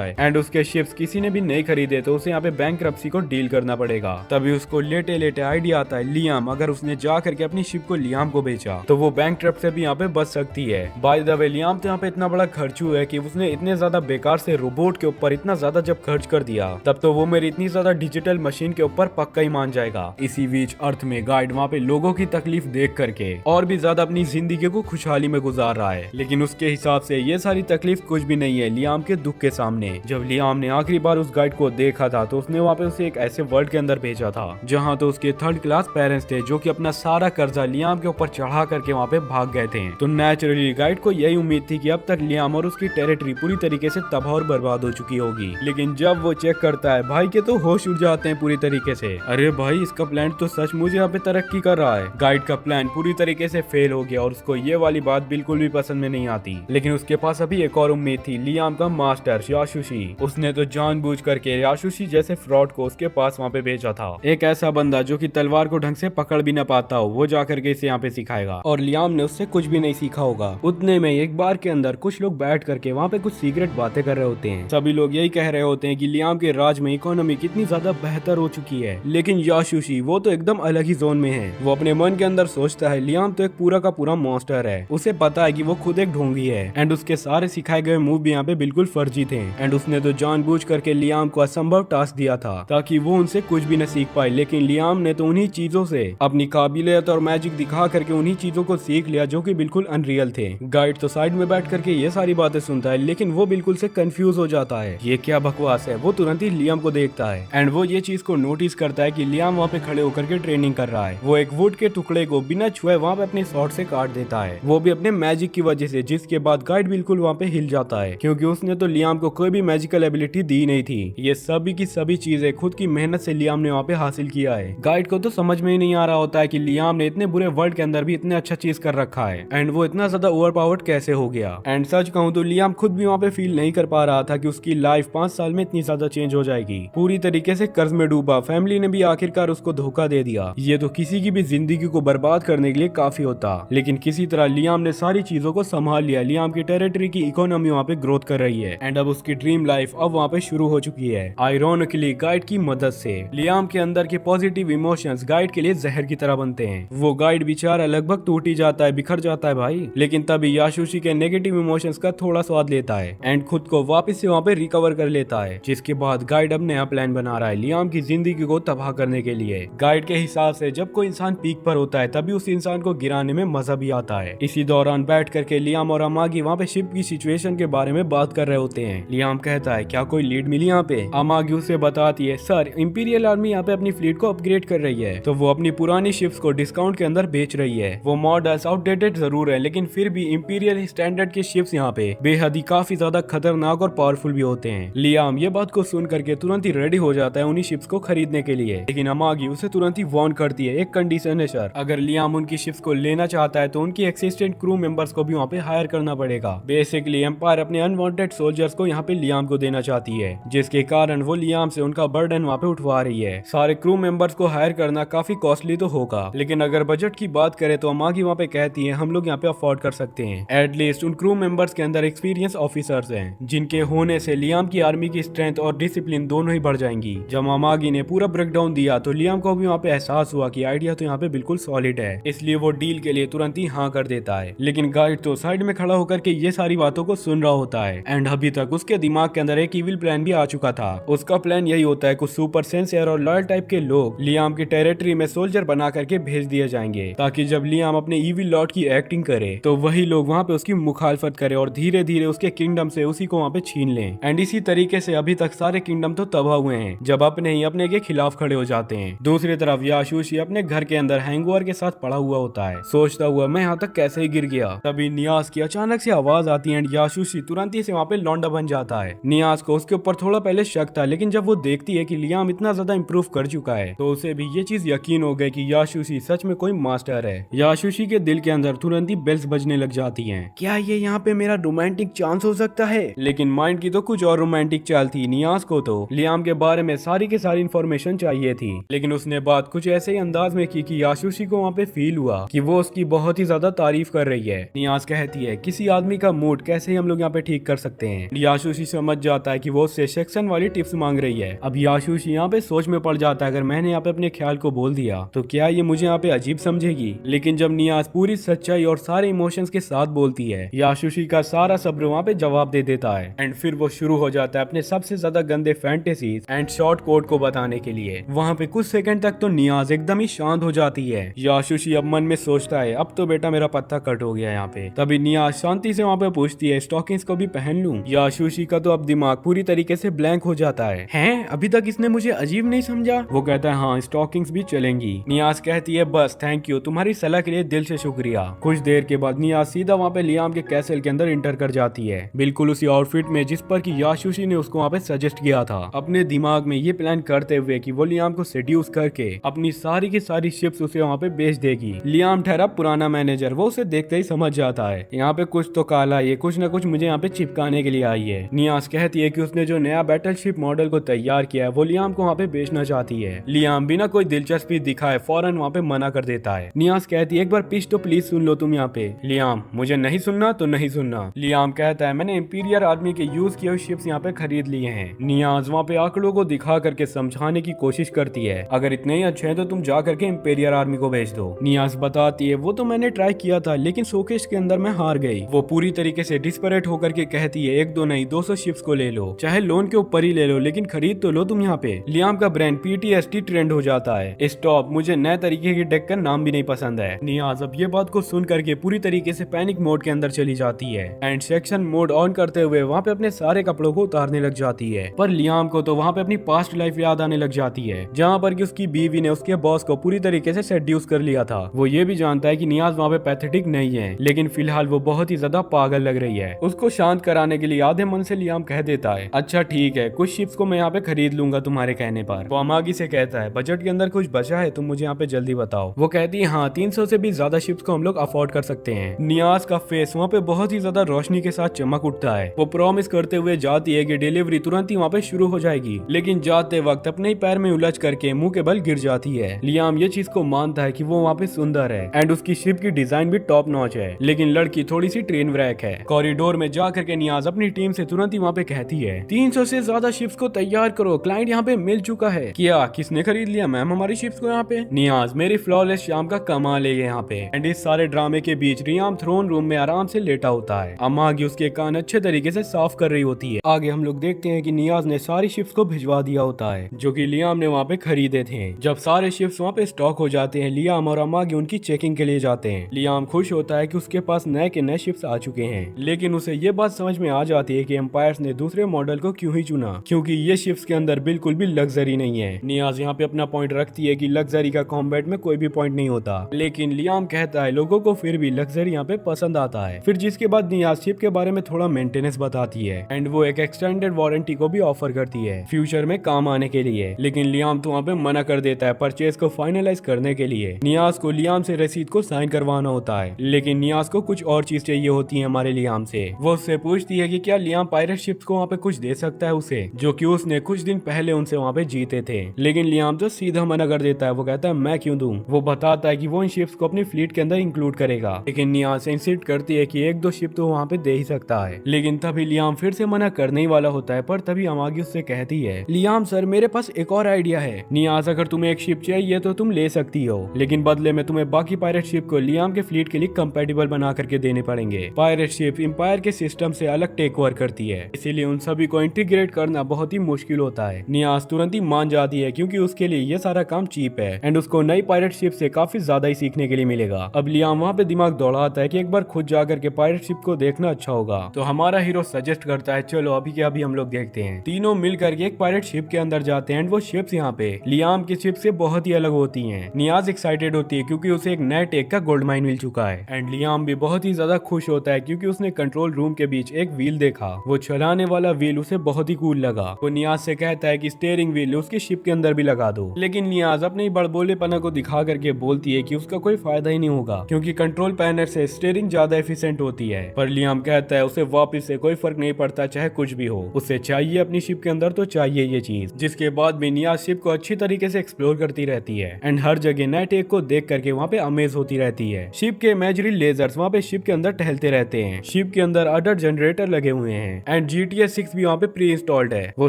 है एंड उसके शिप्स किसी ने भी नहीं खरीदे तो उसे यहाँ पे बैंकरप्सी को डील करना पड़ेगा। तभी उसको लेटे लेटे आइडिया आता है लियाम अगर उसने जा करके अपनी शिप को लियाम को बेचा तो वो बैंकरप्ट से भी यहाँ पे बच सकती है। बाय द वे लियाम तो यहाँ पे इतना बड़ा खर्चू है कि उसने इतने ज्यादा बेकार से रोबोट के ऊपर इतना ज्यादा जब खर्च कर दिया तब तो वो मेरी इतनी ज्यादा डिजिटल मशीन के ऊपर पक्का ही मान जाएगा। इसी बीच अर्थ में गाइड वहाँ पे लोगों की तकलीफ देख करके और भी ज्यादा अपनी जिंदगी को खुशहाली में गुजार रहा है, लेकिन उसके हिसाब से ये सारी तकलीफ कुछ भी नहीं है लियाम के दुख के सामने। जब लियाम ने आखिरी बार उस गाइड को देखा था तो उसने वहाँ पे उसे एक ऐसे वर्ल्ड के अंदर भेजा था जहाँ तो उसके थर्ड क्लास पेरेंट्स थे जो कि अपना सारा कर्जा लियाम के ऊपर चढ़ा करके वहाँ पे भाग गए थे। तो नेचुरली गाइड को यही उम्मीद थी कि अब तक लियाम और उसकी टेरिटरी पूरी तरीके से तबाह और बर्बाद हो चुकी होगी, लेकिन जब वो चेक करता है भाई के तो होश उड़ जाते हैं पूरी तरीके से। अरे भाई इसका प्लान तो सचमुच यहाँ पे तरक्की कर रहा है। गाइड का प्लान पूरी तरीके से फेल हो गया और उसको ये वाली बात बिल्कुल भी पसंद में नहीं आती, लेकिन उसके पास अभी एक और उम्मीद थी लियाम का मास्टर याशुशी। उसने तो जानबूझ करके याशुशी जैसे फ्रॉड को उसके पास वहाँ पे भेजा था, एक ऐसा बंदा जो कि तलवार को ढंग से पकड़ भी न पाता हो वो जा करके इसे यहाँ पे सिखाएगा और लियाम ने उससे कुछ भी नहीं सीखा होगा। उतने में एक बार के अंदर कुछ लोग बैठ करके वहाँ पे कुछ सीक्रेट बातें कर रहे होते हैं। सभी लोग यही कह रहे होते हैं कि लियाम के राज में इकोनॉमी कितनी ज्यादा बेहतर हो चुकी है, लेकिन याशुशी वो तो एकदम अलग ही जोन में है। वो अपने मन के अंदर सोचता है लियाम तो एक पूरा का पूरा मॉन्स्टर है, उसे पता है कि वो खुद एक ढोंगी है एंड उसके सारे सिखाए गए मूव भी यहाँ पे बिल्कुल फर्जी थे एंड उसने तो जानबूझ करके लियाम को असंभव टास्क दिया था ताकि वो उनसे कुछ भी न सीख पाए, लेकिन लियाम ने तो उन्हीं चीजों से अपनी काबिलियत और मैजिक दिखा करके उन्हीं चीजों को सीख लिया जो कि बिल्कुल अनरियल थे। गाइड तो साइड में बैठ करके ये सारी बातें सुनता है, लेकिन वो बिल्कुल से कंफ्यूज हो जाता है ये क्या बकवास है। वो तुरंत ही लियाम को देखता है एंड वो ये चीज को नोटिस करता है कि लियाम वहाँ पे खड़े होकर के ट्रेनिंग कर रहा है। वो एक वुड के टुकड़े को बिना छुए वहाँ पे अपने शॉर्ट से काट देता है, वो भी अपने मैजिक की वजह से, जिसके बाद गाइड बिल्कुल वहाँ पे हिल जाता है क्योंकि उसने तो लियाम को कोई भी मैजिकल एबिलिटी दी नहीं थी। ये सभी की सभी चीजें खुद की मेहनत से लियाम ने वहाँ पे हासिल किया है। गाइड को तो समझ में ही नहीं आ रहा होता है कि लियाम ने इतने बुरे वर्ल्ड के अंदर भी इतने अच्छा चीज कर रखा है एंड वो इतना ज्यादा ओवर पावर्ड कैसे हो गया। एंड सच कहूँ तो लियाम खुद भी वहाँ पे फील नहीं कर पा रहा था कि उसकी लाइफ 5 साल में इतनी ज्यादा चेंज हो जाएगी। पूरी तरीके से कर्ज में डूबा, फैमिली ने भी आखिरकार उसको धोखा दे दिया। ये तो किसी की भी जिंदगी को बर्बाद करने के लिए काफी होता, लेकिन किसी तरह लियाम ने सारी चीजों को संभाल लिया। लियाम की टेरिटरी की इकोनॉमी वहाँ पे ग्रोथ कर रही है एंड अब उसकी ड्रीम लाइफ अब वहाँ पे शुरू हो चुकी है, आयरॉनिकली गाइड की मदद से। लियाम के अंदर के पॉजिटिव इमोशंस गाइड के लिए जहर की तरह बनते हैं। वो गाइड बेचारा लगभग टूट ही जाता है, बिखर जाता है भाई, लेकिन तभी याशुशी के नेगेटिव इमोशंस का थोड़ा स्वाद लेता है एंड खुद को वापस से वहाँ पे रिकवर कर लेता है, जिसके बाद गाइड अब नया प्लान बना रहा है लियाम की जिंदगी को तबाह करने के लिए। गाइड के हिसाब से जब कोई इंसान पीक पर होता है तभी उस इंसान को गिराने में मजा भी आता है। इसी दौरान बैठ करके लियाम और अमागी वहाँ पे शिप की सिचुएशन के बारे में बात कर रहे होते हैं। लियाम कहता है क्या कोई लीड मिली यहाँ पे? अमागी उसे बताती है सर इंपीरियल आर्मी यहाँ पे अपनी फ्लीट को अपग्रेड कर रही है, तो वो अपनी पुरानी शिप्स को डिस्काउंट के अंदर बेच रही है। वो मॉडल्स आउटडेटेड जरूर है, लेकिन फिर भी इंपीरियल स्टैंडर्ड के शिप्स यहाँ पे बेहद ही काफी ज्यादा खतरनाक और पावरफुल भी होते हैं। लियाम ये बात को सुन करके तुरंत ही रेडी हो जाता है उन्हीं शिप्स को खरीदने के लिए, लेकिन अमागी उसे तुरंत ही वार्न करती है एक कंडीशन है सर, अगर लियाम उनकी शिप्स को लेना चाहता है तो उनकी एक्सिस्टेंट क्रू मेंबर मेंबर्स को भी वहाँ पे हायर करना पड़ेगा। बेसिकली एम्पायर अपने अनवांटेड सोल्जर्स को यहाँ पे लियाम को देना चाहती है, जिसके कारण वो लियाम से उनका बर्डन वहाँ पे उठवा रही है। सारे क्रू मेंबर्स को हायर करना काफी कॉस्टली तो होगा, लेकिन अगर बजट की बात करें तो अमागी वहाँ पे कहती है हम लोग यहाँ पे अफोर्ड कर सकते हैं। एटलीस्ट उन क्रू मेंबर्स के अंदर एक्सपीरियंस ऑफिसर्स हैं, जिनके होने से लियाम की आर्मी की स्ट्रेंथ और डिसिप्लिन दोनों ही बढ़ जाएंगी। जब अमागी ने पूरा ब्रेकडाउन दिया तो लियाम को भी वहाँ पे एहसास हुआ कि आइडिया तो यहाँ पे बिल्कुल सॉलिड है, इसलिए वो डील के लिए तुरंत ही हाँ कर देता है। लेकिन गाइड तो साइड में खड़ा होकर के ये सारी बातों को सुन रहा होता है, एंड अभी तक उसके दिमाग के अंदर एक इविल प्लान भी आ चुका था। उसका प्लान यही होता है कुछ सुपर सिंसियर और लॉयल टाइप के लोग लियाम की टेरिटरी में सोल्जर बना करके भेज दिए जाएंगे, ताकि जब लियाम अपने इविल लॉर्ड की एक्टिंग करे तो वही लोग वहाँ पे उसकी मुखालफत करे और धीरे धीरे उसके किंगडम से उसी को वहाँ पे छीन लें। एंड इसी तरीके से अभी तक सारे किंगडम तो तबाह हुए हैं जब अपने ही अपने के खिलाफ खड़े हो जाते हैं। दूसरी तरफ याशुशी अपने घर के अंदर हैंगओवर के साथ पड़ा हुआ होता है, सोचता हुआ मैं यहाँ तक कैसे ही गिर गया। तभी नियाज की अचानक से आवाज आती है एंड याशुशी तुरंत ही से वहाँ पे लौंडा बन जाता है। नियाज को उसके ऊपर थोड़ा पहले शक था, लेकिन जब वो देखती है कि लियाम इतना ज्यादा इम्प्रूव कर चुका है तो उसे भी ये चीज यकीन हो गई कि याशुशी सच में कोई मास्टर है। याशुशी के दिल के अंदर तुरंत ही बेल्स बजने लग जाती हैं। क्या ये यहाँ पे मेरा रोमांटिक चांस हो सकता है? लेकिन माइंड की तो कुछ और रोमांटिक चाल थी। नियाज को तो लियाम के बारे में सारी की सारी इन्फॉर्मेशन चाहिए थी, लेकिन उसने बात कुछ ऐसे ही अंदाज में की कि याशुशी को वहाँ पे फील हुआ कि वो उसकी बहुत ही ज्यादा तारीफ कर रही है। नियाज कहती है किसी आदमी का मूड कैसे ही हम लोग यहाँ पे ठीक कर सकते हैं। याशुशी समझ जाता है कि वो उससे सेक्शन वाली टिप्स मांग रही है। अब याशुशी यहाँ पे सोच में पड़ जाता है अगर मैंने यहाँ पे अपने ख्याल को बोल दिया तो क्या ये मुझे यहाँ पे अजीब समझेगी। लेकिन जब नियाज पूरी सच्चाई और सारे इमोशंस के साथ बोलती है, याशुशी का सारा सब्र वहाँ पे जवाब दे देता है एंड फिर वो शुरू हो जाता है अपने सबसे ज्यादा गंदे फैंटेसीज एंड शॉर्ट कोड को बताने के लिए। वहाँ पे कुछ सेकंड तक तो नियाज एकदम ही शांत हो जाती है। याशुशी अब मन में सोचता है अब तो बेटा मेरा पत्ता कट हो गया यहाँ पे। तभी नियाज शांति से वहाँ पे पूछती है स्टॉकिंग्स को भी पहन लूं? याशुशी का तो अब दिमाग पूरी तरीके से ब्लैंक हो जाता है। हैं? अभी तक इसने मुझे अजीब नहीं समझा? वो कहता है हाँ स्टॉकिंग्स भी चलेंगी। नियाज कहती है बस थैंक यू, तुम्हारी सलाह के लिए दिल से शुक्रिया। कुछ देर के बाद नियाज सीधा वहाँ पे लियाम के कैसल के अंदर इंटर कर जाती है, बिल्कुल उसी आउटफिट में जिस पर कि याशुशी ने उसको वहाँ पे सजेस्ट किया था। अपने दिमाग में ये प्लान करते हुए कि वो लियाम को सेड्यूस करके अपनी सारी की सारी शिप्स उसे वहाँ पे बेच देगी। लियाम ठहरा पुराना मैनेजर, वो उसे देखते ही समझ जाता है यहाँ पे कुछ तो काला है, कुछ न कुछ मुझे यहाँ पे चिपकाने के लिए आई है। नियाज कहती है कि उसने जो नया बैटलशिप मॉडल को तैयार किया है वो लियाम को वहाँ पे बेचना चाहती है। लियाम बिना कोई दिलचस्पी दिखाए फौरन वहाँ पे मना कर देता है। नियाज कहती है एक बार पिच तो प्लीज सुन लो तुम यहाँ पे। लियाम मुझे नहीं सुनना तो नहीं सुनना। लियाम कहता है मैंने इंपीरियर आर्मी के यूज किए हुए शिप्स यहाँ पे खरीद लिए हैं। नियाज वहाँ पे आंकड़ों को दिखा करके समझाने की कोशिश करती है अगर इतने ही अच्छे हैं तो तुम जा करके इंपीरियर आर्मी को भेज दो। नियाज बताती है वो तो मैंने ट्राई किया था लेकिन शोकेस के अंदर मैं हार गई। वो पूरी तरीके से डिस्परेट होकर के कहती है एक दो नहीं 200 शिप्स को ले लो, चाहे लोन के ऊपर ही ले लो, लेकिन खरीद तो लो तुम यहाँ पे। लियाम का ब्रेन PTSD ट्रेंड हो जाता है। स्टॉप, मुझे नए तरीके की डेक का नाम भी नहीं पसंद है। नियाज अब ये बात को सुन करके पूरी तरीके से पैनिक मोड के अंदर चली जाती है एंड सेक्शन मोड ऑन करते हुए वहाँ पे अपने सारे कपड़ों को उतारने लग जाती है। पर लियाम को तो वहाँ पे अपनी पास्ट लाइफ याद आने लग जाती है जहाँ पर कि उसकी बीवी ने उसके बॉस को पूरी तरीके से सेड्यूस कर लिया था। वो ये भी जानता है कि नियाज वहाँ पे पैथेटिक नहीं है, लेकिन फिलहाल वो बहुत ही ज्यादा पागल लग रही है। उसको शांत कराने के लिए आधे मन से लियाम कह देता है अच्छा ठीक है कुछ शिप्स को मैं यहाँ पे खरीद लूंगा तुम्हारे कहने पर। वो अमागी से कहता है बजट के अंदर कुछ बचा है तुम मुझे यहाँ पे जल्दी बताओ। वो कहती है हाँ 300 से भी ज्यादा शिप्स को हम लोग अफोर्ड कर सकते हैं। नियाज का फेस वहाँ पे बहुत ही ज्यादा रोशनी के साथ चमक उठता है। वो प्रॉमिस करते हुए जाती है कि डिलीवरी तुरंत ही वहाँ पे शुरू हो जाएगी, लेकिन जाते वक्त अपने ही पैर में उलझ करके मुंह के बल गिर जाती है। लियाम ये चीज को मानता है कि वो वहाँ पे सुंदर है एंड उसकी शिप की डिजाइन भी टॉप नॉच है, लेकिन लड़की थोड़ी सी ट्रेन व्रैक है। कॉरिडोर में जा करके नियाज अपनी टीम से तुरंत ही वहाँ पे कहती है 300 से ज्यादा शिप्स को तैयार करो, क्लाइंट यहाँ पे मिल चुका है। क्या किसने खरीद लिया मैम हमारी शिप्स को यहाँ पे? नियाज मेरी फ्लॉलेस शाम का कमाल है यहाँ पे। एंड इस सारे ड्रामे के बीच रियाम थ्रोन रूम में आराम से लेटा होता है। अमागी उसके कान अच्छे तरीके से साफ कर रही होती है। आगे हम लोग देखते हैं कि नियाज ने सारी शिप्स को भिजवा दिया होता है जो कि लियाम ने वहाँ पे खरीदे थे। जब सारे शिप्स वहाँ पे स्टॉक हो जाते हैं लियाम और अमागी उनकी चेकिंग के लिए जाते हैं। लियाम खुश होता है कि उसके पास नए के नए शिप्स आ चुके हैं, लेकिन उसे ये बात समझ में आ जाती है कि एम्पायर्स ने दूसरे मॉडल को क्यों ही चुना, क्योंकि ये शिप्स के अंदर बिल्कुल भी लग्जरी नहीं है। नियाज यहाँ पे अपना पॉइंट रखती है कि लग्जरी का कॉम्बैट में कोई भी पॉइंट नहीं होता, लेकिन लियाम कहता है लोगों को फिर भी लग्जरी यहाँ पे पसंद आता है। फिर जिसके बाद नियाज शिप के बारे में थोड़ा मेंटेनेंस बताती है एंड वो एक एक्सटेंडेड वारंटी को भी ऑफर करती है फ्यूचर में काम आने के लिए, लेकिन लियाम तो वहाँ पे मना कर देता है परचेज को फाइनलाइज करने के लिए। नियाज को लियाम से रसीद को साइन करवाना होता है, लेकिन नियाज को कुछ और चीज चाहिए होती है हमारे लियाम से। वो उससे पूछती है कि क्या लियाम पायरेट शिप्स को वहाँ पे कुछ दे सकता है उसे, जो कि उसने कुछ दिन पहले उनसे वहाँ पे जीते थे। लेकिन लियाम तो सीधा मना कर देता है। वो कहता है मैं क्यों दूं। वो बताता है कि वो इन शिप्स को अपनी फ्लीट के अंदर इंक्लूड करेगा, लेकिन नियाज इंसिस्ट करती है कि एक दो शिप तो वहाँ पे दे ही सकता है। लेकिन तभी लियाम फिर से मना करने ही वाला होता है, पर तभी अमागी उससे कहती है लियाम सर मेरे पास एक और आइडिया है। नियाज अगर तुम्हें एक शिप चाहिए तो तुम ले सकती हो, लेकिन बदले में तुम्हें बाकी पायरेट शिप को लियाम के फ्लीट के लिए कंपैटिबल बना करके देने पड़ेंगे। पायरेट शिप एम्पायर के सिस्टम से अलग टेक ओवर करती है, इसीलिए उन सभी को इंटीग्रेट करना बहुत ही मुश्किल होता है। नियाज तुरंत ही मान जाती है क्योंकि उसके लिए ये सारा काम चीप है एंड उसको नई पायरेट शिप से काफी ज्यादा ही सीखने के लिए मिलेगा। अब लियाम वहाँ पे दिमाग दौड़ाता है कि एक बार खुद जाकर के पायरेट शिप को देखना अच्छा होगा। तो हमारा हीरो सजेस्ट करता है चलो अभी के अभी हम लोग देखते हैं। तीनों मिल करके एक पायरेट शिप के अंदर जाते हैं एंड वो शिप्स यहाँ पे लियाम की शिप से बहुत ही अलग होती हैं। नियाज एक्साइटेड होती है क्योंकि उसे एक नए टेक का गोल्ड माइन मिल चुका है एंड लियाम भी बहुत ही ज्यादा खुश होता है क्योंकि उसने कंट्रोल रूम के बीच एक व्हील देखा। वो चलाने वाला व्हील उसे बहुत ही कूल लगा। वो नियाज से कहता है कि स्टीयरिंग व्हील उसकी शिप के अंदर भी लगा दो, लेकिन नियाज अपने ही बड़बोलेपना को दिखा करके बोलती है कि उसका कोई फायदा ही नहीं होगा क्योंकि कंट्रोल पैनल से स्टीयरिंग ज्यादा एफिशिएंट होती है। पर लियाम कहता है उसे वापस से कोई फर्क नहीं पड़ता चाहे कुछ भी हो, उसे चाहिए अपनी शिप के अंदर तो चाहिए ये चीज। जिसके बाद भी नियाज शिप को अच्छी तरीके से एक्सप्लोर करती रहती है एंड हर जगह नए टेक को देख करके वहाँ पे अमेज होती रहती है। शिप के इमेजिनरी लेजर्स वहाँ पे शिप के अंदर टहलते रहते हैं। शिप के अंदर अडर जनरेटर लगे हुए हैं एंड GTA 6 भी वहाँ पे प्री इंस्टॉल्ड है। वो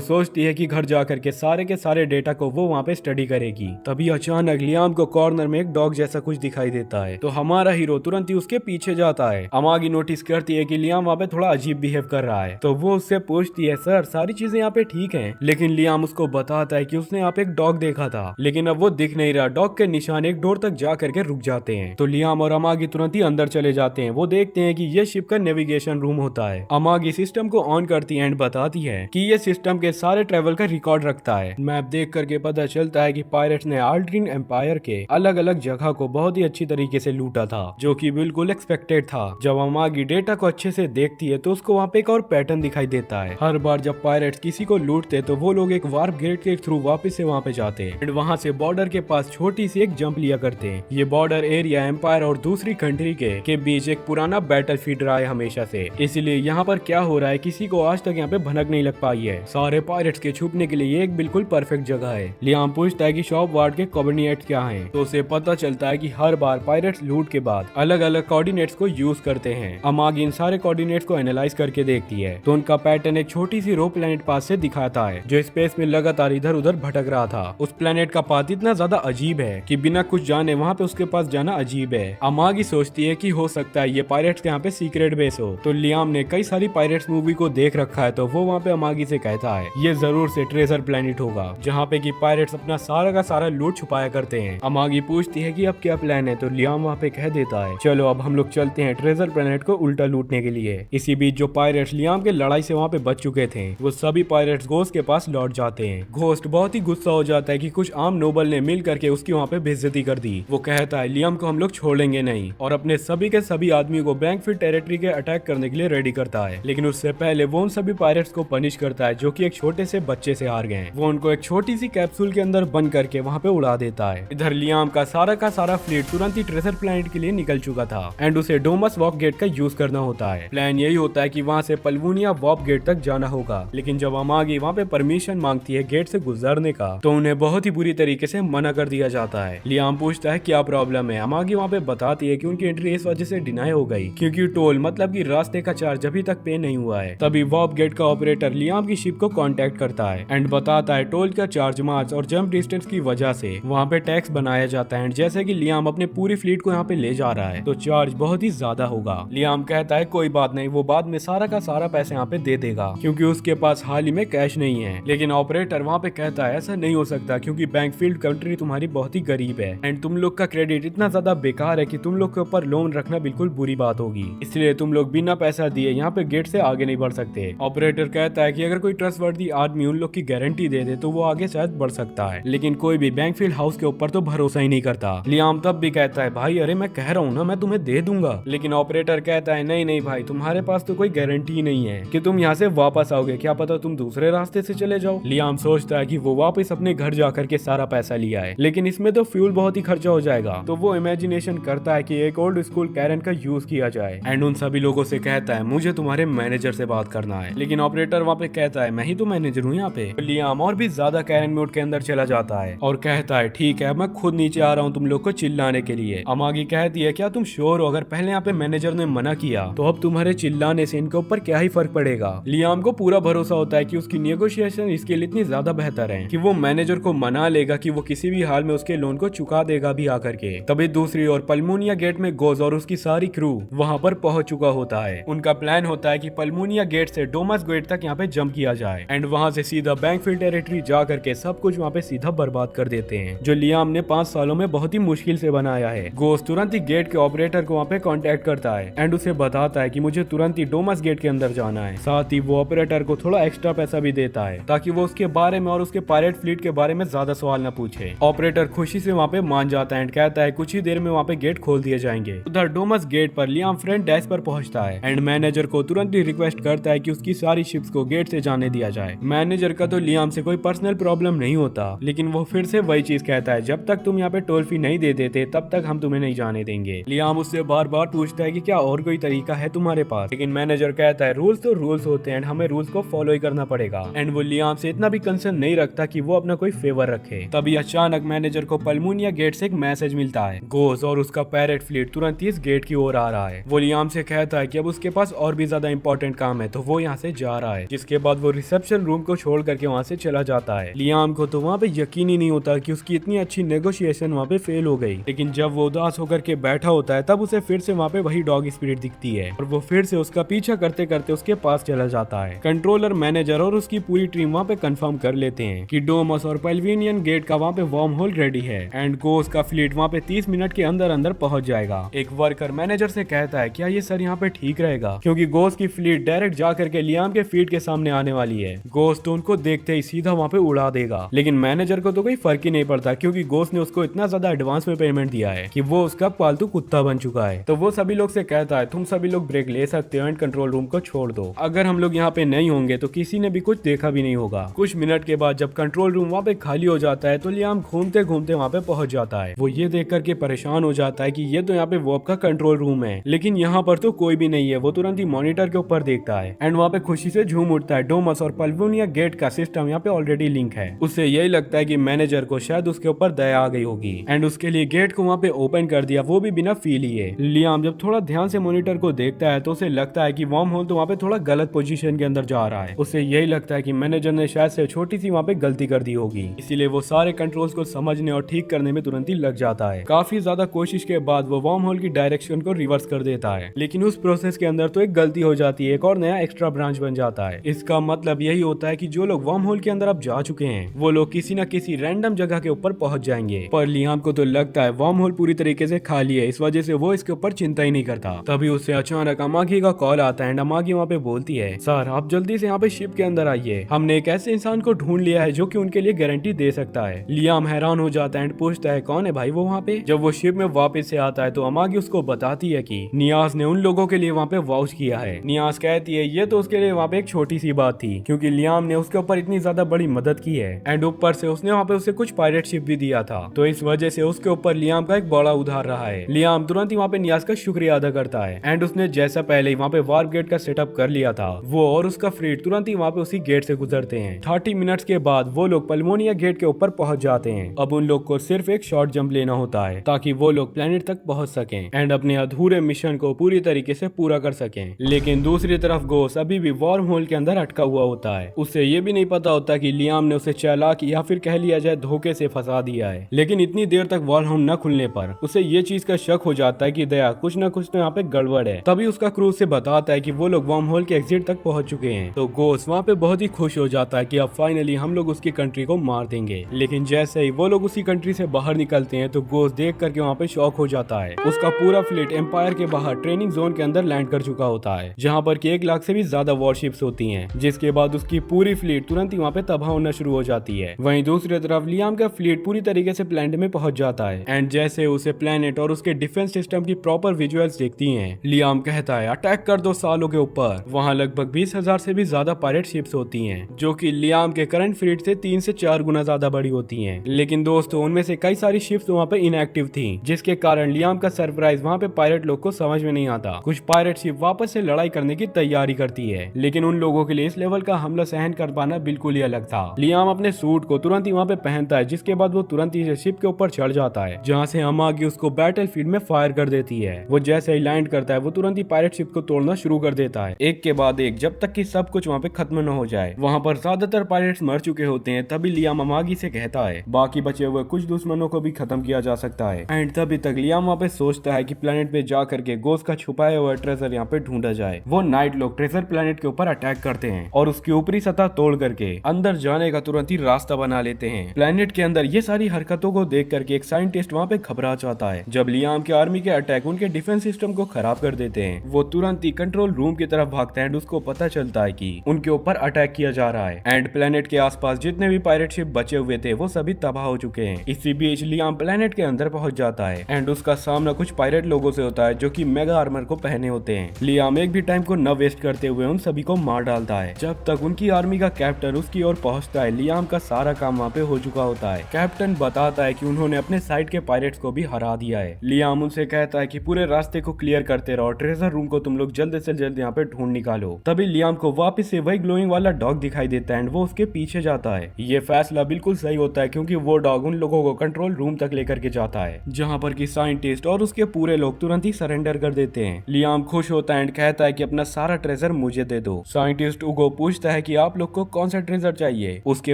सोचती है कि घर जा करके सारे के सारे डेटा को वो वहाँ पे स्टडी करेगी। तभी अचानक लियाम को कॉर्नर में एक डॉग जैसा कुछ दिखाई देता है, तो हमारा हीरो तुरंत ही उसके पीछे जाता है। अमागी नोटिस करती है कि लियाम वहाँ पे थोड़ा अजीब बिहेव कर रहा है, तो वो उससे पूछती है सर सारी चीजें यहाँ पे ठीक हैं। लेकिन लियाम उसको बताता है कि उसने यहाँ पे एक डॉग देखा था, लेकिन अब वो दिख नहीं रहा। डॉग के निशान एक डोर तक जा करके रुक जाते हैं, तो लियाम और अमागी तुरंत ही अंदर चले जाते हैं। वो देखते हैं कि ये शिप का नेविगेशन रूम होता है। अमागी सिस्टम को ऑन करती है एंड बताती है कि ये सिस्टम के सारे ट्रेवल का रिकॉर्ड रखता है। मैप देख करके पता चलता है कि पायरेट्स ने आल्ड्रीन एम्पायर के अलग अलग जगह को बहुत ही अच्छी तरीके से लूटा था, जो कि बिल्कुल एक्सपेक्टेड था। जब अमागी डेटा को अच्छे से देखती है तो उसको वहाँ पे एक और पैटर्न दिखाई देता है। हर बार जब पायरेट्स किसी को लूटते तो वो लोग एक वार्प गेट के थ्रू वापस से वहाँ पे जाते हैं, वहाँ से बॉर्डर के पास छोटी सी एक जंप लिया करते हैं। ये बॉर्डर एरिया एम्पायर और दूसरी कंट्री के बीच एक पुराना बैटल फील्ड रहा है हमेशा से, इसलिए यहाँ पर क्या हो रहा है किसी को आज तक यहाँ पे भनक नहीं लग पाई है। सारे पायरेट्स के छुपने के लिए ये एक बिल्कुल परफेक्ट जगह है। लियाम पूछता है कि शॉप वार्ड के कोऑर्डिनेट्स क्या हैं, तो उसे पता चलता है कि हर बार पायरेट्स लूट के बाद अलग अलग कोऑर्डिनेट्स को यूज करते हैं। अमागी इन सारे कोऑर्डिनेट्स को एनालाइज करके देखती है, तो उनका पैटर्न एक छोटी सी रो प्लेनेट पास से दिखाता है जो स्पेस में लगातार इधर उधर भटक रहा था। उस प्लेनेट का पाथ इतना ज्यादा अजीब है कि बिना कुछ जाने वहाँ पे उसके पास जाना अजीब है। अमागी सोचती है कि हो सकता है ये पायरेट्स के यहाँ पे सीक्रेट बेस हो। तो लियाम ने कई सारी पायरेट्स मूवी को देख रखा है, तो वो वहाँ पे अमागी से कहता है ये जरूर से ट्रेजर प्लेनेट होगा जहाँ पे कि पायरेट्स अपना सारा का सारा लूट छुपाया करते हैं। अमागी पूछती है कि अब क्या प्लान है, तो लियाम वहाँ पे कह देता है चलो अब हम लोग चलते हैं ट्रेजर प्लेनेट को उल्टा लूटने के लिए। इसी बीच जो पायरेट्स लियाम के लड़ाई से वहाँ पे बच चुके थे वो सभी पायरेट्स घोस्ट के पास लौट जाते हैं। घोस्ट बहुत ही गुस्सा हो जाता है कि कुछ आम नोबल ने मिल करके उसकी वहाँ पे बेइज्जती कर दी। वो कहता है लियाम को हम लोग छोड़ेंगे नहीं और अपने सभी के सभी आदमियों को बैंकफील्ड टेरिटरी के अटैक करने के लिए रेडी करता है। लेकिन उससे पहले वो उन सभी पायरेट्स को पनिश करता है जो कि एक छोटे से बच्चे से हार गए। वो उनको एक छोटी सी कैप्सूल के अंदर बंद करके वहाँ पे उड़ा देता है। इधर लियाम का सारा फ्लीट तुरंत ही ट्रेजर प्लेनेट के लिए निकल चुका था एंड उसे डोमस वॉप गेट का यूज करना होता है। प्लान यही होता है कि वहाँ से पल्वूनिया वॉप गेट तक जाना होगा, लेकिन जब अमागी वहाँ पे परमिशन मांगती है गेट से गुजरने का, तो उन्हें बहुत ही बुरी तरीके से मना कर दिया जाता है। लियाम पूछता है क्या प्रॉब्लम है। अमागी वहाँ पे बताती है कि उनकी एंट्री इस वजह से डिनाई हो गई क्योंकि टोल मतलब कि रास्ते का चार्ज अभी तक पे नहीं हुआ है। तभी वॉप गेट का ऑपरेटर लियाम की शिप को कांटेक्ट करता है एंड बताता है टोल का चार्ज मार्च और जंप डिस्टेंस की वजह से वहाँ पे टैक्स बनाया जाता है। जैसे कि लियाम अपने पूरी फ्लीट को यहाँ पे ले जा रहा है तो चार्ज बहुत ही ज्यादा होगा। लियाम कहता है कोई बात नहीं, वो बाद में सारा का सारा पैसे यहाँ पे दे देगा क्योंकि उसके पास हाल ही में कैश नहीं है। लेकिन ऑपरेटर वहाँ पे कहता है ऐसा नहीं हो सकता क्योंकि बैंकफील्ड कंट्री तुम्हारी बहुत ही गरीब है एंड तुम लोग का क्रेडिट इतना ज्यादा बेकार है कि तुम लोग के ऊपर लोन रखना बिल्कुल बुरी बात होगी, इसलिए तुम लोग बिना पैसा दिए यहाँ पे गेट से आगे नहीं बढ़ सकते। ऑपरेटर कहता है कि अगर कोई ट्रस्टवर्दी आदमी उन लोग की गारंटी दे दे तो वो आगे शायद बढ़ सकता है, लेकिन कोई भी बैंकफील्ड हाउस के ऊपर तो भरोसा ही नहीं करता। लियाम तब भी कहता है भाई अरे मैं कह रहा हूँ ना मैं तुम्हें दे दूंगा, लेकिन ऑपरेटर कहता है नहीं नहीं भाई तुम्हारे पास तो कोई गारंटी ही नहीं है कि तुम यहाँ से वापस आओगे, क्या पता तुम दूसरे रास्ते से चले जाओ। लियाम सोचता है कि वो वापस अपने घर जाकर के सारा पैसा लिया है, लेकिन इसमें तो फ्यूल बहुत ही खर्चा हो जाएगा, तो वो इमेजिनेशन करता है कि एक ओल्ड स्कूल बिल्कुल कैरन का यूज किया जाए। एंड उन सभी लोगों से कहता है मुझे तुम्हारे मैनेजर से बात करना है, लेकिन ऑपरेटर वहाँ पे कहता है मैं ही तो मैनेजर हूँ यहाँ पे। लियाम और भी ज्यादा कैरन म्यूट के अंदर चला जाता है और कहता है ठीक है मैं खुद नीचे आ रहा हूँ तुम लोग को चिल्लाने के लिए। अमागी कहती है क्या तुम श्योर हो, अगर पहले यहाँ पे मैनेजर ने मना किया तो अब तुम्हारे चिल्लाने से इनके ऊपर क्या ही फर्क पड़ेगा। लियाम को पूरा भरोसा होता है कि उसकी नेगोशिएशन इसके लिए इतनी ज्यादा बेहतर है कि वो मैनेजर को मना लेगा कि वो किसी भी हाल में उसके लोन को चुका देगा भी आकर के। तभी दूसरी ओर पल्मोनिया गेट में गोज और उसकी सारी क्रू वहाँ पर पहुंच चुका होता है। उनका प्लान होता है कि पल्मोनिया गेट से डोमस गेट तक यहाँ पे जंप किया जाए एंड वहाँ से सीधा बैंकफील्ड टेरिटरी जा करके सब कुछ वहाँ पे सीधा बर्बाद कर देते हैं, जो लियाम ने 5 सालों में बहुत ही मुश्किल से बनाया है। गोज तुरंत ही गेट के ऑपरेटर को वहाँ पे कांटेक्ट करता है एंड उसे बताता है कि मुझे तुरंत ही डोमस गेट के अंदर जाना है। साथ ही वो ऑपरेटर को थोड़ा एक्स्ट्रा पैसा भी देता है ताकि वो उसके बारे में और उसके पायरेट फ्लीट के बारे में ज्यादा सवाल न पूछे। ऑपरेटर खुशी से वहाँ पे मान जाता है एंड कहता है कुछ ही देर में वहाँ पे गेट खोल दिए जाएंगे। उधर डोमस गेट पर लियाम फ्रंट डेस्क पर पहुंचता है एंड मैनेजर को तुरंत ही रिक्वेस्ट करता है कि उसकी सारी शिप्स को गेट से जाने दिया जाए। मैनेजर का तो लियाम से कोई पर्सनल प्रॉब्लम नहीं होता, लेकिन वो फिर से वही चीज कहता है जब तक तुम यहाँ पे टोल फी नहीं दे देते तब तक हम तुम्हें नहीं जाने देंगे। लियाम उससे बार बार पूछता है कि क्या और कोई तरीका है तुम्हारे पास, लेकिन मैनेजर कहता है रूल्स तो रूल्स होते हैं, हमें रूल्स को फॉलो ही करना पड़ेगा। एंड वो लियाम से इतना भी कंसर्न नहीं रखता कि वो अपना कोई फेवर रखे। तभी अचानक मैनेजर को पल्मोनिया गेट से एक मैसेज मिलता है। गोज और उसका पैरेट फ्लीट तुरंत ही इस गेट की ओर आ रहा है। वो लियाम से कहता है कि अब उसके पास और भी ज्यादा इंपॉर्टेंट काम है तो वो यहाँ से जा रहा है, जिसके बाद वो रिसेप्शन रूम को छोड़ करके वहाँ से चला जाता है। लियाम को तो वहाँ पे यकीन ही नहीं होता कि उसकी इतनी अच्छी नेगोशिएशन वहाँ पे फेल हो गई, लेकिन जब वो उदास होकर के बैठा होता है तब उसे फिर से वहाँ पे वही डॉग स्पिरिट दिखती है और वो फिर से उसका पीछा करते करते उसके पास चला जाता है। कंट्रोलर, मैनेजर और उसकी पूरी टीम वहाँ पे कंफर्म कर लेते हैं कि डोमस और पेल्विनियन गेट का वहाँ पे वार्म होल रेडी है एंड गोस का फ्लीट वहाँ पे 30 मिनट के अंदर अंदर पहुंच जाएगा। एक वर्कर मैनेजर से कहता है क्या ये सर यहाँ पे ठीक रहेगा, क्योंकि गोस की फ्लीट डायरेक्ट जा करके लियाम के फीट के सामने आने वाली है। गोस तो उनको देखते ही सीधा वहाँ पे उड़ा देगा, लेकिन मैनेजर को तो कोई फर्क ही नहीं पड़ता क्योंकि गोस ने उसको इतना ज्यादा एडवांस में पेमेंट दिया है कि वो उसका पालतू कुत्ता बन चुका है। तो वो सभी लोग से कहता है तुम सभी लोग ब्रेक ले सकते हो एंड कंट्रोल रूम को छोड़ दो, अगर हम लोग यहाँ पे नहीं होंगे तो किसी ने भी कुछ देखा भी नहीं होगा। कुछ मिनट के बाद जब कंट्रोल रूम वहाँ पे खाली हो जाता है तो लियाम घूमते घूमते वहाँ पे पहुंच जाता है। वो ये देख करके परेशान हो जाता है कि ये तो यहाँ पे वॉप का कंट्रोल रूम है, लेकिन यहाँ पर तो कोई भी नहीं है। वो तुरंत ही मॉनिटर के ऊपर देखता है एंड वहाँ पे खुशी से झूम उठता है। डोमस और पल्वोनिया गेट का सिस्टम यहाँ पे ऑलरेडी लिंक है। उससे यही लगता है कि मैनेजर को शायद उसके ऊपर दया आ गई होगी एंड उसके लिए गेट को वहाँ पे ओपन कर दिया, वो भी बिना फील लिए। लियाम जब थोड़ा ध्यान से मॉनिटर को देखता है तो उसे लगता है कि वार्म होल तो वहाँ पे थोड़ा गलत पोजीशन के अंदर जा रहा है। उसे यही लगता है कि मैनेजर ने शायद से छोटी सी वहाँ पे गलती कर दी होगी, इसीलिए वो सारे कंट्रोल्स को समझने और ठीक करने में तुरंत ही लग जाता है। काफी ज्यादा कोशिश के बाद वो वार्म होल की डायरेक्शन को रिवर्स कर देता है, लेकिन उस प्रोसेस के अंदर तो एक गलती हो जाती है, एक और नया एक्स्ट्रा ब्रांच बन जाता है। इसका मतलब यही होता है कि जो लोग वार्म होल के अंदर अब जा चुके हैं वो लोग किसी न किसी रैंडम जगह के ऊपर पहुंच जाएंगे। पर लियाम को तो लगता है वार्म होल पूरी तरीके से खाली है, इस वजह से वो इसके ऊपर चिंता ही नहीं करता। तभी उससे अचानक अमागी का कॉल आता है एंड अमागी वहाँ पे बोलती है सर आप जल्दी से यहाँ पे शिप के अंदर आइए, हमने एक ऐसे इंसान को ढूंढ लिया है जो कि उनके लिए गारंटी दे सकता है। लियाम हैरान हो जाता है एंड पूछता है कौन है भाई वो वहाँ पे। जब वो शिप में वापस से आता है तो अमागी उसको बताती है कि नियाज ने उन लोगों के लिए वहाँ पे वाउच किया है। नियाज कहती है ये तो उसके लिए वहाँ पे एक छोटी सी बात थी, क्योंकि लियाम ने उसके ऊपर इतनी ज्यादा बड़ी मदद की है एंड ऊपर से उसने वहाँ पे उसे कुछ पायरेट शिप भी दिया था, तो इस वजह से उसके ऊपर लियाम का एक बड़ा उधार रहा है। लियाम तुरंत ही वहाँ पे नियाज का शुक्रिया अदा करता है एंड उसने जैसा पहले ही वहाँ पे वार्प गेट का सेटअप कर लिया था, वो और उसका फ्लीट तुरंत ही वहाँ पे उसी गेट से गुजरते हैं। 30 मिनट्स के बाद वो लोग पल्मोनिया गेट के ऊपर पहुंच जाते हैं। अब उन लोग को सिर्फ एक शॉर्ट जंप लेना होता है ताकि वो लोग प्लेनेट तक पहुंच सकें एंड अपने अधूरे मिशन को पूरी तरीके से पूरा कर सकें। लेकिन दूसरी तरफ गोस अभी भी वार्म होल के अंदर अटका हुआ होता है। उसे ये भी नहीं पता होता कि लियाम ने उसे चालाक या फिर कह लिया जाए धोखे से फंसा दिया है, लेकिन इतनी देर तक वार्म होल न खुलने पर उसे ये चीज का शक हो जाता है कि दया कुछ न कुछ तो यहाँ पे गड़बड़ है। तभी उसका क्रू से बताता है कि वो लोग वार्म होल के एग्जिट तक पहुंच चुके हैं। तो गोस वहाँ पे बहुत ही खुश हो जाता है कि अब फाइनली हम लोग उसकी कंट्री को मार देंगे। लेकिन जैसे ही वो लोग उसी कंट्री से बाहर निकलते हैं तो गोस देख करके वहाँ पे शॉक हो जाता है। उसका पूरा फ्लीट एम्पायर के बाहर ट्रेनिंग जोन के अंदर लैंड कर चुका होता है, जहाँ पर 1 लाख से भी ज्यादा वॉरशिप्स होती हैं, जिसके बाद उसकी पूरी फ्लीट तुरंत ही वहाँ पे तबाह होना शुरू हो जाती है। वहीं दूसरी तरफ लियाम का फ्लीट पूरी तरीके से प्लेनेट में पहुंच जाता है एंड जैसे उसे प्लेनेट और उसके डिफेंस सिस्टम की प्रॉपर विजुअल्स दिखती हैं, लियाम कहता है अटैक कर दो सालों के ऊपर। वहाँ लगभग 20,000 से भी ज्यादा पायरेट शिप्स होती हैं, जो कि लियाम के करंट फ्लीट से 3 से 4 गुना ज्यादा बड़ी होती हैं। लेकिन दोस्तों उनमें से कई सारी शिप्स वहाँ पे इनएक्टिव थी, जिसके कारण लियाम का सरप्राइज गाइस वहाँ पे पायलट लोग को समझ में नहीं आता। कुछ पायलट शिप वापस से लड़ाई करने की तैयारी करती है, लेकिन उन लोगों के लिए इस लेवल का हमला सहन कर पाना बिल्कुल ही अलग था। लियाम अपने सूट को तुरंत ही वहाँ पे पहनता है, जिसके बाद वो तुरंत ही शिप के ऊपर चढ़ जाता है, जहाँ से अमागी उसको बैटल फील्ड में फायर कर देती है। वो जैसे ही लैंड करता है वो तुरंत ही पायलट शिप को तोड़ना शुरू कर देता है, एक के बाद एक, जब तक कि सब कुछ वहाँ पे खत्म न हो जाए। वहाँ पर ज्यादातर पायलट्स मर चुके होते हैं। तभी लियाम अमागी से कहता है बाकी बचे हुए कुछ दुश्मनों को भी खत्म किया जा सकता है। एंड तभी तक लियाम वहाँ पे सोचता है कि प्लेनेट पे जा करके गोस्ट का छुपाया हुआ ट्रेजर यहाँ पे ढूंढा जाए। वो नाइट लोग ट्रेजर प्लेनेट के ऊपर अटैक करते हैं और उसकी ऊपरी सतह तोड़ करके अंदर जाने का तुरंत ही रास्ता बना लेते हैं। प्लेनेट के अंदर ये सारी हरकतों को देख करके एक साइंटिस्ट वहाँ पे घबरा जाता है। जब लियाम के आर्मी के अटैक उनके डिफेंस सिस्टम को खराब कर देते हैं, वो तुरंत ही कंट्रोल रूम की तरफ भागता है एंड उसको पता चलता है कि उनके ऊपर अटैक किया जा रहा है। एंड प्लेनेट के आसपास जितने भी पायरेट शिप बचे हुए थे वो सभी तबाह हो चुके हैं। इसी बीच लियाम प्लेनेट के अंदर पहुंच जाता है एंड उसका सामना कुछ पायरेट लोगों से होता है जो कि मेगा आर्मर को पहने होते हैं। लियाम एक भी टाइम को न वेस्ट करते हुए उन सभी को मार डालता है। जब तक उनकी आर्मी का कैप्टन उसकी ओर पहुंचता है, लियाम का सारा काम वहाँ पे हो चुका होता है। कैप्टन बताता है कि उन्होंने अपने साइड के पायरेट्स को भी हरा दिया है। लियाम उनसे कहता है कि पूरे रास्ते को क्लियर करते रहो, ट्रेजर रूम को तुम लोग जल्द से जल्द यहाँ पे ढूंढ निकालो। तभी लियाम को वापस से वही ग्लोइंग वाला डॉग दिखाई देता है एंड वो उसके पीछे जाता है। ये फैसला बिल्कुल सही होता है क्योंकि वो डॉग उन लोगों को कंट्रोल रूम तक लेकर के जाता है, जहाँ पर कि साइंटिस्ट और उसके पूरे लोग तुरंत ही सरेंडर कर देते हैं। लियाम खुश होता है एंड कहता है कि अपना सारा ट्रेजर मुझे दे दो। साइंटिस्ट उगो पूछता है कि आप लोग को कौन सा ट्रेजर चाहिए। उसके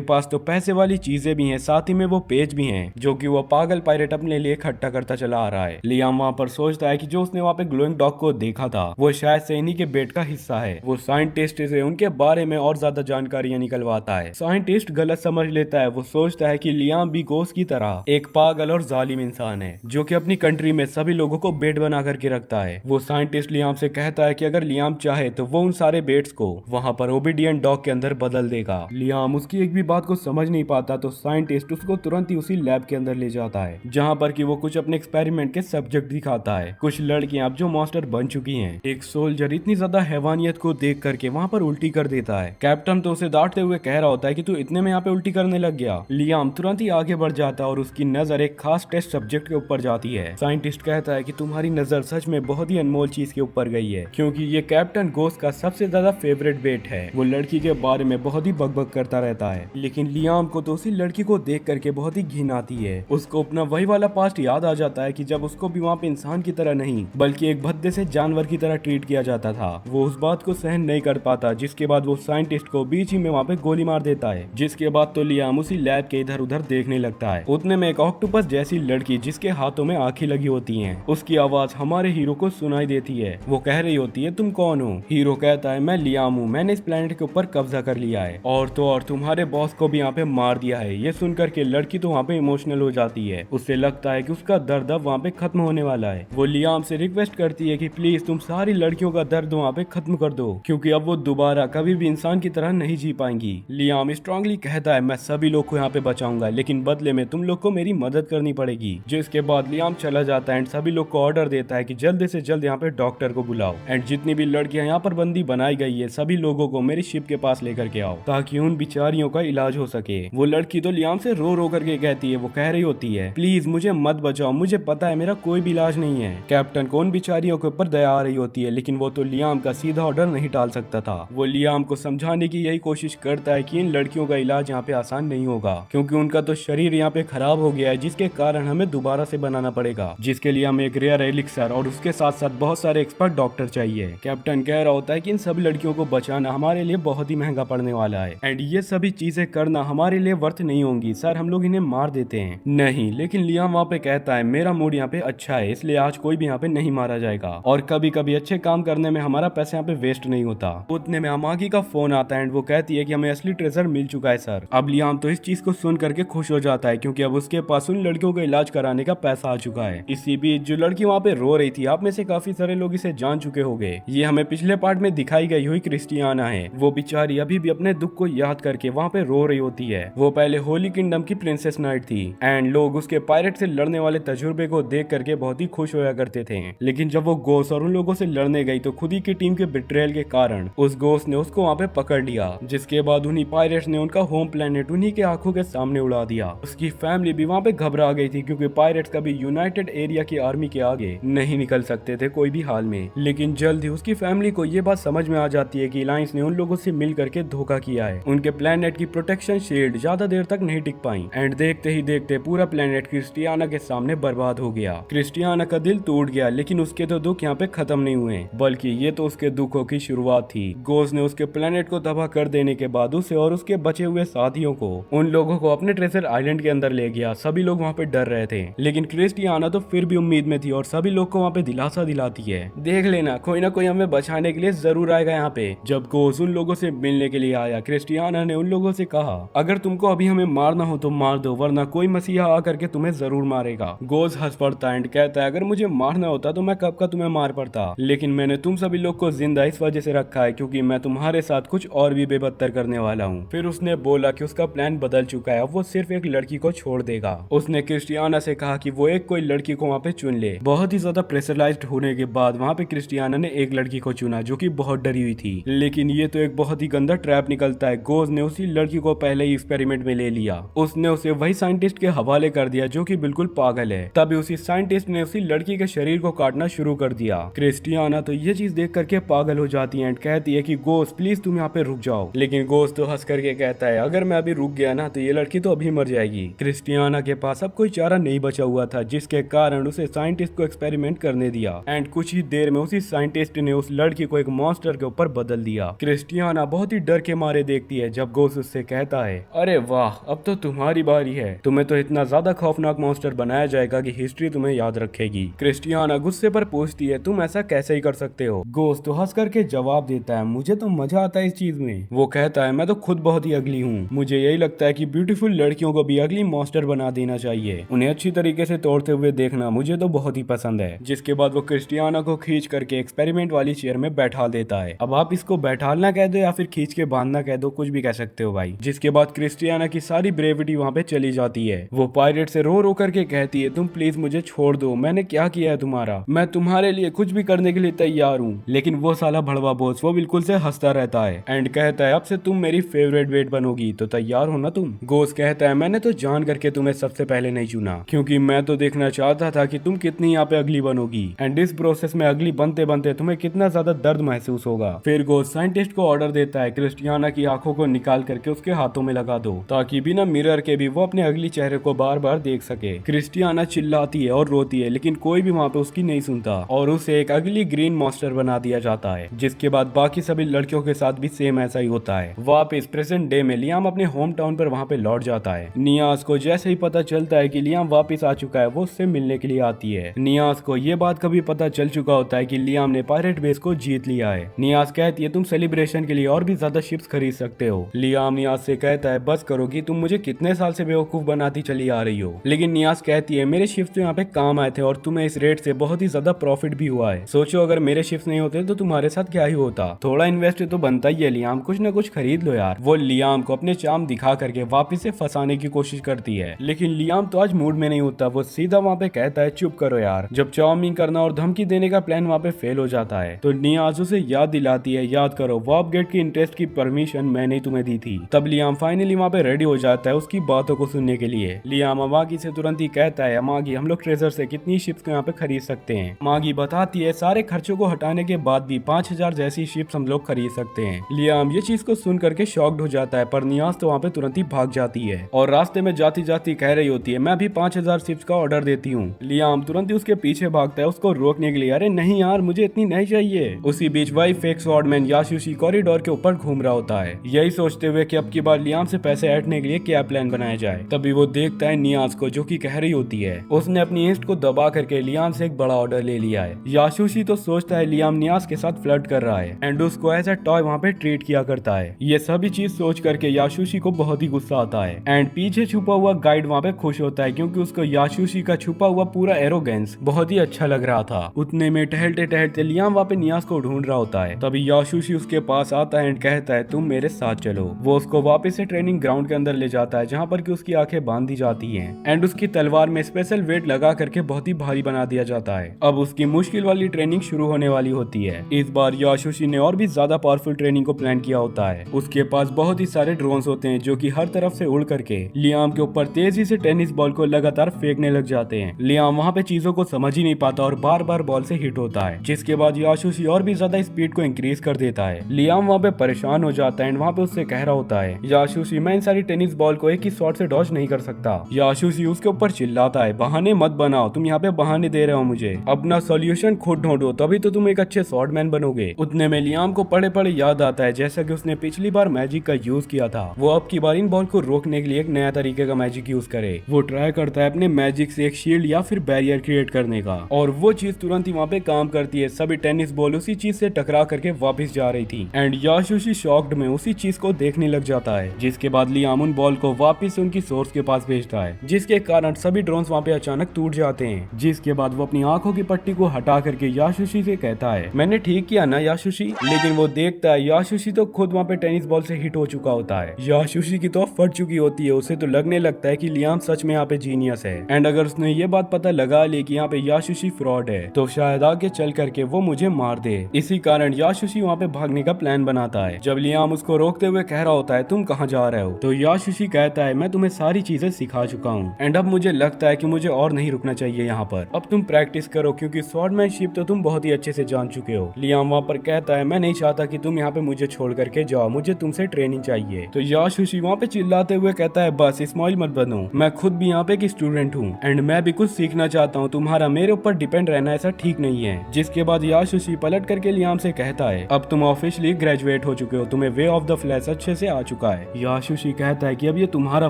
पास तो पैसे वाली चीजें भी हैं, साथ ही में वो पेज भी हैं जो कि वो पागल पायरेट अपने लिए इकट्ठा करता चला आ रहा है। लियाम वहाँ पर सोचता है कि जो उसने वहाँ पे ग्लोइंग डॉग को देखा था वो शायद से इन्हीं के बेट का हिस्सा है। वो साइंटिस्ट से उनके बारे में और ज्यादा जानकारियां निकलवाता है। साइंटिस्ट गलत समझ लेता है। वो सोचता है कि लियाम भी गोस्ट की तरह एक पागल और जालिम इंसान है जो कि अपनी कंट्री में सभी लोगों को बेट बना करके रखता है। वो साइंटिस्ट लियाम से कहता है कि अगर लियाम चाहे तो वो उन सारे बेट्स को वहाँ पर ओबीडियंट डॉग के अंदर बदल देगा। लियाम उसकी एक भी बात को समझ नहीं पाता तो साइंटिस्ट उसको तुरंत ही उसी लैब के अंदर ले जाता है जहाँ पर कि वो कुछ अपने एक्सपेरिमेंट के सब्जेक्ट दिखाता है। कुछ लड़कियां अब जो मॉन्स्टर बन चुकी हैं। एक सोल्जर इतनी ज्यादा हैवानियत को देख करके वहाँ पर उल्टी कर देता है। कैप्टन तो उसे डांटते हुए कह रहा होता है कि तू इतने में यहाँ पे उल्टी करने लग गया। लियाम तुरंत ही आगे बढ़ जाता है और उसकी नजर एक खास टेस्ट सब्जेक्ट के ऊपर जाती है। साइंटिस्ट कहता है कि तुम्हारी नजर सच में बहुत ही अनमोल चीज के ऊपर गई है क्योंकि ये कैप्टन गोस्ट का सबसे ज्यादा फेवरेट बेट है। वो लड़की के बारे में बहुत ही बकबक करता रहता है, लेकिन लियाम को तो उसी लड़की को देख करके बहुत ही घिन आती है। उसको अपना वही वाला पास्ट याद आ जाता है कि जब उसको भी वहाँ पे इंसान की तरह नहीं बल्कि एक भद्दे से जानवर की तरह ट्रीट किया जाता था। वो उस बात को सहन नहीं कर पाता, जिसके बाद वो साइंटिस्ट को बीच ही में वहाँ पे गोली मार देता है। जिसके बाद तो लियाम उसी लैब के इधर उधर देखने लगता है। उतने में एक ऑक्टोपस जैसी लड़की जिसके हाथों में आंखें लगी होती हैं, उसकी आवाज हमारे हीरो को सुनाई देती है। वो कह रही होती है तुम कौन हो। हीरो कहता है मैं लियाम हूँ, मैंने इस प्लेनेट के ऊपर कब्जा कर लिया है और तो और तुम्हारे बॉस को भी यहाँ पे मार दिया है। ये सुनकर के लड़की तो वहाँ पे इमोशनल हो जाती है। उससे लगता है कि उसका दर्द अब वहाँ पे खत्म होने वाला है। वो लियाम से रिक्वेस्ट करती है कि प्लीज तुम सारी लड़कियों का दर्द वहाँ पे खत्म कर दो क्योंकि अब वो दोबारा कभी भी इंसान की तरह नहीं जी पाएंगी। लियाम स्ट्रांगली कहता है मैं सभी लोग को यहाँ पे बचाऊंगा, लेकिन बदले में तुम लोग को मेरी मदद करनी पड़ेगी। जिसके बाद लियाम चला जाता है एंड सभी लोग को ऑर्डर देता है कि जल्द से जल्द यहाँ पे डॉक्टर को बुलाओ एंड जितनी भी लड़कियां यहाँ पर बंदी बनाई गई है सभी लोगों को मेरी शिप के पास लेकर के आओ ताकि उन बिचारियों का इलाज हो सके। वो लड़की तो लियाम से रो रो करके कहती है, वो कह रही होती है प्लीज मुझे मत बचाओ, मुझे पता है मेरा कोई भी इलाज नहीं है। कैप्टन को उन बिचारियों के ऊपर दया आ रही होती है, लेकिन वो तो लियाम का सीधा ऑर्डर नहीं टाल सकता था। वो लियाम को समझाने की यही कोशिश करता है कि इन लड़कियों का इलाज यहाँ पे आसान नहीं होगा क्योंकि उनका तो शरीर यहाँ पे खराब हो गया है, जिसके कारण हमें दोबारा से बनाना पड़ेगा, जिसके लिए हमें एक रेयर एलिक्सर और उसके साथ साथ बहुत सारे एक्सपर्ट डॉक्टर चाहिए। कैप्टन कह रहा होता है कि इन सभी लड़कियों को बचाना हमारे लिए बहुत ही महंगा पड़ने वाला है एंड ये सभी चीजें करना हमारे लिए वर्थ नहीं होंगी सर, हम लोग इन्हें मार देते हैं। नहीं, लेकिन लियाम वहाँ पे कहता है मेरा मूड यहाँ पे अच्छा है इसलिए आज कोई भी यहाँ पे नहीं मारा जाएगा और कभी कभी अच्छे काम करने में हमारा पैसा यहाँ पे वेस्ट नहीं होता। उतने में अमागी का फोन आता है एंड वो कहती है कि हमें असली ट्रेजर मिल चुका है सर। अब लियाम तो इस चीज को सुन करके खुश हो जाता है क्योंकि अब उसके पास उन लड़कियों का इलाज कराने का पैसा आ चुका है। इसी बीच जो लड़की वहाँ पे रो रही थी, आप में से काफी सारे लोग इसे जान चुके होंगे। ये हमें पिछले पार्ट में दिखाई गई हुई क्रिस्टियाना है। वो बेचारी अभी भी अपने दुख को याद करके वहाँ पे रो रही होती है। वो पहले होली किंगडम की प्रिंसेस नाइट थी एंड लोग उसके पायरेट से लड़ने वाले तजुर्बे को देख करके बहुत ही खुश होया करते थे, लेकिन जब वो गोस्ट और उन लोगों से लड़ने गई तो खुद ही की टीम के बिट्रेयल के कारण उस गोस्ट ने उसको वहाँ पे पकड़ लिया, जिसके बाद उन्हीं पायरेट्स ने उनका होम प्लेनेट उन्हीं के आंखों के सामने उड़ा दिया। उसकी फैमिली भी वहाँ पे घबरा गई थी क्योंकि पायरेट्स कभी यूनाइटेड एरिया की आर्मी आर्मी के आगे नहीं निकल सकते थे कोई भी हाल में। लेकिन जल्द ही उसकी फैमिली को ये बात समझ में आ जाती है कि अलायंस ने उन लोगों से मिल करके धोखा किया है। उनके प्लेनेट की प्रोटेक्शन शील्ड ज्यादा देर तक नहीं टिक पाई एंड देखते ही देखते पूरा प्लेनेट क्रिस्टियाना के सामने बर्बाद हो गया। क्रिस्टियाना का दिल टूट गया, लेकिन उसके तो दुख यहाँ पे खत्म नहीं हुए, बल्कि ये तो उसके दुखों की शुरुआत थी। गोज ने उसके प्लेनेट को तबाह कर देने के बाद उसे और उसके बचे हुए साथियों को, उन लोगों को अपने ट्रेजर आइलैंड के अंदर ले गया। सभी लोग वहाँ पे डर रहे थे, लेकिन क्रिस्टियाना तो फिर भी उम्मीद में थी और सभी लोग को वहाँ पे दिलासा दिलाती है, देख लेना कोई ना कोई हमें बचाने के लिए जरूर आएगा यहाँ पे। जब गोज उन लोगों से मिलने के लिए आया, क्रिस्टियाना ने उन लोगों से कहा, अगर तुमको अभी हमें मारना हो तो मार दो, वरना कोई मसीहा आकर के तुम्हें जरूर मारेगा। गोज हंस पड़ता एंड कहता है, अगर मुझे मारना होता तो मैं कब का तुम्हें मार पड़ता, लेकिन मैंने तुम सभी लोग को जिंदा इस वजह से रखा है क्योंकि मैं तुम्हारे साथ कुछ और भी बेबदतर करने वाला हूँ। फिर उसने बोला कि उसका प्लान बदल चुका है, वो सिर्फ एक लड़की को छोड़ देगा। उसने क्रिस्टियाना से कहा कि वो एक कोई लड़की को वहाँ पे चुन ले। बहुत ही ज्यादा प्रेशराइज्ड होने के बाद वहाँ पे क्रिस्टियाना ने एक लड़की को चुना जो कि बहुत डरी हुई थी, लेकिन ये तो एक बहुत ही गंदा ट्रैप निकलता है। गोज ने उसी लड़की को पहले ही एक्सपेरिमेंट में ले लिया। उसने उसे वही साइंटिस्ट के हवाले कर दिया जो कि बिल्कुल पागल है। तभी उसी साइंटिस्ट ने उसी लड़की के शरीर को काटना शुरू कर दिया। क्रिस्टियाना तो ये चीज देख करके पागल हो जाती है एंड कहती है कि गोज प्लीज तुम यहाँ पे रुक जाओ, लेकिन गोज तो हंस करके कहता है, अगर मैं अभी रुक गया ना तो ये लड़की तो अभी मर जाएगी। क्रिस्टियाना के पास अब कोई चारा नहीं बचा हुआ था, जिसके कारण उसे साइंटिस्ट को एक्सपेरिमेंट करने दिया एंड कुछ ही देर में उसी साइंटिस्ट ने उस लड़की को एक मॉन्स्टर के ऊपर बदल दिया। क्रिस्टियाना बहुत ही डर के मारे देखती है जब गोज उससे कहता है, अरे वाह अब तो तुम्हारी बारी है, तुम्हें तो इतना ज्यादा खौफनाक मॉन्स्टर बनाया जाएगा कि हिस्ट्री तुम्हें याद रखेगी। क्रिस्टियाना गुस्से पर पूछती है, तुम ऐसा कैसे ही कर सकते हो? गोज तो हंस करके जवाब देता है, मुझे तो मजा आता है इस चीज में। वो कहता है, मैं तो खुद बहुत ही अगली हूँ, मुझे यही लगता है कि ब्यूटीफुल लड़कियों को भी अगली मॉन्स्टर बना देना चाहिए, उन्हें अच्छी तरीके से तोड़ते हुए देखना मुझे तो बहुत ही पसंद है। जिसके बाद वो क्रिस्टियाना को खींच करके एक्सपेरिमेंट वाली चेयर में बैठा देता है। अब आप इसको बैठालना कह दो या फिर खींच के बांधना कह दो, कुछ भी कह सकते हो भाई। जिसके बाद क्रिस्टियाना की सारी ब्रेविटी वहाँ पे चली जाती है। वो पायरेट से रो रो करके कहती है, तुम प्लीज मुझे छोड़ दो, मैंने क्या किया है तुम्हारा, मैं तुम्हारे लिए कुछ भी करने के लिए तैयार हूँ। लेकिन वो साला भड़वा बॉस वो बिल्कुल से हंसता रहता है एंड कहता है, अब से तुम मेरी फेवरेट वेट बनोगी, तो तैयार हो ना तुम? गोस कहता है, मैंने तो जान करके तुम्हें सबसे पहले नहीं चुना, क्योंकि मैं तो देखना चाहता था कि तुम कितनी यहाँ पे अगली बनोगी एंड इस प्रोसेस में अगली बनते बनते तुम्हें कितना ज्यादा दर्द महसूस होगा। फिर गोस साइंटिस्ट को ऑर्डर देता है, क्रिस्टियाना की आंखों को निकाल करके उसके हाथों में लगा दो, ताकि बिना मिरर के भी वो अपने अगली चेहरे को बार बार देख सके। क्रिस्टियाना चिल्लाती है और रोती है, लेकिन कोई भी वहाँ पे उसकी नहीं सुनता और उसे एक अगली ग्रीन मॉन्स्टर बना दिया जाता है। जिसके बाद बाकी सभी लड़कियों के साथ भी सेम ऐसा ही होता है। वापस प्रेजेंट डे में लियाम अपने होम टाउन पर वहाँ पे लौट जाता है। नियाज को जैसे ही पता चलता है कि लियाम वापस आ चुका है, वो उससे मिलने के लिए आती है। नियाज को ये बात कभी पता चल चुका होता है कि लियाम ने पायरेट बेस को जीत लिया है। नियाज कहती है, तुम सेलिब्रेशन के लिए और भी ज्यादा शिप्स खरीद सकते हो। लियाम नियाज से कहता है, बस करो कि तुम मुझे कितने साल से बेवकूफ बनाती चली आ रही हो। लेकिन नियाज कहती है, मेरे शिप्स तो यहाँ पे काम आए थे और तुम्हें इस रेट से बहुत ही ज्यादा प्रॉफिट भी हुआ है। सोचो अगर मेरे शिप्स नहीं होते तो तुम्हारे साथ क्या ही होता। थोड़ा इन्वेस्ट तो बनता ही है लियाम, कुछ न कुछ खरीद लो यार। वो लियाम को अपने चार्म दिखा करके वापस से फंसाने की कोशिश करती है, लेकिन लियाम तो आज मूड में नहीं होता। वो सीधा वहाँ पे कहता है, चुप करो यार। जब चार्मिंग करना और धमकी देने का प्लान वहाँ पे फेल हो जाता है तो नियाज उसे याद दिलाती है, याद करो वार्प गेट की इंटरेस्ट की परमिशन मैंने ही तुम्हें दी थी। तब लियाम फाइनली वहाँ पे रेडी हो जाता है उसकी बातों को सुनने के लिए। लियाम अमागी से तुरंत ही कहता है, अमागी हम लोग ट्रेजर से कितनी शिप्स को यहाँ पे खरीद सकते हैं? मागी बताती है, सारे खर्चों को हटाने के बाद भी 5000 जैसी शिप्स हम लोग खरीद सकते हैं। लियाम ये चीज को सुन करके शॉक्ड हो जाता है, पर नियाज तो वहाँ पे तुरंत ही भाग जाती है और रास्ते में जाती जाती कह रही होती है, मैं भी 5000 शिप्स का ऑर्डर देती हूँ। लियाम तुरंत ही उसके पीछे भागता है उसको रोकने के लिए, अरे नहीं यार मुझे इतनी नहीं चाहिए। उसी बीच वही फेक स्वॉर्डमैन याशुशी कॉरिडोर के ऊपर घूम रहा होता है, यही सोचते हुए कि अब की बार लियाम से पैसे ऐंठने के लिए क्या प्लान बनाया जाए। तभी वो देखता है नियाज को जो कि कह रही होती है, उसने अपनी इंस्ट को दबा करके लियाम से एक बड़ा ऑर्डर ले लिया है। याशुशी तो सोचता है लियाम नियाज के साथ फ्लर्ट कर रहा है एंड उसको एज अ टॉय वहाँ पे ट्रीट किया करता है। ये सभी चीज सोच करके याशुशी को बहुत ही गुस्सा आता है एंड पीछे छुपा हुआ गाइड वहाँ पे खुश होता है क्योंकि उसको याशुशी का छुपा हुआ पूरा एरोगेंस बहुत ही अच्छा लग रहा था। उतने में टहलते टहलते लियाम वहाँ पे नियाज को ढूंढ रहा होता है। तभी याशुशी उसके पास आता है एंड कहता है, तुम मेरे साथ चलो। वो उसको वापस से ट्रेनिंग ग्राउंड के अंदर ले जाता है जहाँ पर कि उसकी आंखें बांध दी जाती हैं एंड उसकी तलवार में स्पेशल वेट लगा करके बहुत ही भारी बना दिया जाता है। अब उसकी मुश्किल वाली ट्रेनिंग शुरू होने वाली होती है। इस बार याशुशी ने और भी ज्यादा पावरफुल ट्रेनिंग को प्लान किया होता है। उसके पास बहुत ही सारे ड्रोन्स होते हैं जो कि हर तरफ से उड़ करके लियाम के ऊपर तेजी से टेनिस बॉल को लगातार फेंकने लग जाते हैं। लियाम वहाँ पे चीजों को समझ ही नहीं पाता और बार बार बॉल से हिट होता है, जिसके बाद याशुशी और भी ज्यादा स्पीड को इंक्रीज कर देता है। लियाम वहाँ पे परेशान हो जाता है एंड वहाँ पे उससे कह रहा होता है, याशुशी मैं इन सारी टेनिस बॉल को एक ही शॉट से डॉज नहीं कर सकता। याशुशी उसके ऊपर चिल्लाता है, बहाने मत बनाओ, तुम यहाँ पे बहाने दे रहे हो मुझे, अपना सॉल्यूशन खुद ढूंढो, तभी तो तुम एक अच्छे शॉटमैन बनोगे। उतने में लियाम को पड़े पड़े याद आता है जैसा कि उसने पिछली बार मैजिक का यूज किया था, वो अब की बार इन बॉल को रोकने के लिए एक नया तरीके का मैजिक यूज करे। वो ट्राई करता है अपने मैजिक से एक शील्ड या फिर बैरियर क्रिएट करने का, और वो चीज तुरंत ही वहाँ पे काम करती है। सभी टेनिस बॉल उसी चीज से टकरा करके वापस जा रही थी एंड याशुशी शॉक्ड में उसी चीज को देखने लग जाता है, जिसके बाद लियाम उन बॉल को वापस उनकी सोर्स के पास भेजता है, जिसके कारण सभी ड्रोन्स वहाँ पे अचानक टूट जाते हैं। जिसके बाद वो अपनी आंखों की पट्टी को हटा करके याशुशी से कहता है, मैंने ठीक किया ना याशुशी। लेकिन वो देखता है याशुशी तो खुद वहाँ पे टेनिस बॉल से हिट हो चुका होता है। याशुशी की तो फट चुकी होती है, उसे तो लगने लगता है कि लियाम सच में यहाँ पे जीनियस है एंड अगर उसने ये बात पता लगा ली कि यहाँ पे याशुशी फ्रॉड है तो शायद आगे चल करके वो मुझे मार दे। इसी कारण याशुशी वहाँ पे भागने का प्लान बनाता है। जब लियाम उसको रोकते हुए कह रहा होता है, तुम कहाँ जा रहे हो, तो याशुशी कहता है, मैं तुम्हें सारी चीजें सिखा चुका हूँ एंड अब मुझे लगता है कि मुझे और नहीं रुकना चाहिए यहाँ पर, अब तुम प्रैक्टिस करो क्योंकि स्वॉर्डमैनशिप तो तुम बहुत ही अच्छे से जान चुके हो। लियाम वहाँ पर कहता है, मैं नहीं चाहता कि तुम यहाँ पे मुझे छोड़ करके जाओ, मुझे तुमसे ट्रेनिंग चाहिए। तो याशुशी वहाँ पे चिल्लाते हुए कहता है, बस स्माइल मत बनो, मैं खुद भी यहाँ पे एक स्टूडेंट हूँ एंड मैं भी कुछ सीखना चाहता हूँ, तुम्हारा मेरे ऊपर डिपेंड रहना ऐसा ठीक नहीं है। जिसके बाद याशुशी पलट करके लियाम से कहता है, अब तुम ऑफिशियली ग्रेजुएट हो चुके हो, तुम्हें वे ऑफ द फ्लैश अच्छे से आ चुका है। याशुशी कहता है कि अब ये तुम्हारा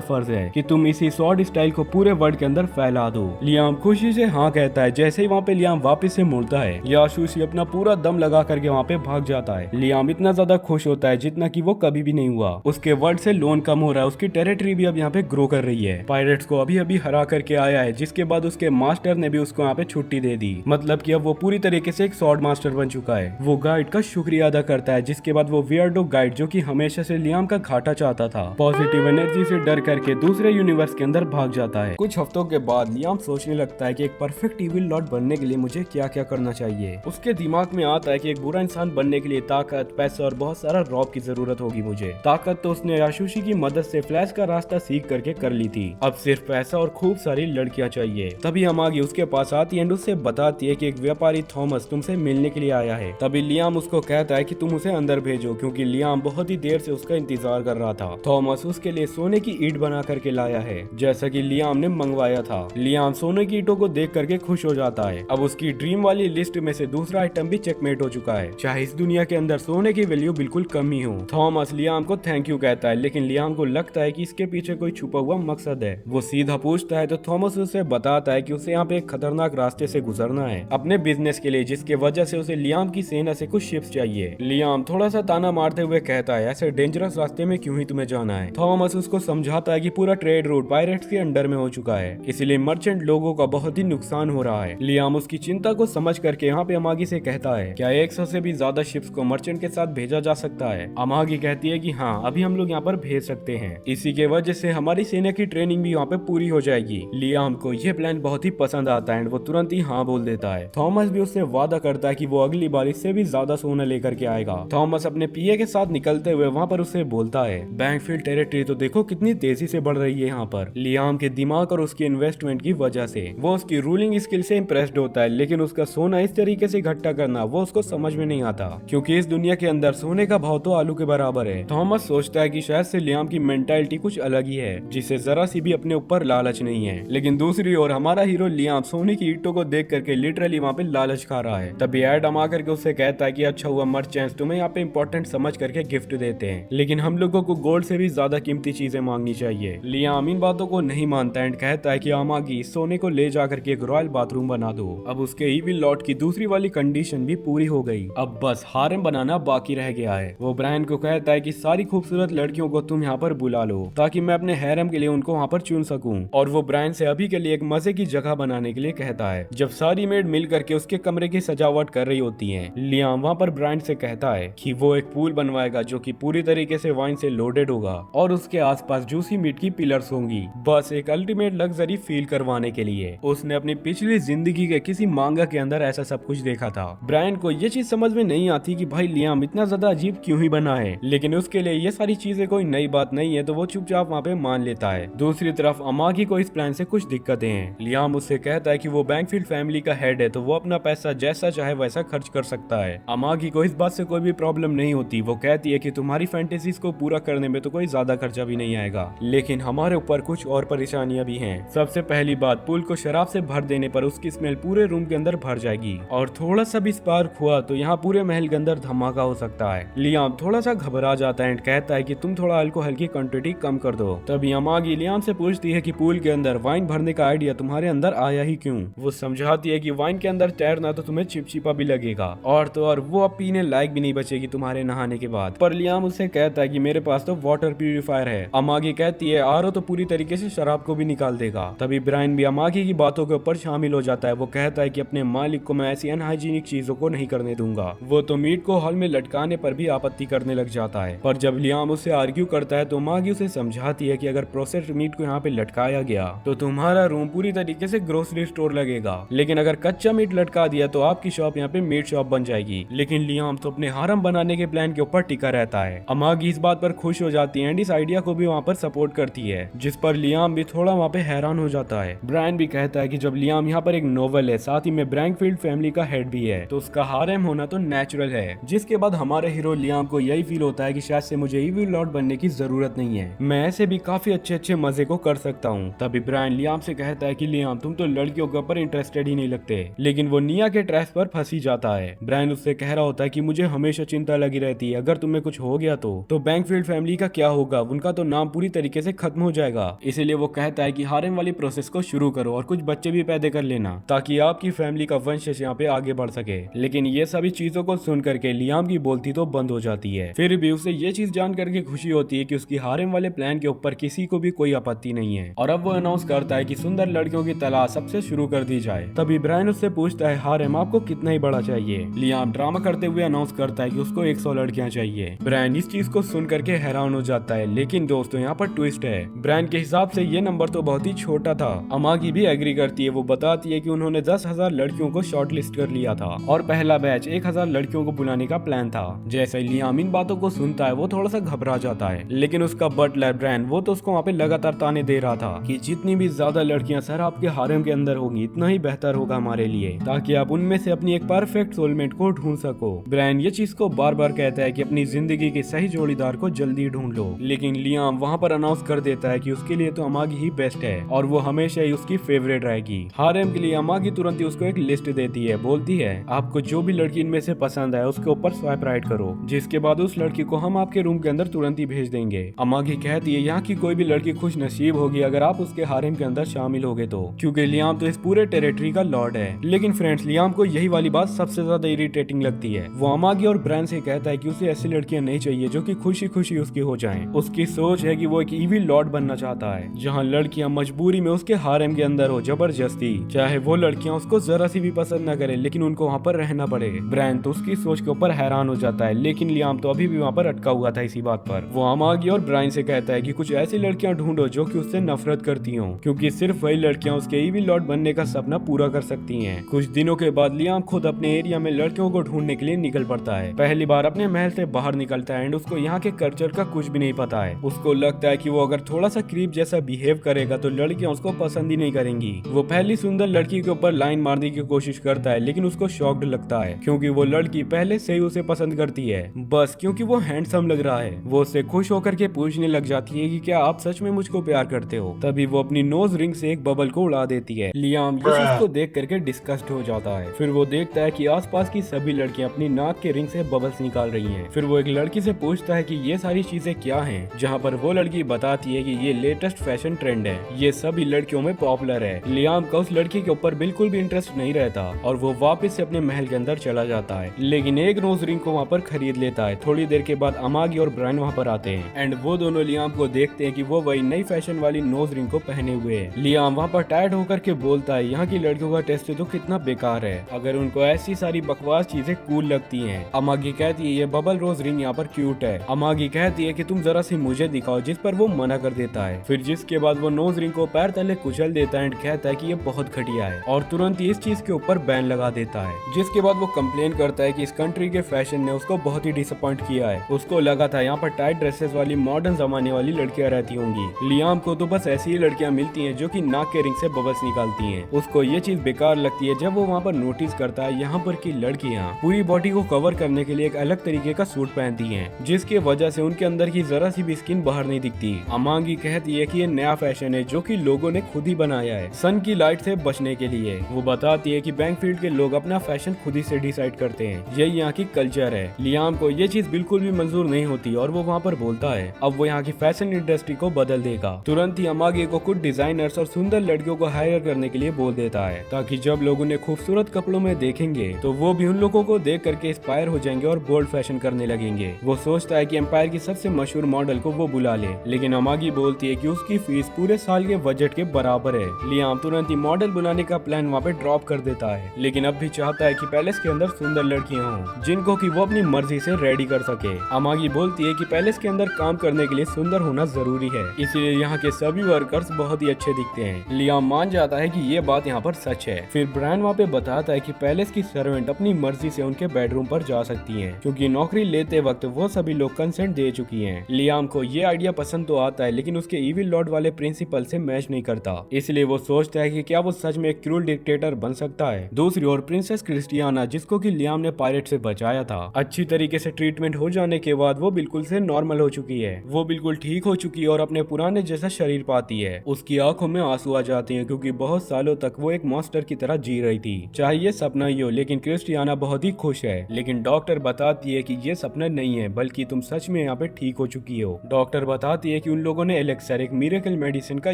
फर्ज है कि तुम इसी स्वॉर्ड स्टाइल को पूरे वर्ल्ड के अंदर फैला दो। लियाम खुशी से हाँ कहता है। जैसे ही वहाँ पे लियाम वापस से मुड़ता है, याशुशी अपना पूरा दम लगा करके वहाँ पे भाग जाता है। लियाम इतना ज्यादा खुश होता है जितना कि वो कभी भी नहीं हुआ। उसके वर्ल्ड से लोन कम हो रहा है, उसकी टेरिटरी भी अब यहाँ पे ग्रो कर रही है। पायरेट्स को अभी अभी हरा करके आया है, जिसके बाद उसके मास्टर ने भी उसको यहाँ पे छुट्टी दे दी, मतलब कि अब वो पूरी तरीके से एक स्वॉर्ड मास्टर बन चुका है। वो गाइड का शुक्रिया अदा करता है, जिसके बाद वो वियर्डो गाइड जो कि हमेशा से लियाम का घाटा चाहता था, पॉजिटिव एनर्जी से डर करके दूसरे यूनिवर्स के अंदर भाग जाता है। कुछ हफ्तों के बाद लियाम सोचने लगता है कि एक परफेक्ट इविल लॉर्ड बनने के लिए मुझे क्या क्या करना चाहिए। उसके दिमाग में आता है कि एक बुरा इंसान बनने के लिए ताकत, पैसा और बहुत सारा रॉब की जरूरत होगी मुझे। ताकत तो उसने याशुशी की मदद से फ्लैश का रास्ता सीख करके कर ली थी, अब सिर्फ पैसा और खूब सारी लड़कियां चाहिए। तभी अमागी उसके पास आती है एंड उससे बताती है कि एक व्यापारी थॉमस तुमसे मिलने के लिए आया है। तभी लियाम उसको कहता है कि तुम उसे अंदर भेजो, क्योंकि लियाम बहुत ही देर से उसका इंतजार कर रहा था। थॉमस उसके लिए सोने की ईंट बना करके लाया है, जैसा कि लियाम ने मंगवाया था। लियाम सोने की ईंटों को देख करके खुश हो जाता है। अब उसकी ड्रीम वाली लिस्ट में से दूसरा आइटम भी चेकमेट हो चुका है, चाहे इस दुनिया के अंदर सोने की वैल्यू बिल्कुल कम ही हो। थॉमस लियाम को थैंक यू कहता है, लेकिन लियाम को लगता है कि इसके पीछे कोई छुपा हुआ मकसद है। वो सीधा पूछता है तो थॉमस उसे बताता है कि उसे यहाँ पे एक खतरनाक रास्ते से गुजरना है अपने बिजनेस के लिए, जिसके वजह से उसे लियाम की सेना से कुछ शिप्स चाहिए। लियाम थोड़ा सा ताना मारते हुए कहता है, ऐसे डेंजरस रास्ते में क्यों ही तुम्हें जाना है। थॉमस उसको समझाता है कि पूरा ट्रेड रूट पायरेट्स के अंडर में हो चुका है, इसलिए मर्चेंट लोगों का बहुत ही नुकसान हो रहा है। लियाम उसकी चिंता को समझ करके यहाँ पे अमागी से कहता है, क्या 100 से भी ज्यादा शिप्स को मर्चेंट के साथ भेजा जा सकता है। अमागी कहती है कि हाँ, अभी हम लोग यहाँ पर भेज सकते हैं, इसी के वजह से हमारी सेना की ट्रेनिंग भी यहाँ पे पूरी हो जाएगी। लियाम को यह प्लान बहुत ही पसंद आता है, वो तुरंत ही हाँ बोल देता है। थॉमस भी उससे वादा करता है कि वो अगली बार इससे भी ज्यादा सोना लेकर के आएगा। थॉमस अपने पीए के साथ निकलते हुए वहाँ पर उससे बोलता है, बैंकफील्ड टेरिटरी तो देखो कितनी तेजी से बढ़ रही है यहाँ पर। लियाम के दिमाग और उसकी इन्वेस्टमेंट की वजह से वो उसकी रूलिंग स्किल से इम्प्रेस्ड होता है, लेकिन उसका सोना इस तरीके से इकट्ठा करना वो उसको समझ में नहीं आता, क्योंकि इस दुनिया के अंदर सोने का भाव तो आलू के बराबर है। थॉमस सोचता है कि शायद से लियाम की मेंटालिटी कुछ अलग ही है, जिसे जरा सी भी अपने ऊपर लालच नहीं है। लेकिन दूसरी ओर हमारा हीरो लियाम सोने की ईंटों को देख करके लिटरली वहाँ पे लालच खा रहा है। तभी एडम आकर के उससे कहता है कि अच्छा हुआ मर्चेंट्स तुम्हें यहाँ पे इंपॉर्टेंट समझ करके गिफ्ट देते हैं, लेकिन हम लोगों को गोल्ड से भी ज्यादा कीमती चीजें मांगनी चाहिए। लियाम इन बातों को नहीं मानता एंड कहता है कि अमागी सोने को ले जाकर के एक रॉयल बाथरूम बना दो। अब उसके इविल लॉर्ड की दूसरी वाली कंडीशन भी पूरी हो गई, अब बस हारेम बनाना बाकी रह गया है। वो ब्रायन को कहता है कि सारी खूबसूरत लड़कियों को तुम यहाँ पर बुला लो ताकि मैं अपने हैरम के लिए उनको वहाँ पर चुन सकूं, और वो ब्रायन से अभी के लिए एक मजे की जगह बनाने के लिए कहता है। जब सारी मेड मिल करके उसके कमरे की सजावट कर रही होती हैं, लियाम वहाँ पर ब्रायन से कहता है कि वो एक पूल बनवाएगा जो कि पूरी तरीके से वाइन से लोडेड होगा और उसके आसपास जूसी मीट की पिलर्स होंगी, बस एक अल्टीमेट लग्जरी फील करवाने के लिए। उसने अपनी पिछली जिंदगी के किसी मांगा के अंदर ऐसा सब कुछ देखा था। ब्रायन को ये चीज समझ में नहीं आती कि भाई लियाम इतना ज्यादा अजीब क्यों ही बना है, लेकिन उसके लिए ये सारी चीजें कोई नई बात नहीं है, तो वो चुपचाप वहाँ पे मान लेता है। दूसरी तरफ अमागी को इस प्लान से कुछ दिक्कतें हैं। लियाम उससे कहता कहता है कि वो बैंकफील्ड फैमिली का हेड है तो वो अपना पैसा जैसा चाहे वैसा खर्च कर सकता है। अमागी को इस बात से कोई भी प्रॉब्लम नहीं होती। वो कहती है कि तुम्हारी फैंटेसीज को पूरा करने में तो कोई ज्यादा खर्चा भी नहीं आएगा, लेकिन हमारे ऊपर कुछ और परेशानियां भी हैं। सबसे पहली बात, पूल को शराब से भर देने पर उसकी स्मेल पूरे रूम के अंदर भर जाएगी और थोड़ा सा भी स्पार्क हुआ तो यहाँ पूरे महल के अंदर धमाका हो सकता है। लियाम थोड़ा सा घबरा जाता है एंड कहता है कि तुम थोड़ा अल्कोहल की क्वांटिटी कम कर दो। तभी अमागी लियाम से पूछती है कि पूल के अंदर वाइन भरने का आइडिया तुम्हारे अंदर आया ही क्यों। वो समझाती है कि वाइन के अंदर तैरना तो तुम्हें चिपचिपा भी लगेगा और तो और वो अब पीने लायक भी नहीं बचेगी तुम्हारे नहाने के बाद। पर लियाम उससे कहता है कि मेरे पास तो वाटर प्यूरिफायर है। अमागी कहती है आरओ तो पूरी तरीके से शराब को भी निकाल देगा। तभी ब्रायन भी अमागी की बातों के ऊपर शामिल हो जाता है। वो कहता है कि अपने मालिक को मैं ऐसी अनहाइजीनिक चीजों को नहीं करने दूंगा। वो तो मीट को हॉल में लटकाने पर भी आपत्ति करने लग जाता है। पर जब लियाम उससे आर्ग्यू करता है तो अमागी उसे समझाती है कि अगर प्रोसेस्ड मीट को यहाँ पे लटकाया गया तो तुम्हारा रूम पूरी तरीके से ग्रोसरी स्टोर लगेगा, लेकिन अगर कच्चा मीट लटका दिया तो आपकी शॉप यहाँ पे मीट शॉप बन जाएगी। लेकिन लियाम तो अपने हारम बनाने के प्लान के ऊपर टिका रहता है। अमागी इस बात पर खुश हो जाती है एंड इस आइडिया को भी वहाँ पर सपोर्ट करती है, जिस पर लियाम भी थोड़ा वहाँ पे हैरान हो जाता है। ब्रायन भी कहता है कि जब लियाम यहाँ पर एक नोवेल है, साथ ही में बैंकफील्ड फैमिली का हेड भी है, तो उसका हारेम होना तो नेचुरल है। जिसके बाद हमारे हीरो लियाम को यही फील होता है कि शायद से मुझे इविल लॉर्ड बनने की जरूरत नहीं है, मैं ऐसे भी काफी अच्छे अच्छे मजे को कर सकता हूँ। तभी ब्रायन लियाम से कहता है कि लियाम तुम तो लड़कियों के ऊपर इंटरेस्टेड ही नहीं लगते, लेकिन वो निया के ट्रैप पर फंसी जाता है। ब्रायन उससे कह रहा होता है कि मुझे हमेशा चिंता लगी रहती है, अगर तुम्हें कुछ हो गया तो बैंकफील्ड फैमिली का क्या होगा, उनका तो नाम पूरी तरीके से खत्म हो जाएगा। इसीलिए वो कहता है कि हारेम वाली प्रोसेस को शुरू करो और कुछ बच्चे भी पैदा कर लेना ताकि आपकी फैमिली का वंश यहाँ पे आगे बढ़ सके। लेकिन ये सभी चीजों को सुन करके लियाम की बोलती तो बंद हो जाती है। फिर भी उसे ये चीज जान करके खुशी होती है कि उसकी हारेम वाले प्लान के ऊपर किसी को भी कोई आपत्ति नहीं है और अब वो अनाउंस करता है कि सुंदर लड़कियों की तलाश सबसे शुरू कर दी जाए। तभी ब्रायन उससे पूछता है हारेम आपको कितना ही बड़ा चाहिए। लियाम ड्रामा करते हुए अनाउंस करता है कि उसको 100 लड़कियां चाहिए। ब्रायन इस चीज को सुन करके हैरान हो जाता है, लेकिन दोस्तों यहाँ पर ट्विस्ट है। ब्रायन के हिसाब से ये नंबर तो बहुत ही छोटा था। अमागी भी एग्री करती है। वो बताती है कि उन्होंने 10,000 लड़कियों को शॉर्ट लिस्ट कर लिया था और पहला बैच 1,000 लड़कियों को बुलाने का प्लान था। जैसे लियाम इन बातों को सुनता है वो थोड़ा सा घबरा जाता है, लेकिन उसका बटलर ब्रायन वो तो उसको वहाँ पे लगातार ताने दे रहा था कि जितनी भी ज्यादा लड़कियां सर आपके हारेम के अंदर होंगी इतना ही बेहतर होगा हमारे लिए, ताकि आप उनमें से अपनी एक परफेक्ट सोलमेट को ढूंढ सको। ब्रायन ये चीज को बार बार कहता है कि अपनी जिंदगी के सही जोड़ीदार को जल्दी ढूंढ लो, लेकिन लियाम वहाँ पर अनाउंस कर देता है कि उसके लिए तो अमागी ही बेस्ट है और वो हमेशा ही उसकी फेवरेट रहेगी। हारेम के लिए अमागी तुरंत ही उसको एक लिस्ट देती है, बोलती है आपको जो भी लड़की इनमें से पसंद है उसके ऊपर स्वाइप राइट करो, जिसके बाद उस लड़की को हम आपके रूम के अंदर तुरंत ही भेज देंगे। अमागी कहती है यहाँ की कोई भी लड़की खुश नसीब होगी अगर आप उसके हारेम के अंदर शामिल होगे तो, क्योंकि लियाम तो इस पूरे टेरिटरी का लॉर्ड है। लेकिन फ्रेंड्स लियाम को यही वाली बात सबसे ज्यादा इरिटेटिंग लगती है। वो अमागी और ब्रायन से कहता है कि उसे ऐसी लड़कियां नहीं चाहिए जो कि खुशी खुशी उसकी हो जाएं। उसकी सोच है कि वो एक इविल लॉर्ड बनना चाहता है जहां लड़कियां मजबूरी में उसके हारेम के अंदर हो जबरदस्ती, चाहे वो लड़कियां उसको जरा सी भी पसंद न करे लेकिन उनको वहाँ पर रहना पड़े। ब्रायन तो उसकी सोच के ऊपर हैरान हो जाता है, लेकिन लियाम तो अभी भी वहाँ पर अटका हुआ था इसी बात पर। वो अमागी और ब्रायन से कहता है कि कुछ ऐसी लड़कियां ढूंढो जो कि उससे नफरत करती हों, क्योंकि सिर्फ वही लड़कियां उसके इविल लॉर्ड बनने का सपना पूरा कर सकती हैं। कुछ दिनों के बाद लियाम खुद अपने एरिया में लड़कियों को ढूंढने के लिए निकल पड़ता है। पहली बार अपने महल से बाहर निकलता है एंड उसको यहाँ के कल्चर का कुछ भी नहीं पता है। उसको लगता है कि वो अगर थोड़ा सा क्रीप जैसा बिहेव करेगा तो लड़कियां उसको पसंद ही नहीं करेंगी। वो पहली सुंदर लड़की के ऊपर लाइन मारने की कोशिश करता है, लेकिन उसको शॉक्ड लगता है क्योंकि वो लड़की पहले से ही उसे पसंद करती है, बस क्योंकि वो हैंडसम लग रहा है। वो उससे खुश होकर के पूछने लग जाती है कि क्या आप सच में मुझको प्यार करते हो। तभी वो अपनी नोज रिंग से एक बबल को उड़ा देती है। लियाम ये चीज को देख करके डिस्कस्ड हो जाता है। फिर वो देखता है कि आसपास की सभी लड़कियां अपनी नाक के रिंग से बबल्स निकाल रही हैं। फिर वो एक लड़की से पूछता है कि ये सारी चीजें क्या हैं, जहाँ पर वो लड़की बताती है कि ये लेटेस्ट फैशन ट्रेंड है, ये सभी लड़कियों में पॉपुलर है। लियाम का उस लड़की के ऊपर बिल्कुल भी इंटरेस्ट नहीं रहता और वो वापस से अपने महल के अंदर चला जाता है, लेकिन एक नोज रिंग को वहाँ पर खरीद लेता है। थोड़ी देर के बाद अमागी और ब्रायन वहाँ पर आते हैं एंड वो दोनों लियाम को देखते हैं कि वो वही नई फैशन वाली नोज रिंग को पहने हुए है। लियाम वहाँ पर टायर्ड होकर के बोलता है यहाँ की लड़कियों का टेस्ट तो कितना बेकार है, अगर उनको ऐसी सारी बकवास चीजें कूल लगती हैं। अमागी कहती है ये बबल रोज रिंग यहाँ पर क्यूट है। अमागी कहती है कि तुम जरा सी मुझे दिखाओ, जिस पर वो मना कर देता है। फिर जिसके बाद वो नोज रिंग को पैर तले कुचल देता है एंड कहता है कि ये बहुत घटिया है और तुरंत ही इस चीज के ऊपर बैन लगा देता है। जिसके बाद वो कंप्लेन करता है कि इस कंट्री के फैशन ने उसको बहुत ही डिसअपॉइंट किया है। उसको लगा था यहाँ पर टाइट ड्रेसेस वाली मॉडर्न जमाने वाली लड़कियां रहती होंगी। लियाम को तो बस ऐसी ही लड़कियां मिलती हैं जो कि नाक के रिंग से बबल्स निकाल निकालती हैं। उसको ये चीज बेकार लगती है जब वो वहाँ पर नोटिस करता है यहाँ पर की लड़कियाँ पूरी बॉडी को कवर करने के लिए एक अलग तरीके का सूट पहनती हैं, जिसकी वजह से उनके अंदर की जरा सी भी स्किन बाहर नहीं दिखती। अमांगी कहती है कि ये नया फैशन है जो कि लोगों ने खुद ही बनाया है सन की लाइट से बचने के लिए। वो बताती है कि बैंकफील्ड के लोग अपना फैशन खुद ही से डिसाइड करते हैं, यही यहाँ की कल्चर है। लियाम को ये चीज बिल्कुल भी मंजूर नहीं होती और वो वहाँ पर बोलता है अब वो यहाँ की फैशन इंडस्ट्री को बदल देगा। तुरंत ही अमागी को कुछ डिजाइनर्स और सुंदर लड़कियों को हायर करने के लिए बोल देता है ताकि जब लोग उन्हें खूबसूरत कपड़ों में देखेंगे तो वो भी उन लोगों को देख करके इंस्पायर हो जाएंगे और बोल्ड फैशन करने लगेंगे। वो सोचता है कि एम्पायर की सबसे मशहूर मॉडल को वो बुला ले, लेकिन अमागी बोलती है कि उसकी फीस पूरे साल के बजट के बराबर है। लियाम तुरंत ही मॉडल बुलाने का प्लान वहाँ पे ड्रॉप कर देता है, लेकिन अब भी चाहता है कि पैलेस के अंदर सुंदर लड़कियां हों जिनको कि वो अपनी मर्जी से रेडी कर सके। अमागी बोलती है कि पैलेस के अंदर काम करने के लिए सुंदर होना जरूरी है, इसलिए यहाँ के सभी वर्कर्स बहुत ही अच्छे दिखते हैं। लियाम मान जाता है कि ये बात यहाँ पर सच है। फिर ब्रायन वहाँ पे बताता है कि पैलेस की सर्वेंट अपनी मर्जी से उनके बेडरूम पर जा सकती हैं, क्योंकि नौकरी लेते वक्त वो सभी लोग कंसेंट दे चुकी हैं। लियाम को ये आइडिया पसंद तो आता है, लेकिन उसके इविल लॉर्ड वाले प्रिंसिपल से मैच नहीं करता, इसलिए वो सोचता है कि क्या वो सच में एक क्रूर डिक्टेटर बन सकता है। दूसरी ओर प्रिंसेस क्रिस्टियाना, जिसको कि लियाम ने पायरेट से बचाया था, अच्छी तरीके से ट्रीटमेंट हो जाने के बाद वो बिल्कुल से नॉर्मल हो चुकी है। वो बिल्कुल ठीक हो चुकी है और अपने पुराने जैसा शरीर पाती है। उसकी आंखों में आंसू आ जाते हैं क्योंकि बहुत सालों तक वो एक मॉन्स्टर की तरह जी रही थी। चाहे ये सपना ही हो, लेकिन क्रिस्टियाना बहुत ही खुश है। लेकिन डॉक्टर बताती है कि ये सपना नहीं है, बल्कि तुम सच में यहाँ पे ठीक हो चुकी हो। डॉक्टर बताती है कि उन लोगों ने एलेक्सर, एक मिरेकल मेडिसिन का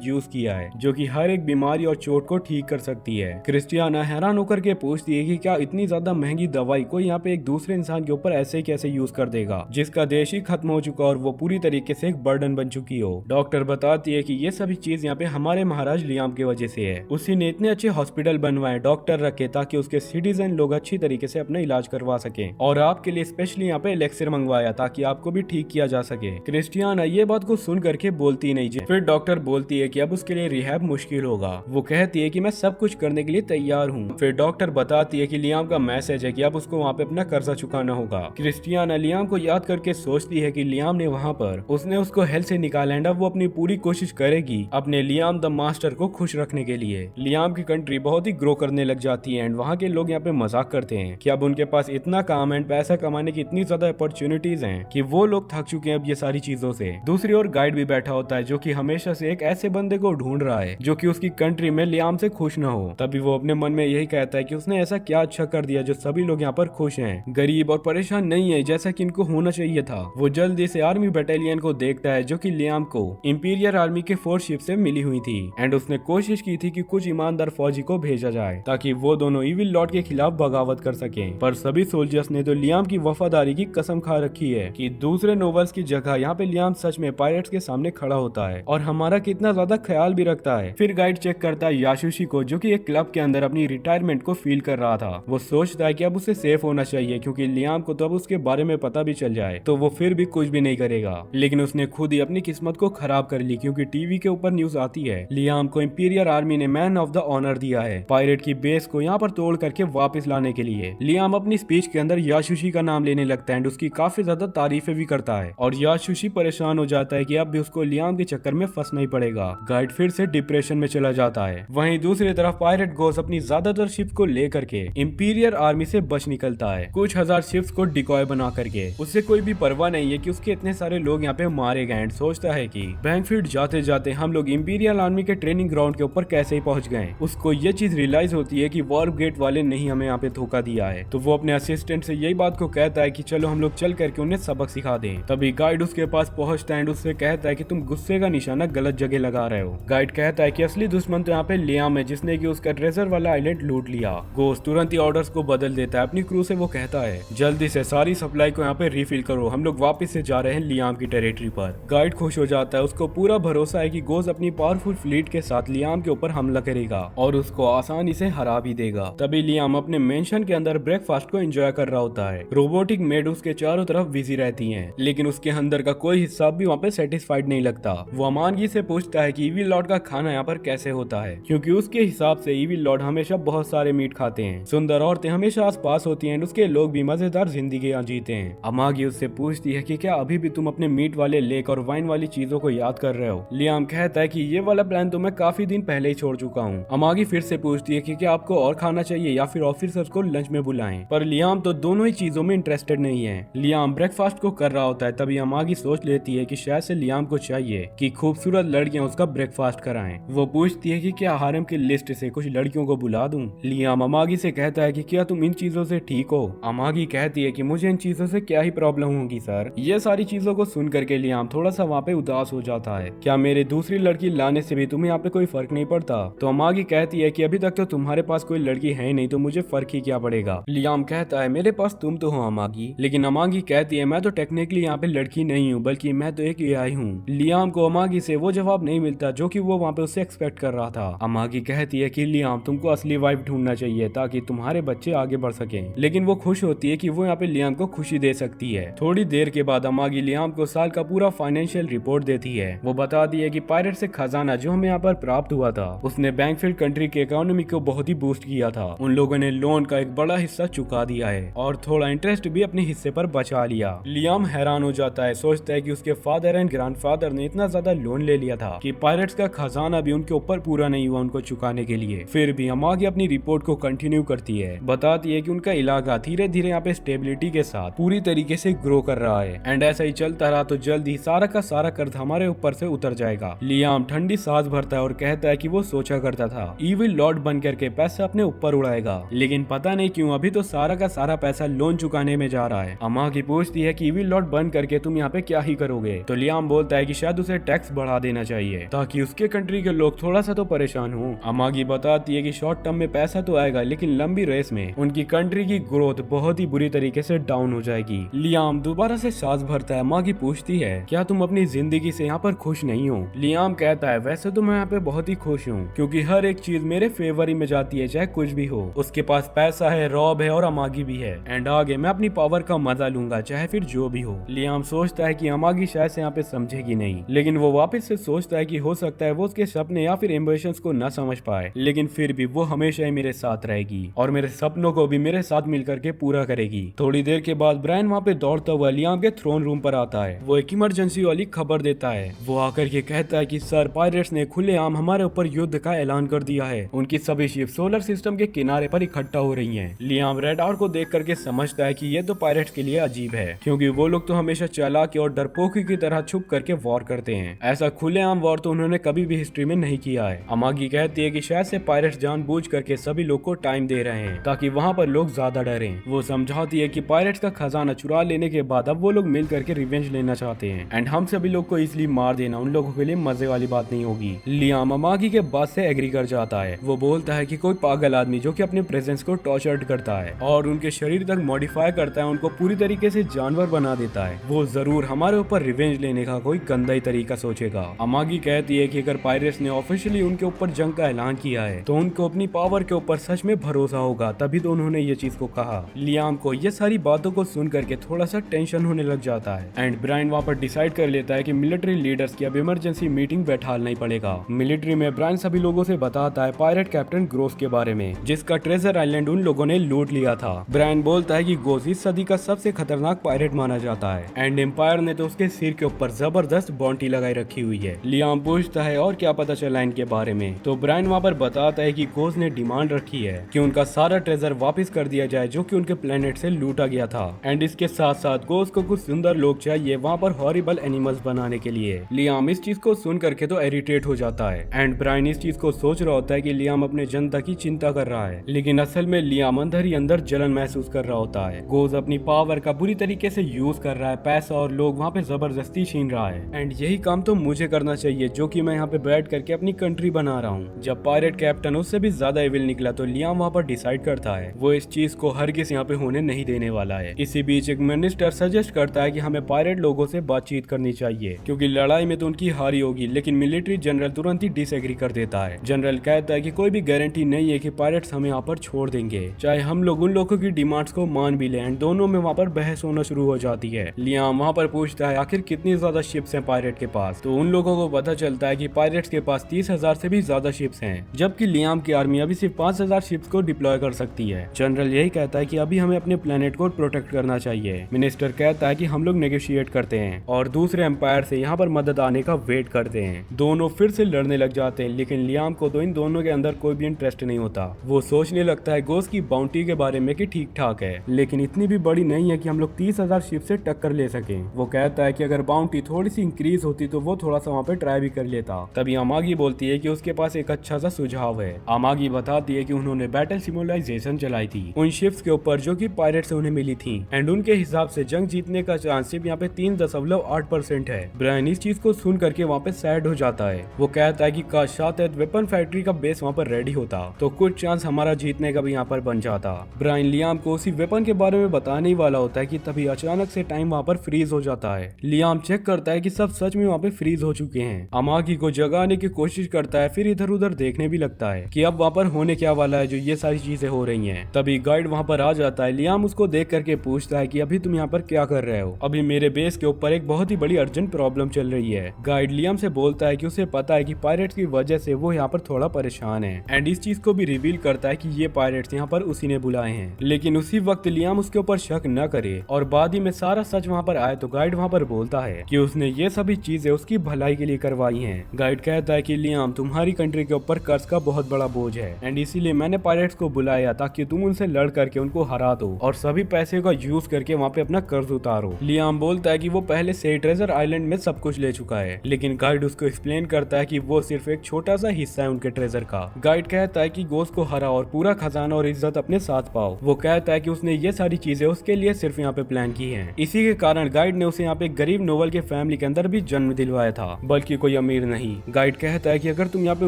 यूज किया है जो कि हर एक बीमारी और चोट को ठीक कर सकती है। क्रिस्टियाना हैरान होकर के पूछती है कि क्या इतनी ज्यादा महंगी दवाई को यहाँ पे एक दूसरे इंसान के ऊपर ऐसे ही कैसे यूज कर देगा, जिसका देश ही खत्म हो चुका और वो पूरी तरीके से एक बर्डन बन चुकी हो। डॉक्टर बताती है कि ये सभी चीज यहाँ पे हमारे महाराज लियाम की वजह से है। उसी ने इतने अच्छे हॉस्पिटल बनवाए, डॉक्टर रखे ताकि उसके सिटीजन लोग अच्छी तरीके से अपना इलाज करवा सके, और आपके लिए स्पेशली यहाँ पे एलेक्सर मंगवाया ताकि आपको भी ठीक किया जा सके। क्रिस्टियाना ये बात को सुन करके बोलती नहीं जी। फिर डॉक्टर बोलती है कि अब उसके लिए रिहैब मुश्किल होगा। वो कहती है कि मैं सब कुछ करने के लिए तैयार हूँ। फिर डॉक्टर बताती है कि लियाम का मैसेज है कि अब उसको वहाँ पे अपना कर्जा चुकाना होगा। क्रिस्टियाना लियाम को याद करके सोचती है कि लियाम ने वहाँ पर उसने उसको हेल से निकाला एंड अब वो अपनी पूरी कोशिश करेगी अपने लियाम द मास्टर को खुश रखने के लिए। लियाम की कंट्री बहुत ही ग्रो करने लग जाती है एंड वहाँ के लोग यहाँ पे मजाक करते हैं कि अब उनके पास इतना काम एंड पैसा कमाने की इतनी ज्यादा अपॉर्चुनिटीज हैं कि वो लोग थक चुके हैं अब ये सारी चीजों से। दूसरी ओर गाइड भी बैठा होता है जो कि हमेशा से एक ऐसे बंदे को ढूंढ रहा है जो कि उसकी कंट्री में लियाम से खुश न हो। तभी वो अपने मन में यही कहता है कि उसने ऐसा क्या अच्छा कर दिया जो सभी लोग यहाँ पर खुश हैं, गरीब और परेशान नहीं है जैसा कि इनको होना चाहिए था। वो जल्दी से आर्मी बटालियन को देखता है जो कि लियाम को इंपीरियल आर्मी के 4 शिप से मिली हुई थी एंड उसने कोशिश की थी कि कुछ ईमानदार फौजी को भेजा जाए ताकि वो दोनों इविल लॉर्ड के खिलाफ बगावत कर सकें। पर सभी सोल्जर्स ने तो लियाम की वफादारी की कसम खा रखी है कि दूसरे नोवेल्स की जगह यहाँ पे लियाम सच में पायरेट्स के सामने खड़ा होता है और हमारा कितना ज्यादा ख्याल भी रखता है। फिर गाइड चेक करता है याशुशी को जो कि एक क्लब के अंदर अपनी रिटायरमेंट को फील कर रहा था। वो सोचता है कि अब उसे सेफ होना चाहिए क्योंकि लियाम को तो अब उसके बारे में पता भी चल जाए तो वो फिर भी कुछ भी नहीं करेगा, लेकिन उसने खुद ही अपनी किस्मत को खराब कर ली क्योंकि टीवी के ऊपर न्यूज आती है लियाम को इंपीरियल आर्मी ने मैन ऑफ द ऑनर दिया है पायरेट की बेस को यहाँ पर तोड़ करके वापस लाने के लिए। लियाम अपनी स्पीच के अंदर याशुशी का नाम लेने लगता है एंड उसकी काफी ज्यादा तारीफें भी करता है और याशुशी परेशान हो जाता है कि अब भी उसको लियाम के चक्कर में फंसना ही पड़ेगा। गाइड फिर से डिप्रेशन में चला जाता है। वहीं दूसरी तरफ पायरेट गोस अपनी ज्यादातर शिप को लेकर के इंपीरियल आर्मी से बच निकलता है, कुछ हजार शिप्स को डिकॉय बना करके। उससे कोई भी परवाह नहीं है कि उसके इतने सारे लोग यहाँ पे मारे गए एंड सोचता है कि बैंकफील्ड जाते जाते हम लोग इंपीरियल आर्मी के ट्रेनिंग ग्राउंड के ऊपर कैसे ही पहुंच गए। उसको ये चीज रियलाइज होती है कि वॉर्प गेट वाले नहीं हमें यहाँ पे धोखा दिया है, तो वो अपने असिस्टेंट से यही बात को कहता है कि चलो हम लोग चल करके उन्हें सबक सिखा दें। तभी गाइड उसके पास पहुंचता है एंड उससे कहता है कि तुम गुस्से का निशाना गलत जगह लगा रहे हो। गाइड कहता है कि असली दुश्मन तो यहाँ पे लियाम है जिसने कि उसका ट्रेजर वाला आइलैंड लूट लिया। गोस्ट तुरंत ही ऑर्डर्स को बदल देता है। अपनी क्रू से वो कहता है जल्दी से सारी सप्लाई को यहाँ पे रिफिल करो, हम लोग वापस से जा रहे हैं लियाम की टेरिटरी पर। गाइड खुश हो जाता है, उसको पूरा भरोसा है कि गोज अपनी पावरफुल फ्लीट के साथ लियाम के ऊपर हमला करेगा और उसको आसानी से हरा भी देगा। तभी लियाम अपने मेंशन के अंदर ब्रेकफास्ट को एंजॉय कर रहा होता है। रोबोटिक मेड उसके चारों तरफ बिजी रहती हैं, लेकिन उसके अंदर का कोई हिस्सा भी वहाँ पे सेटिस्फाइड नहीं लगता। वो अमानगी से पूछता है कि ईविल लॉर्ड का खाना यहाँ पर कैसे होता है, क्योंकि उसके हिसाब से ईविल लॉर्ड हमेशा बहुत सारे मीट खाते हैं, सुंदर औरतें हमेशा आस पास होती हैं, उसके लोग भी मजेदार जिंदगी जीते हैं। अमागी उससे पूछती है कि क्या अभी भी तुम अपने मीट वाले लेक और वाइन वाली चीजों को याद कर रहे हो। लियाम कहता है कि ये वाला प्लान तो मैं काफी दिन पहले ही छोड़ छोड़ चुका हूँ। अमागी फिर से पूछती है कि क्या आपको और खाना चाहिए या फिर ऑफिसर्स को लंच में बुलाएं, पर लियाम तो दोनों ही चीजों में इंटरेस्टेड नहीं है। लियाम ब्रेकफास्ट को कर रहा होता है, तभी अमागी सोच लेती है कि शायद से लियाम को चाहिए कि खूबसूरत लड़कियां उसका ब्रेकफास्ट कराएं। वो पूछती है कि क्या हारम की लिस्ट से कुछ लड़कियों को बुला दूं। लियाम अमागी से कहता है कि क्या तुम इन चीजों से ठीक हो। अमागी कहती है कि मुझे इन चीजों से क्या ही प्रॉब्लम होगी सर। ये सारी चीजों को सुन करके लियाम थोड़ा सा वहाँ पे उदास हो जाता है। क्या मेरे दूसरी लड़की लाने से भी तुम्हें यहाँ पे कोई फर्क नहीं पड़ता। तो अमागी कहती है कि अभी तक तो तुम्हारे पास कोई लड़की है नहीं, तो मुझे फर्क ही क्या पड़ेगा। लियाम कहता है मेरे पास तुम तो हो अमागी। लेकिन अमागी कहती है मैं तो टेक्निकली यहाँ पे लड़की नहीं हूँ, बल्कि मैं तो एक एआई हूँ। लियाम को अमागी से वो जवाब नहीं मिलता जो कि वो वहाँ पे उससे एक्सपेक्ट कर रहा था। अमागी कहती है कि लियाम तुमको असली वाइफ ढूंढना चाहिए ताकि तुम्हारे बच्चे आगे बढ़ सके। लेकिन वो खुश होती है कि वो यहाँ पे लियाम को खुशी दे सकती है। थोड़ी देर के बाद अमागी लियाम को साल का पूरा फाइनेंशियल रिपोर्ट देती है। वो बताती है कि पायरेट से खजाना जो हमें यहाँ पर प्राप्त हुआ था उसने बैंकफील्ड कंट्री के इकोनॉमी को बहुत ही बूस्ट किया था। उन लोगों ने लोन का एक बड़ा हिस्सा चुका दिया है और थोड़ा इंटरेस्ट भी अपने हिस्से पर बचा लिया। लियाम हैरान हो जाता है, सोचता है कि उसके फादर एंड ग्रैंडफादर ने इतना ज्यादा लोन ले लिया था कि पायरेट्स का खजाना भी उनके ऊपर पूरा नहीं हुआ उनको चुकाने के लिए। फिर भी अमागी अपनी रिपोर्ट को कंटिन्यू करती है, बताती है कि उनका इलाका धीरे धीरे यहाँ पे स्टेबिलिटी के साथ पूरी तरीके से ग्रो कर रहा है एंड ऐसा ही चलता रहा तो जल्द ही सारा का सारा कर्ज हमारे ऊपर से उतर जाएगा। लियाम ठंडी सांस भरता है और कहता है कि वो सोचा करता था इविल लॉर्ड बन करके पैसा अपने ऊपर उड़ाएगा, लेकिन पता नहीं क्यों अभी तो सारा का सारा पैसा लोन चुकाने में जा रहा है। अमागी पूछती है कि इविल लॉर्ड बन करके तुम यहाँ पे क्या ही करोगे। तो लियाम बोलता है कि शायद उसे टैक्स बढ़ा देना चाहिए ताकि उसके कंट्री के लोग थोड़ा सा तो परेशान हो। अमागी बताती है कि शॉर्ट टर्म में पैसा तो आएगा, लेकिन लंबी रेस में उनकी कंट्री की ग्रोथ बहुत ही बुरी तरीके से डाउन हो जाएगी। लियाम दोबारा से सांस भरता है। अमागी पूछती है क्या तुम अपनी जिंदगी से यहाँ पर खुश नहीं हो। लियाम कहता है वैसे तो मैं यहाँ पे बहुत ही खुश हूँ क्योंकि हर एक चीज मेरे फेवर ही में जाती है, चाहे कुछ भी हो। उसके पास पैसा है, रॉब है और अमागी भी है एंड आगे मैं अपनी पावर का मजा लूंगा चाहे फिर जो भी हो। लियाम सोचता है कि अमागी शायद से यहाँ पे समझेगी नहीं, लेकिन वो वापस से सोचता है कि हो सकता है वो उसके सपने या फिर एम्बिशंस को न समझ पाए, लेकिन फिर भी वो हमेशा ही मेरे साथ रहेगी और मेरे सपनों को भी मेरे साथ मिलकर के पूरा करेगी। थोड़ी देर के बाद ब्रायन वहाँ पे दौड़ता हुआ लियाम के थ्रोन रूम पर आता है। वो एक इमरजेंसी वाली खबर देता है। वो आकर के कहता है कि सर पायरेट्स ने खुलेआम हमारे ऊपर युद्ध का ऐलान कर दिया है। उनकी सभी शिप सोलर सिस्टम के किनारे पर इकट्ठा हो रही हैं। लियाम रडार को देख करके समझता है कि ये तो पायरेट्स के लिए अजीब है क्योंकि वो लोग तो हमेशा चालाकी और डरपोकी की तरह छुप करके वॉर करते हैं। ऐसा खुलेआम वॉर तो उन्होंने कभी भी हिस्ट्री में नहीं किया है। अमागी कहती है कि शायद से पायरेट्स जानबूझ करके सभी लोग को टाइम दे रहे हैं ताकि वहाँ पर लोग ज्यादा डरें। वो समझाती है कि पायरेट्स का खजाना चुरा लेने के बाद अब वो लोग मिल करके रिवेंज लेना चाहते हैं एंड हम सभी लोग को इसलिए मार देना उन लोगों के लिए मजे वाली बात नहीं होगी। लियाम अमागी के बात से एग्री कर जाता है। वो बोलता है कि कोई पागल आदमी जो कि अपने प्रेजेंस को टॉर्चर्ड करता है और उनके शरीर तक मॉडिफाई करता है, उनको पूरी तरीके से जानवर बना देता है, वो जरूर हमारे ऊपर रिवेंज लेने का कोई गंदा ही तरीका सोचेगा। अमागी कहती है कि अगर पायरेट्स ने ऑफिशियली उनके ऊपर जंग का ऐलान किया है तो उनको अपनी पावर के ऊपर सच में भरोसा होगा, तभी तो उन्होंने ये चीज को कहा। लियाम को ये सारी बातों को सुन करके थोड़ा सा टेंशन होने लग जाता है एंड ब्रायन वहाँ पर डिसाइड कर लेता है कि मिलिट्री लीडर्स की अब इमरजेंसी मीटिंग बैठाना ही पड़ेगा। मिलिट्री में ब्रायन सभी लोगों से बताता है पायरेट कैप्टन ग्रोस के बारे में जिसका ट्रेजर आइलैंड उन लोगों ने लूट लिया था। ब्रायन बोलता है कि गोस इस सदी का सबसे खतरनाक पायरेट माना जाता है एंड एम्पायर ने तो उसके सिर के ऊपर जबरदस्त बाउंटी लगाई रखी हुई है। लियाम पूछता है और क्या पता चला इनके बारे में, तो ब्रायन वहाँ पर बताता है कि गोस ने डिमांड रखी है कि उनका सारा ट्रेजर वापस कर दिया जाए जो कि उनके प्लेनेट से लूटा गया था एंड इसके साथ साथ गोस को कुछ सुंदर लोग चाहिए वहाँ पर हॉरिबल एनिमल्स बनाने के लिए। लियाम इस चीज को सुन करके तो इरिटेट हो जाता है एंड ब्रायन इस चीज को सोच रहा होता है कि लियाम अपने जनता की चिंता कर रहा है, लेकिन असल में लियाम अंदर ही अंदर जलन महसूस कर रहा होता है। गोस अपनी पावर का बुरी तरीके से यूज कर रहा है, पैसा और लोग वहाँ पे जबरदस्ती छीन रहा है एंड यही काम तो मुझे करना चाहिए जो कि मैं यहाँ पे बैठ करके अपनी कंट्री बना रहा हूँ। जब पायरेट कैप्टन उससे भी ज्यादा एविल निकला तो लियाम वहाँ पर डिसाइड करता है वो इस चीज को हरगिज़ यहाँ पे होने नहीं देने वाला है। इसी बीच एक मिनिस्टर सजेस्ट करता है कि हमें पायरेट लोगों से बातचीत करनी चाहिए क्योंकि लड़ाई में तो उनकी हारी होगी, लेकिन मिलिट्री जनरल तुरंत ही डिसएग्री कर देता है। जनरल कहता है कि कोई भी गारंटी नहीं है कि पायरेट्स हमें यहाँ पर छोड़ देंगे, चाहे हम लोग उन लोगों की डिमांड्स को मान भी लें। दोनों में वहाँ पर बहस होना शुरू हो जाती है। लियाम वहाँ पर पूछता है आखिर कितनी ज्यादा शिप्स हैं पायरेट के पास, तो उन लोगों को पता चलता है कि पायरेट्स के पास 30,000 से भी ज्यादा शिप्स हैं, जबकि लियाम की आर्मी अभी सिर्फ 5,000 शिप्स को डिप्लॉय कर सकती है। जनरल यही कहता है कि अभी हमें अपने प्लेनेट को प्रोटेक्ट करना चाहिए। मिनिस्टर कहता है कि हम लोग नेगोशिएट करते हैं और दूसरे एम्पायर से यहाँ पर मदद आने का वेट करते हैं। दोनों फिर से लड़ने लग जाते हैं, लेकिन लेकिन लियाम को तो इन दोनों के अंदर कोई भी इंटरेस्ट नहीं होता। वो सोचने लगता है गोस्ट की बाउंटी के बारे में कि ठीक ठाक है, लेकिन इतनी भी बड़ी नहीं है कि हम लोग 30,000 शिप से टक्कर ले सकें। वो कहता है कि अगर बाउंटी थोड़ी सी इंक्रीज होती तो वो थोड़ा सा वहाँ पे ट्राई भी कर लेता। तभी अमागी बोलती है कि उसके पास एक अच्छा सा सुझाव है। अमागी बताती है कि उन्होंने बैटल सिमुलाइजेशन चलाई थी उन शिप्स के ऊपर जो कि पायरेट से उन्हें मिली थी, एंड उनके हिसाब से जंग जीतने का चांस सिर्फ यहाँ पे 3.8% है। ब्रायन इस चीज को सुन करके वहाँ पे सैड हो जाता है। वो कहता है कि काश शायद वेपन फैक्ट्री का बेस वहाँ पर रेडी होता तो कुछ चांस हमारा जीतने का भी यहाँ पर बन जाता। ब्रायन लियाम को उसी वेपन के बारे में बताने ही वाला होता है कि तभी अचानक से टाइम वहाँ पर फ्रीज हो जाता है। लियाम चेक करता है कि सब सच में वहाँ पे फ्रीज हो चुके हैं। अमागी को जगाने की कोशिश करता है, फिर इधर उधर देखने भी लगता है कि अब वहाँ पर होने क्या वाला है जो ये सारी चीजें हो रही हैं। तभी गाइड वहाँ पर आ जाता है। लियाम उसको देख करके पूछता है कि अभी तुम यहाँ पर क्या कर रहे हो? अभी मेरे बेस के ऊपर एक बहुत ही बड़ी अर्जेंट प्रॉब्लम चल रही है। गाइड लियाम से बोलता है कि उसे पता है कि पायरेट्स की वजह से वो यहाँ पर थोड़ा परेशान है, एंड इस चीज को भी रिवील करता है कि ये पायरेट्स यहाँ पर उसी ने बुलाए हैं। लेकिन उसी वक्त लियाम उसके ऊपर शक न करे और बाद ही में सारा सच वहाँ पर आए तो गाइड वहाँ पर बोलता है कि उसने ये सभी चीजें उसकी भलाई के लिए करवाई हैं। गाइड कहता है कि लियाम तुम्हारी कंट्री के ऊपर कर्ज का बहुत बड़ा बोझ है, एंड इसीलिए मैंने पायरेट्स को बुलाया ताकि तुम उनसे लड़ करके उनको हरा दो और सभी पैसे का यूज करके वहाँ पे अपना कर्ज उतारो। लियाम बोलता है कि वो पहले से ट्रेजर आइलैंड में सब कुछ ले चुका है, लेकिन गाइड उसको एक्सप्लेन करता है कि वो सिर्फ एक छोटा सा हिस्सा है उनके ट्रेजर का। गाइड कहता है कि गोस्ट को हरा और पूरा खजाना और इज्जत अपने साथ पाओ। वो कहता है कि उसने ये सारी चीजें उसके लिए सिर्फ यहाँ पे प्लान की हैं। इसी के कारण गाइड ने उसे यहाँ पे गरीब नोबल के फैमिली के अंदर भी जन्म दिलवाया था, बल्कि कोई अमीर नहीं। गाइड कहता है कि अगर तुम यहाँ पे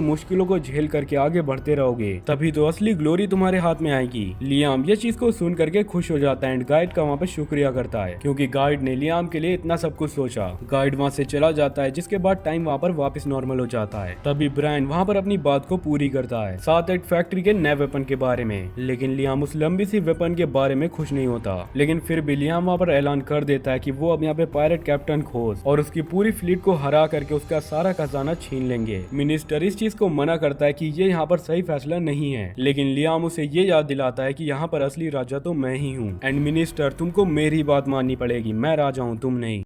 मुश्किलों को झेल करके आगे बढ़ते रहोगे तभी तो असली ग्लोरी तुम्हारे हाथ में आएगी। लियाम ये चीज को सुन करके खुश हो जाता है एंड गाइड का वहाँ पे शुक्रिया करता है क्योंकि गाइड ने लियाम के लिए इतना सब कुछ सोचा। गाइड वहाँ से चला जाता है, जिसके बाद टाइम वहाँ पर वापस नॉर्मल हो जाता है। तभी ब्रायन वहाँ पर अपनी बात को पूरी करता है, साथ एक फैक्ट्री के नए वेपन के बारे में। लेकिन लियाम उस लंबी सी वेपन के बारे में खुश नहीं होता। लेकिन फिर भी लियाम वहाँ पर ऐलान कर देता है कि वो अब यहाँ पे पायरेट कैप्टन खोज और उसकी पूरी फ्लीट को हरा करके उसका सारा खजाना छीन लेंगे। मिनिस्टर इस चीज को मना करता है कि ये यहाँ पर सही फैसला नहीं है, लेकिन लियाम उसे ये याद दिलाता है कि यहाँ पर असली राजा तो मैं ही हूँ, एंड मिनिस्टर तुमको मेरी बात माननी पड़ेगी, मैं राजा हूँ तुम नहीं।